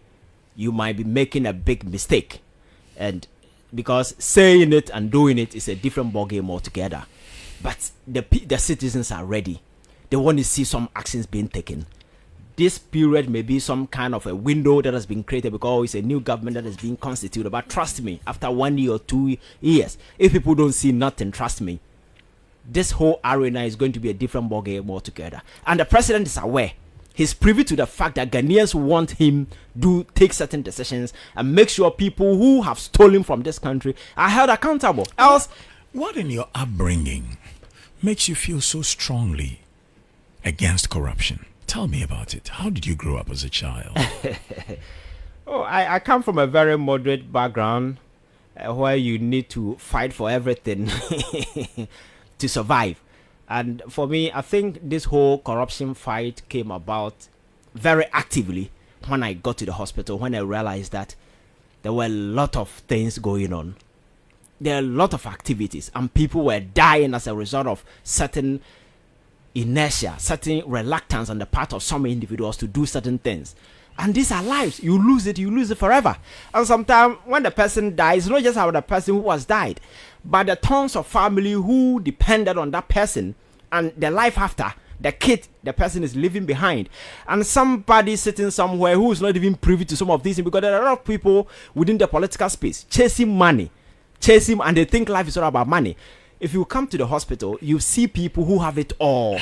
you might be making a big mistake. And because saying it and doing it is a different ballgame altogether. But the citizens are ready. They want to see some actions being taken. This period may be some kind of a window that has been created because it's a new government that is being constituted. But trust me, after 1 year or 2 years, if people don't see nothing, trust me, this whole arena is going to be a different ballgame altogether. And the president is aware. He's privy to the fact that Ghanaians want him to take certain decisions and make sure people who have stolen from this country are held accountable. Else, what in your upbringing makes you feel so strongly against corruption? Tell me about it. How did you grow up as a child? I come from a very moderate background where you need to fight for everything to survive. And for me, I think this whole corruption fight came about very actively when I got to the hospital, when I realized that there were a lot of things going on. There are a lot of activities, and people were dying as a result of certain inertia, certain reluctance on the part of some individuals to do certain things. And these are lives. You lose it forever. And sometimes when the person dies, it's not just about the person who has died, but the tons of family who depended on that person and the life after, the kid the person is leaving behind. And somebody sitting somewhere who is not even privy to some of these things, because there are a lot of people within the political space chasing money, and they think life is all about money. If you come to the hospital, you see people who have it all.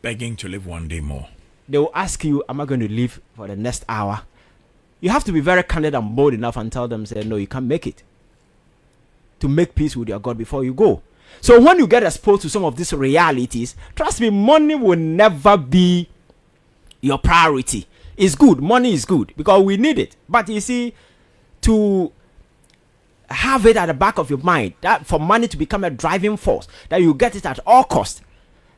Begging to live one day more. They will ask you, am I going to live for the next hour? You have to be very candid and bold enough and tell them, say, no, you can't make it. To make peace with your God before you go. So when you get exposed to some of these realities, trust me, money will never be your priority. It's good. Money is good because we need it. But you see, to have it at the back of your mind, that for money to become a driving force, that you get it at all costs.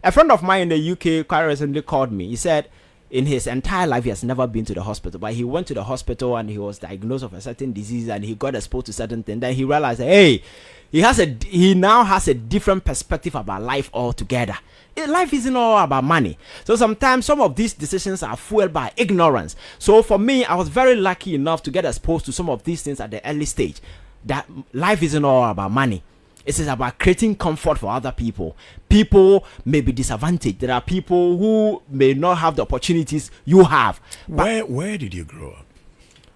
A friend of mine in the UK quite recently called me. He said in his entire life he has never been to the hospital, but he went to the hospital and he was diagnosed with a certain disease and he got exposed to certain things. Then he realized, hey, he now has a different perspective about life altogether. Life isn't all about money. So sometimes some of these decisions are fueled by ignorance. So for me, I was very lucky enough to get exposed to some of these things at the early stage. That life isn't all about money. It is about creating comfort for other people. People may be disadvantaged. There are people who may not have the opportunities you have. Where did you grow up?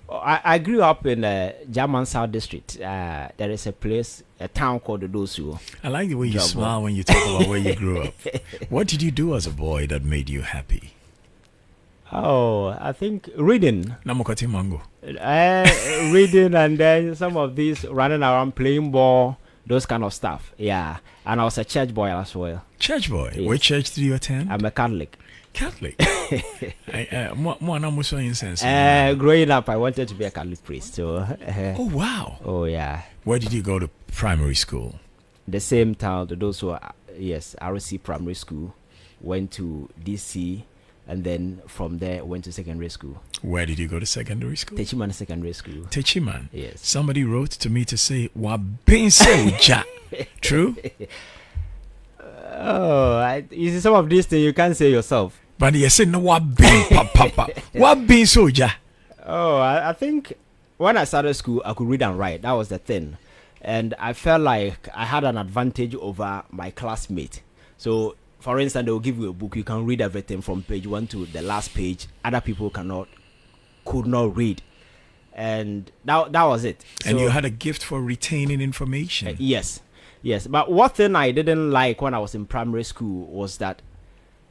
I grew up in German South District. There is a town called Otumfo. I like the way you smile when you talk about where you grew up. What did you do as a boy that made you happy? Oh, I think reading. Namokati Mango. Reading, and then some of these running around playing ball, those kind of stuff. Yeah. And I was a church boy as well. Church boy? Yes. Which church did you attend? I'm a Catholic. Catholic? Growing up, I wanted to be a Catholic priest. So, oh, wow. Oh, yeah. Where did you go to primary school? The same town, those who are, yes, RC Primary School. Went to DC, And then from there, went to secondary school. Where did you go to secondary school? Techiman Secondary School. Techiman? Yes. Somebody wrote to me to say, Wabinse. True? You see, some of these things you can't say yourself. But you said, no, Wabin, papa. Wabin soja. Oh, I think when I started school, I could read and write. That was the thing. And I felt like I had an advantage over my classmate. So, for instance, they will give you a book. You can read everything from page 1 to the last page. Other people could not read. And that was it. And so, you had a gift for retaining information. Yes. But one thing I didn't like when I was in primary school was that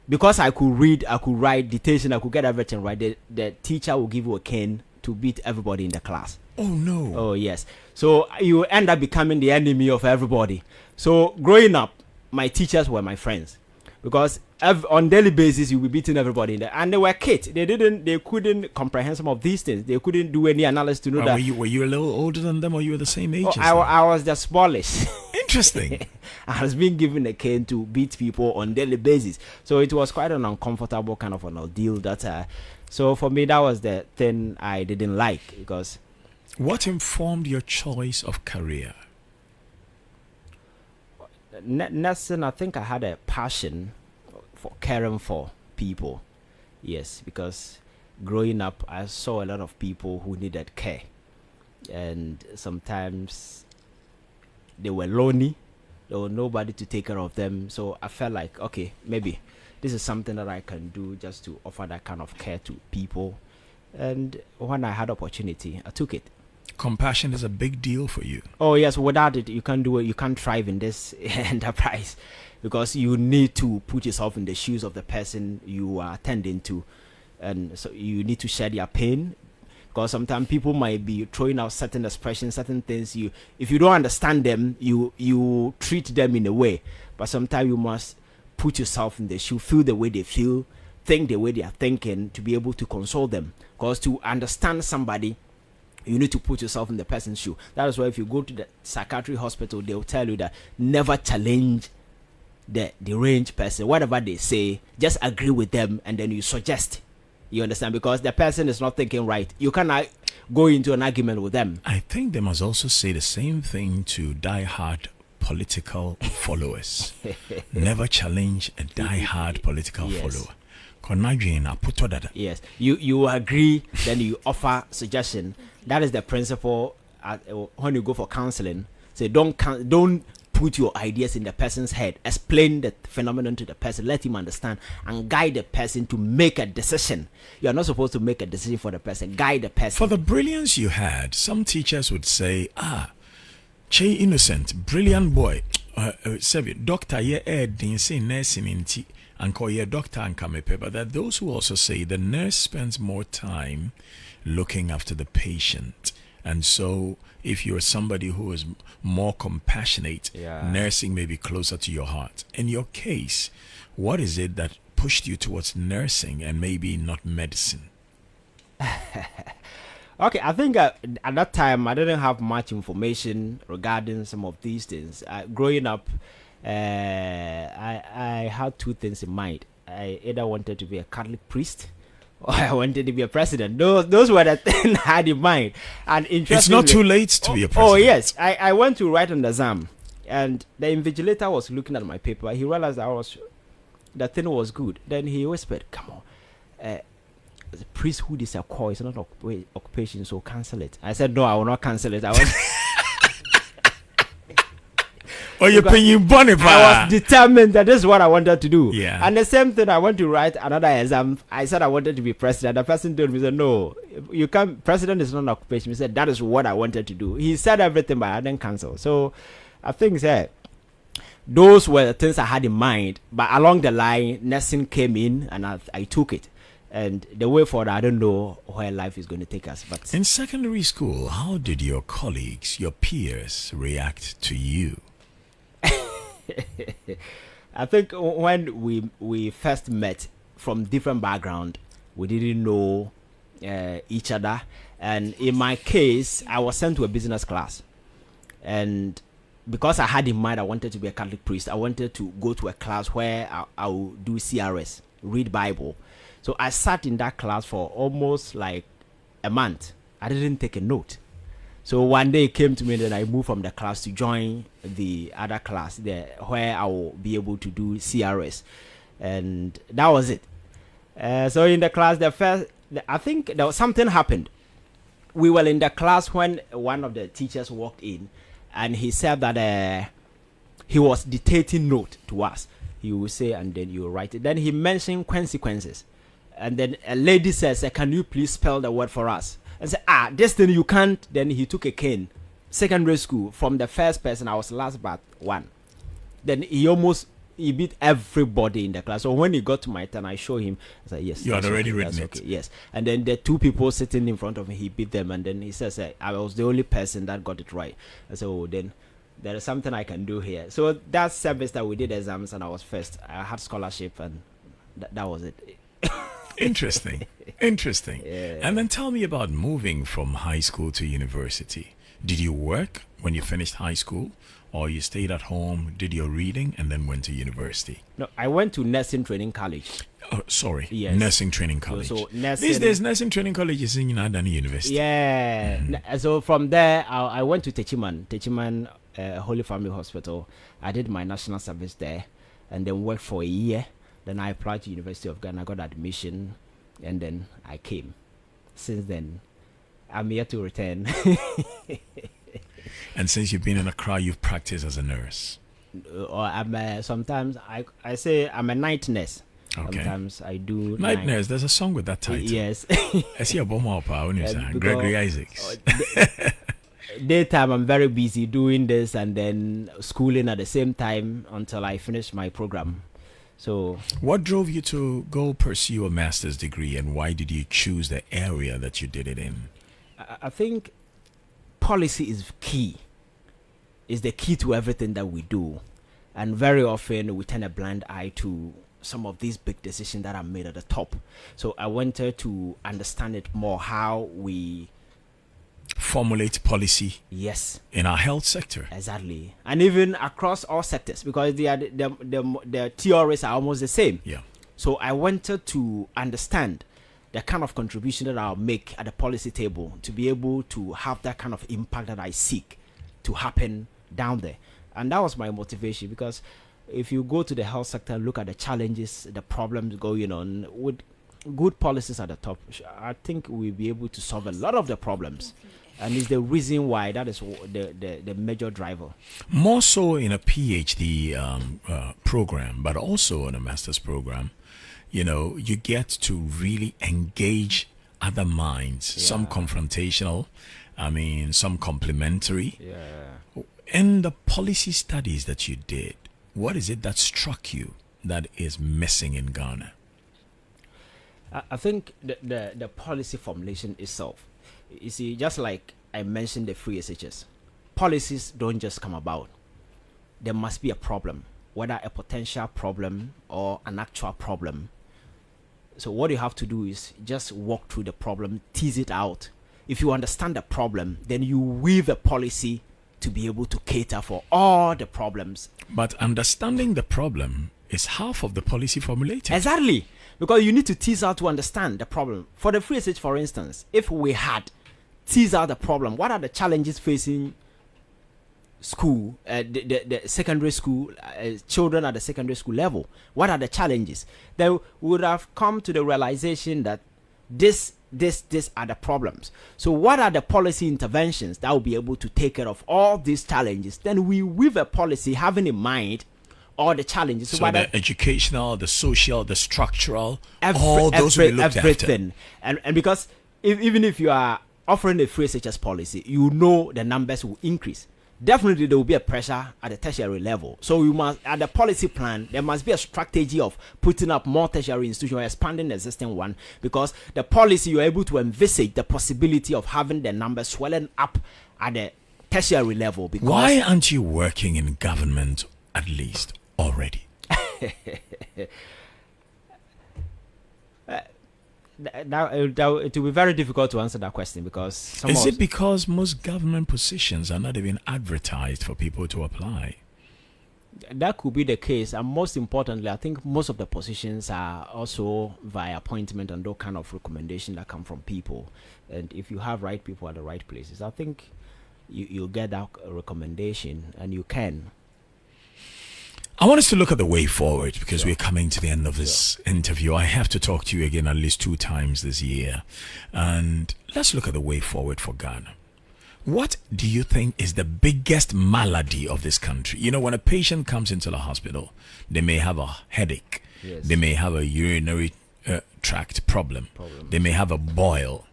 because I could read, I could write, dictation, I could get everything right, the teacher will give you a cane to beat everybody in the class. Oh, no. Oh, yes. So you end up becoming the enemy of everybody. So growing up, my teachers were my friends. Because on daily basis you'll be beating everybody in there, and they were kids. They couldn't comprehend some of these things. They couldn't do any analysis to know that. Were you a little older than them, or you were the same age? I was the smallest. Interesting. I was being given a cane to beat people on daily basis, so it was quite an uncomfortable kind of an ordeal. That so for me that was the thing I didn't like. Because what informed your choice of career? Nursing, I think I had a passion for caring for people. Yes, because growing up, I saw a lot of people who needed care, and sometimes they were lonely. There was nobody to take care of them. So I felt like, okay, maybe this is something that I can do just to offer that kind of care to people. And when I had opportunity, I took it. Compassion is a big deal for you. Oh yes, without it you can't do it. You can't thrive in this enterprise, because you need to put yourself in the shoes of the person you are tending to, and so you need to share their pain. Because sometimes people might be throwing out certain expressions, certain things. If you don't understand them, you treat them in a way. But sometimes you must put yourself in the shoe, feel the way they feel, think the way they are thinking, to be able to console them. Because to understand somebody, you need to put yourself in the person's shoe. That is why if you go to the psychiatric hospital, they'll tell you that never challenge the deranged person. Whatever they say, just agree with them, and then you suggest. You understand? Because the person is not thinking right. You cannot go into an argument with them. I think they must also say the same thing to die-hard political followers. Never challenge a die-hard political follower. Yes, you agree, then you offer suggestion. That is the principle when you go for counseling. Say don't put your ideas in the person's head. Explain the phenomenon to the person. Let him understand and guide the person to make a decision. You are not supposed to make a decision for the person. Guide the person. For the brilliance you had, some teachers would say, Che innocent, brilliant boy. Doctor, didn't say nursing in tea. And call your doctor and come up, but there are those who also say the nurse spends more time looking after the patient. And so if you're somebody who is more compassionate, nursing may be closer to your heart. In your case, what is it that pushed you towards nursing and maybe not medicine? Okay, I think at that time I didn't have much information regarding some of these things. Growing up, I had two things in mind. I either wanted to be a Catholic priest or I wanted to be a president. Those were the things I had in mind. And it's not too late to be a president. Oh yes, I went to write an exam, and the invigilator was looking at my paper. He realized the thing was good. Then he whispered, "Come on, priesthood is a call. It's not an occupation, so cancel it." I said, "No, I will not cancel it. I was determined that this is what I wanted to do." Yeah. And the same thing, I went to write another exam. I said I wanted to be president. The person told me, said, "No, you can't. President is not an occupation." He said, "That is what I wanted to do." He said everything, but I didn't cancel. So I think those were the things I had in mind. But along the line, nursing came in, and I took it. And the way forward, I don't know where life is going to take us. But in secondary school, how did your colleagues, your peers, react to you? I think when we first met from different background, we didn't know each other. And in my case, I was sent to a business class. And because I had in mind I wanted to be a Catholic priest, I wanted to go to a class where I would do CRS, read Bible. So I sat in that class for almost like a month. I didn't take a note. So one day it came to me that I moved from the class to join the other class there, where I will be able to do CRS. And that was it. So in the class, I think there was something happened. We were in the class when one of the teachers walked in, and he said that he was dictating note to us. He will say, and then you write it. Then he mentioned consequences. And then a lady says, can you please spell the word for us? And said, this thing you can't. Then he took a cane. Secondary school, from the first person, I was last but one. Then he beat everybody in the class. So when he got to my turn, I showed him. I said, yes. You had already written it. Okay, yes. And then the two people sitting in front of me, he beat them. And then he says, I was the only person that got it right. I said, oh, then there is something I can do here. So that semester we did exams and I was first. I had scholarship and that was it. Interesting. Yeah. And then tell me about moving from high school to university. Did you work when you finished high school, or you stayed at home, did your reading, and then went to university? No, I went to nursing training college. Oh, sorry. Yes. Nursing training college. So nursing, these days, nursing training college is in Adani University. Yeah. Mm-hmm. So from there, I went to Techiman Holy Family Hospital. I did my national service there, and then worked for a year. Then I applied to University of Ghana, got admission, and then I came. Since then, I'm here to return. And since you've been in Accra, you've practiced as a nurse? I'm sometimes I say I'm a night nurse. Okay. Sometimes I do night nurse. There's a song with that title. Yes. I see a bomb up Gregory Isaacs. Daytime I'm very busy doing this and then schooling at the same time until I finish my program. So what drove you to go pursue a master's degree, and why did you choose the area that you did it in? I think policy is key. Is the key to everything that we do. And very often we turn a blind eye to some of these big decisions that are made at the top. So I wanted to understand it more, how we formulate policy, yes, in our health sector. Exactly. And even across all sectors, because the theories are almost the same. Yeah. So I wanted to understand the kind of contribution that I'll make at the policy table to be able to have that kind of impact that I seek to happen down there. And that was my motivation, because if you go to the health sector and look at the challenges, the problems going on, with good policies at the top, I think we'll be able to solve a lot of the problems. And it's the reason why that is the major driver. More so in a PhD program, but also in a master's program, you know, you get to really engage other minds, some confrontational, some complementary. Yeah. In the policy studies that you did, what is it that struck you that is missing in Ghana? I think the policy formulation itself. You see, just like I mentioned the free SHS, policies don't just come about. There must be a problem, whether a potential problem or an actual problem. So what you have to do is just walk through the problem, tease it out. If you understand the problem, then you weave a policy to be able to cater for all the problems. But understanding the problem is half of the policy formulating. Exactly. Because you need to tease out to understand the problem. For the free SH, for instance, if we had teased out the problem, what are the challenges facing school, the secondary school, children at the secondary school level? What are the challenges? Then we would have come to the realization that this are the problems. So what are the policy interventions that will be able to take care of all these challenges? Then we weave a policy having in mind all the challenges. So the educational, the social, the structural, all those will be looked after. And because even if you are offering a free SHS policy, you know the numbers will increase. Definitely there will be a pressure at the tertiary level. So you must, at the policy plan, there must be a strategy of putting up more tertiary institutions or expanding the existing one, because the policy, you're able to envisage the possibility of having the numbers swelling up at the tertiary level. Because why aren't you working in government at least already? It will be very difficult to answer that question, because is it because most government positions are not even advertised for people to apply? That could be the case, and most importantly, I think most of the positions are also via appointment and those kind of recommendation that come from people. And if you have right people at the right places, I think you'll get that recommendation, and you can. I want us to look at the way forward, because we're coming to the end of this interview. I have to talk to you again at least 2 times this year. And let's look at the way forward for Ghana. What do you think is the biggest malady of this country? You know, when a patient comes into the hospital, they may have a headache. Yes. They may have a urinary tract problem. They may have a boil,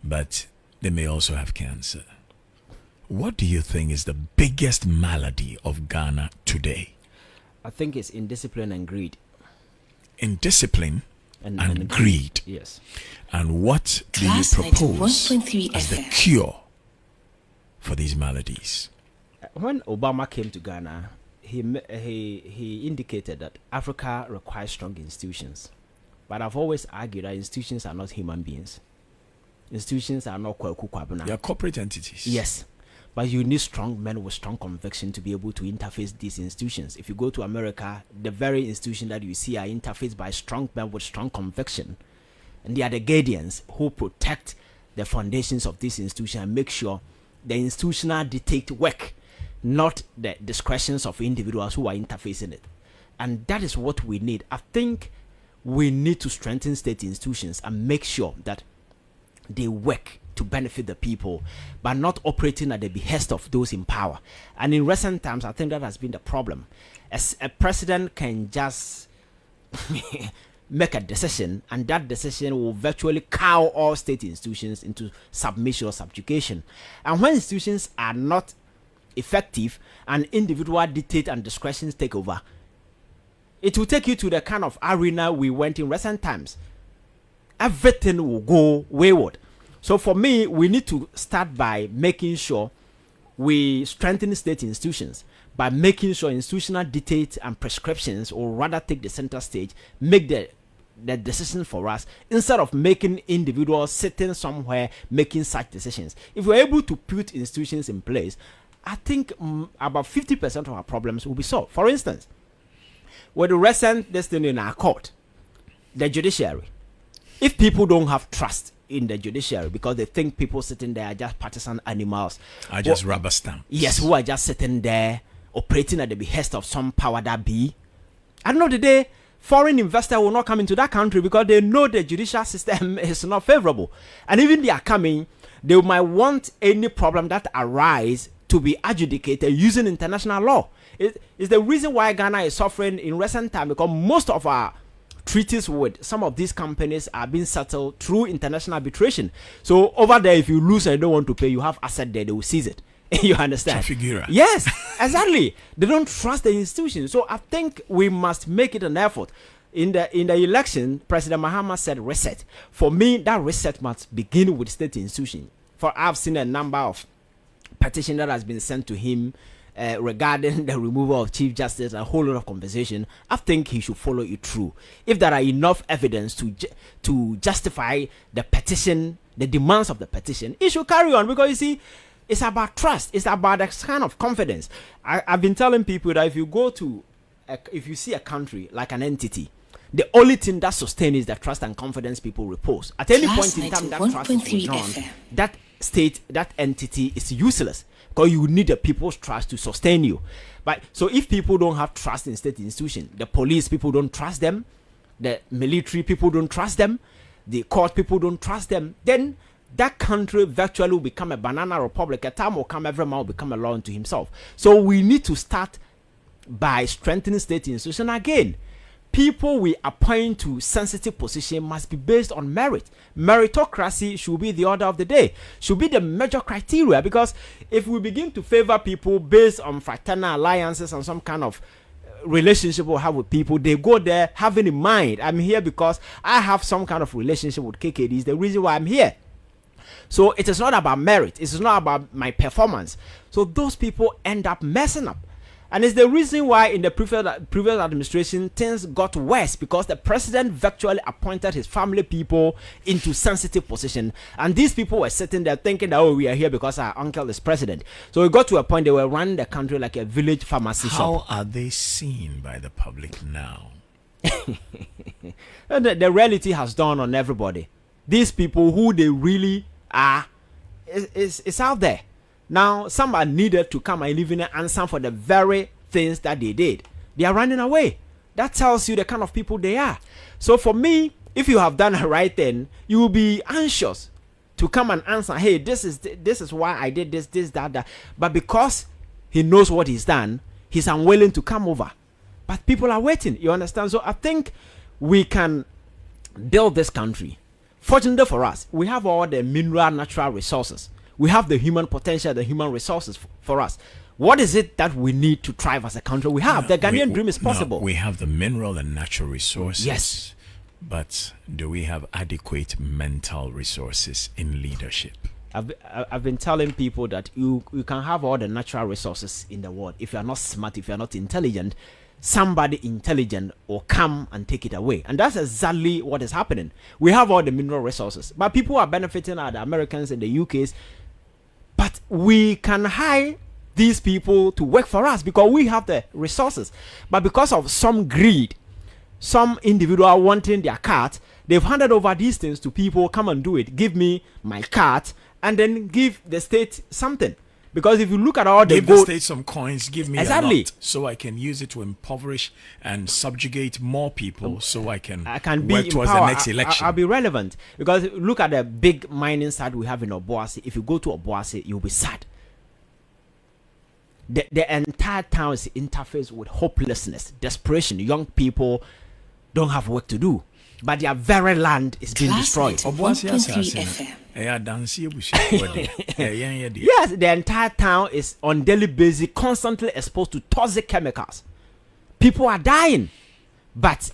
but they may also have cancer. What do you think is the biggest malady of Ghana today? I think it's indiscipline and greed. Indiscipline and greed. Yes. And what do you propose as the cure for these maladies? When Obama came to Ghana, he indicated that Africa requires strong institutions. But I've always argued that institutions are not human beings. Institutions are not kwaku kwabena. They are corporate entities. Yes. But you need strong men with strong conviction to be able to interface these institutions. If you go to America, the very institutions that you see are interfaced by strong men with strong conviction. And they are the guardians who protect the foundations of this institution and make sure the institutional dictate work, not the discretions of individuals who are interfacing it. And that is what we need. I think we need to strengthen state institutions and make sure that they work to benefit the people, but not operating at the behest of those in power. And in recent times, I think that has been the problem. As a president can just make a decision, and that decision will virtually cow all state institutions into submission or subjugation. And when institutions are not effective and individual dictate and discretions take over, it will take you to the kind of arena we went in recent times. Everything will go wayward. So for me, we need to start by making sure we strengthen state institutions, by making sure institutional dictates and prescriptions, or rather take the center stage, make the decision for us, instead of making individuals sitting somewhere making such decisions. If we're able to put institutions in place, I think about 50% of our problems will be solved. For instance, with the recent destiny in our court, the judiciary, if people don't have trust in the judiciary because they think people sitting there are just partisan animals, are just rubber stamps. Yes, who are just sitting there operating at the behest of some power that be. At the end of the day, foreign investors will not come into that country because they know the judicial system is not favorable. And even they are coming, they might want any problem that arise to be adjudicated using international law. It's the reason why Ghana is suffering in recent time, because most of our treaties with some of these companies are being settled through international arbitration. So over there, if you lose and you don't want to pay, you have asset there, they will seize it. You understand? Trafigura. Yes, exactly. They don't trust the institution. So I think we must make it an effort. In the election, President Mahama said reset. For me, that reset must begin with state institution. For I've seen a number of petitions that has been sent to him regarding the removal of Chief Justice, a whole lot of conversation. I think he should follow it through. If there are enough evidence to justify the petition, the demands of the petition, he should carry on, because you see, it's about trust. It's about that kind of confidence. I've been telling people that if you see a country like an entity, the only thing that sustains is the trust and confidence people repose. At any point in time, that trust is withdrawn, that state, that entity is useless, because you need the people's trust to sustain you. But so if people don't have trust in state institutions, the police people don't trust them, the military people don't trust them, the court people don't trust them, then that country virtually will become a banana republic. A time will come, every man will become a law unto himself. So we need to start by strengthening state institutions again. People we appoint to sensitive position must be based on merit. Meritocracy should be the order of the day, should be the major criteria, because if we begin to favor people based on fraternal alliances and some kind of relationship we have with people, they go there having in mind, I'm here because I have some kind of relationship with KKD, is the reason why I'm here. So it is not about merit, it is not about my performance. So those people end up messing up. And it's the reason why in the previous administration things got worse, because the president virtually appointed his family people into sensitive position. And these people were sitting there thinking that, oh, we are here because our uncle is president. So it got to a point they were running the country like a village pharmacy shop. How are they seen by the public now? The reality has dawned on everybody. These people, who they really are, is out there. Now, some are needed to come and even answer for the very things that they did. They are running away. That tells you the kind of people they are. So for me, if you have done a right thing, you will be anxious to come and answer, hey, this is why I did this, that. But because he knows what he's done, he's unwilling to come over. But people are waiting, you understand? So I think we can build this country. Fortunately for us, we have all the mineral natural resources. We have the human potential, the human resources for us. What is it that we need to thrive as a country? We have the Ghanaian dream is possible. We have the mineral and natural resources. Yes. But do we have adequate mental resources in leadership? I've been telling people that you can have all the natural resources in the world. If you are not smart, if you are not intelligent, somebody intelligent will come and take it away. And that's exactly what is happening. We have all the mineral resources, but people are benefiting, are the Americans and the UKs. But we can hire these people to work for us because we have the resources. But because of some greed, some individual wanting their cart, they've handed over these things to people. Come and do it. Give me my cart, and then give the state something. Because if you look at all the give gold, the state some coins, give me exactly. a lot, so I can use it to impoverish and subjugate more people, so I can work towards the next election. I'll be relevant. Because look at the big mining site we have in Obuasi. If you go to Obuasi, you'll be sad. The entire town is interfaced with hopelessness, desperation. Young people don't have work to do, but their very land is being destroyed. Yes, the entire town is on daily basis constantly exposed to toxic chemicals. People are dying, but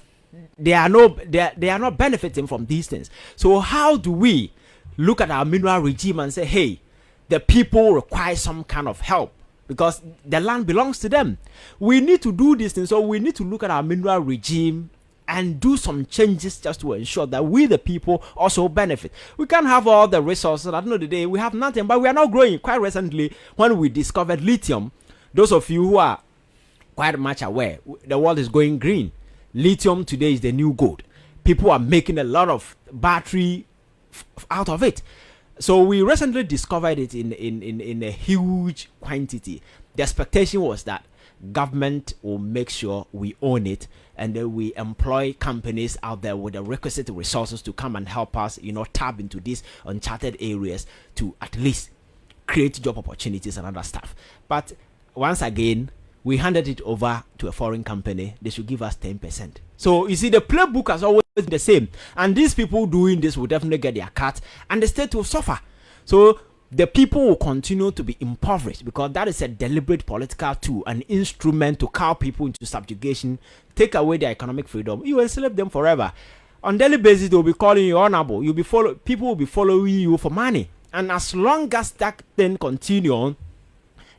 they are not benefiting from these things. So how do we look at our mineral regime and say, hey, the people require some kind of help because the land belongs to them? We need to do these things. So we need to look at our mineral regime and do some changes just to ensure that we, the people, also benefit. We can't have all the resources. At the end of the day, we have nothing, but we are now growing. Quite recently, when we discovered lithium, those of you who are quite much aware, the world is going green. Lithium today is the new gold. People are making a lot of battery out of it. So we recently discovered it in a huge quantity. The expectation was that government will make sure we own it, and then we employ companies out there with the requisite resources to come and help us, tap into these uncharted areas to at least create job opportunities and other stuff. But once again, we handed it over to a foreign company. They should give us 10%. So you see, the playbook has always been the same, and these people doing this will definitely get their cut, and the state will suffer. So the people will continue to be impoverished because that is a deliberate political tool, an instrument to cow people into subjugation, take away their economic freedom. You enslave them forever. On daily basis, they will be calling you honorable. People will be following you for money, and as long as that thing continues,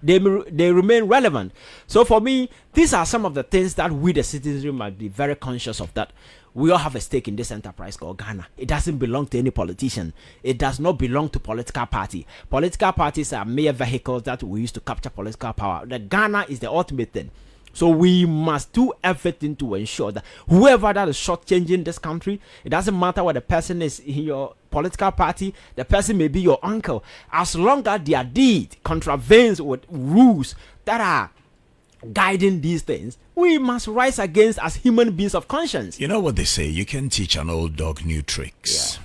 they remain relevant. So for me, these are some of the things that we, the citizens, might be very conscious of, that we all have a stake in this enterprise called Ghana. It doesn't belong to any politician. It does not belong to political party. Political parties are mere vehicles that we use to capture political power. The Ghana is the ultimate thing. So we must do everything to ensure that whoever that is shortchanging this country, it doesn't matter what the person is in your political party, the person may be your uncle, as long as their deed contravenes with rules that are guiding these things, we must rise against as human beings of conscience. You know what they say, you can teach an old dog new tricks.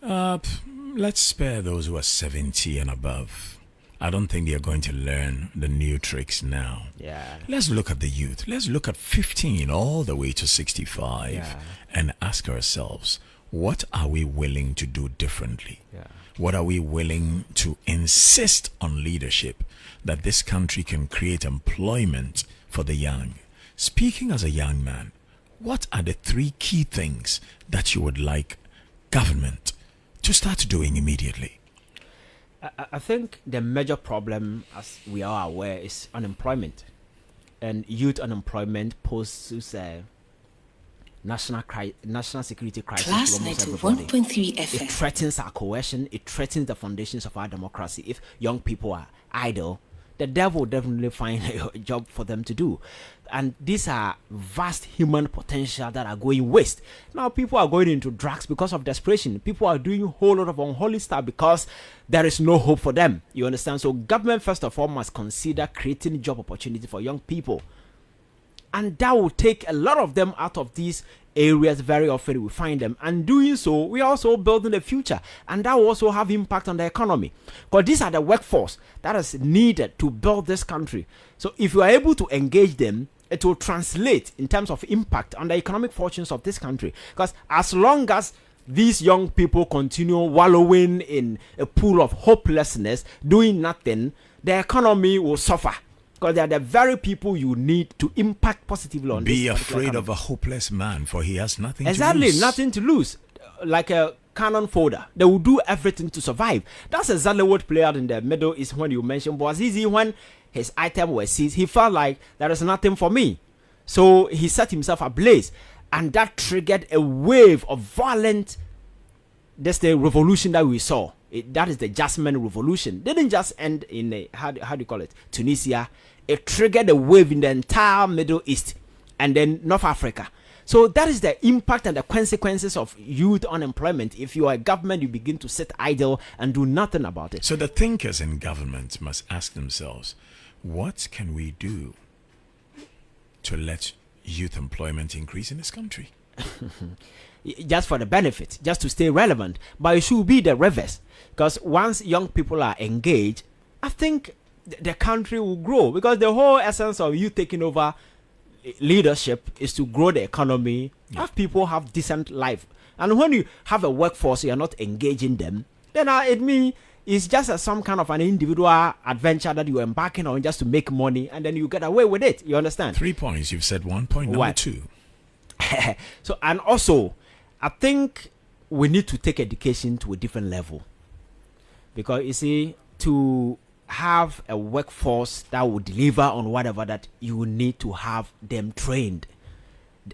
Yeah. Let's spare those who are 70 and above. I don't think they're going to learn the new tricks now. Yeah. Let's look at the youth. Let's look at 15 all the way to 65 and ask ourselves, what are we willing to do differently? Yeah. What are we willing to insist on leadership, that this country can create employment for the young? Speaking as a young man, what are the 3 key things that you would like government to start doing immediately? I think the major problem, as we are aware, is unemployment. and youth unemployment poses a national security crisis. Class 91.3 FM. It threatens our cohesion. It threatens the foundations of our democracy. If young people are idle, the devil will definitely find a job for them to do. And these are vast human potential that are going waste. Now people are going into drugs because of desperation. People are doing a whole lot of unholy stuff because there is no hope for them. You understand? So government first of all must consider creating job opportunity for young people. And that will take a lot of them out of these areas. Very often we find them, and doing so we are also building the future, and that will also have impact on the economy, because these are the workforce that is needed to build this country. So if you are able to engage them, it will translate in terms of impact on the economic fortunes of this country. Because as long as these young people continue wallowing in a pool of hopelessness, doing nothing, the economy will suffer. Because they are the very people you need to impact positively on this. Be afraid of a hopeless man, for he has nothing to lose. Exactly, nothing to lose. Like a cannon fodder. They will do everything to survive. That's exactly what played out in the Middle East when you mentioned Bouazizi. When his item was seized, he felt like there is nothing for me. So he set himself ablaze. And that triggered a wave of violent, that's the revolution that we saw. That is the Jasmine revolution. Didn't just end in how do you call it, Tunisia. It triggered a wave in the entire Middle East and then North Africa. So that is the impact and the consequences of youth unemployment. If you are a government, you begin to sit idle and do nothing about it. So the thinkers in government must ask themselves, what can we do to let youth employment increase in this country? Just for the benefit, just to stay relevant. But it should be the reverse. Because once young people are engaged, I think the country will grow. Because the whole essence of you taking over leadership is to grow the economy, have people have decent life. And when you have a workforce, you're not engaging them, then it means it's just some kind of an individual adventure that you're embarking on just to make money, and then you get away with it. You understand? 3 points. You've said 1 point. Number 2. So, and also, I think we need to take education to a different level. Because, you see, to have a workforce that will deliver on whatever that you need to have them trained,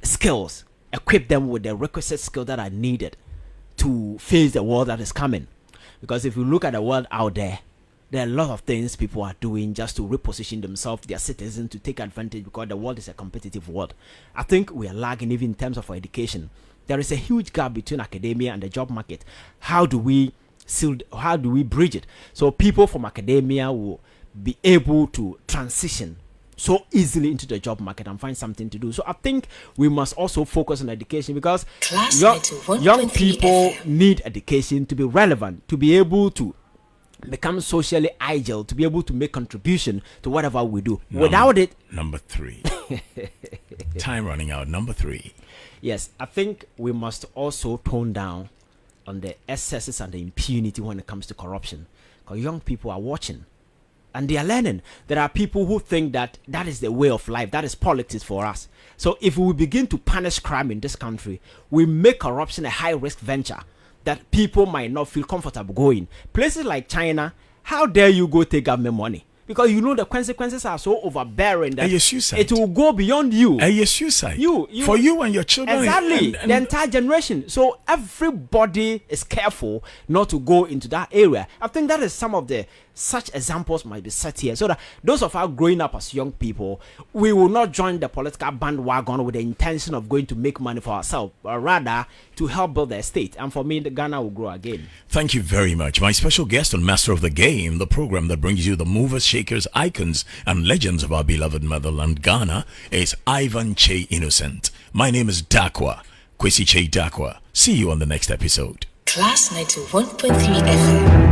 skills, equip them with the requisite skills that are needed to face the world that is coming. Because if you look at the world out there, there are a lot of things people are doing just to reposition themselves, their citizens, to take advantage, because the world is a competitive world. I think we are lagging even in terms of our education. There is a huge gap between academia and the job market. How do we bridge it so people from academia will be able to transition so easily into the job market and find something to do? So I think we must also focus on education, because young people need education to be relevant, to be able to become socially agile, to be able to make contribution to whatever we do. Without it, number 3. Time running out. Number 3. Yes, I think we must also tone down on the excesses and the impunity when it comes to corruption, because young people are watching and they are learning. There are people who think that is the way of life, that is politics for us. So if we begin to punish crime in this country, we make corruption a high risk venture that people might not feel comfortable going. Places like China, how dare you go take government money? Because you know the consequences are so overbearing that it will go beyond you. Suicide. For you and your children. Exactly. The entire generation. So everybody is careful not to go into that area. I think that is some of the such examples might be set here, so that those of us growing up as young people, we will not join the political bandwagon with the intention of going to make money for ourselves, but rather to help build the state. And for me, the Ghana will grow again. Thank you very much. My special guest on Master of the Game, the program that brings you the movers, shakers, icons, and legends of our beloved motherland, Ghana, is Ivan Kyei Innocent. My name is Dakwa, Kwesi Kyei Dakwa. See you on the next episode. Class 91.3 FM.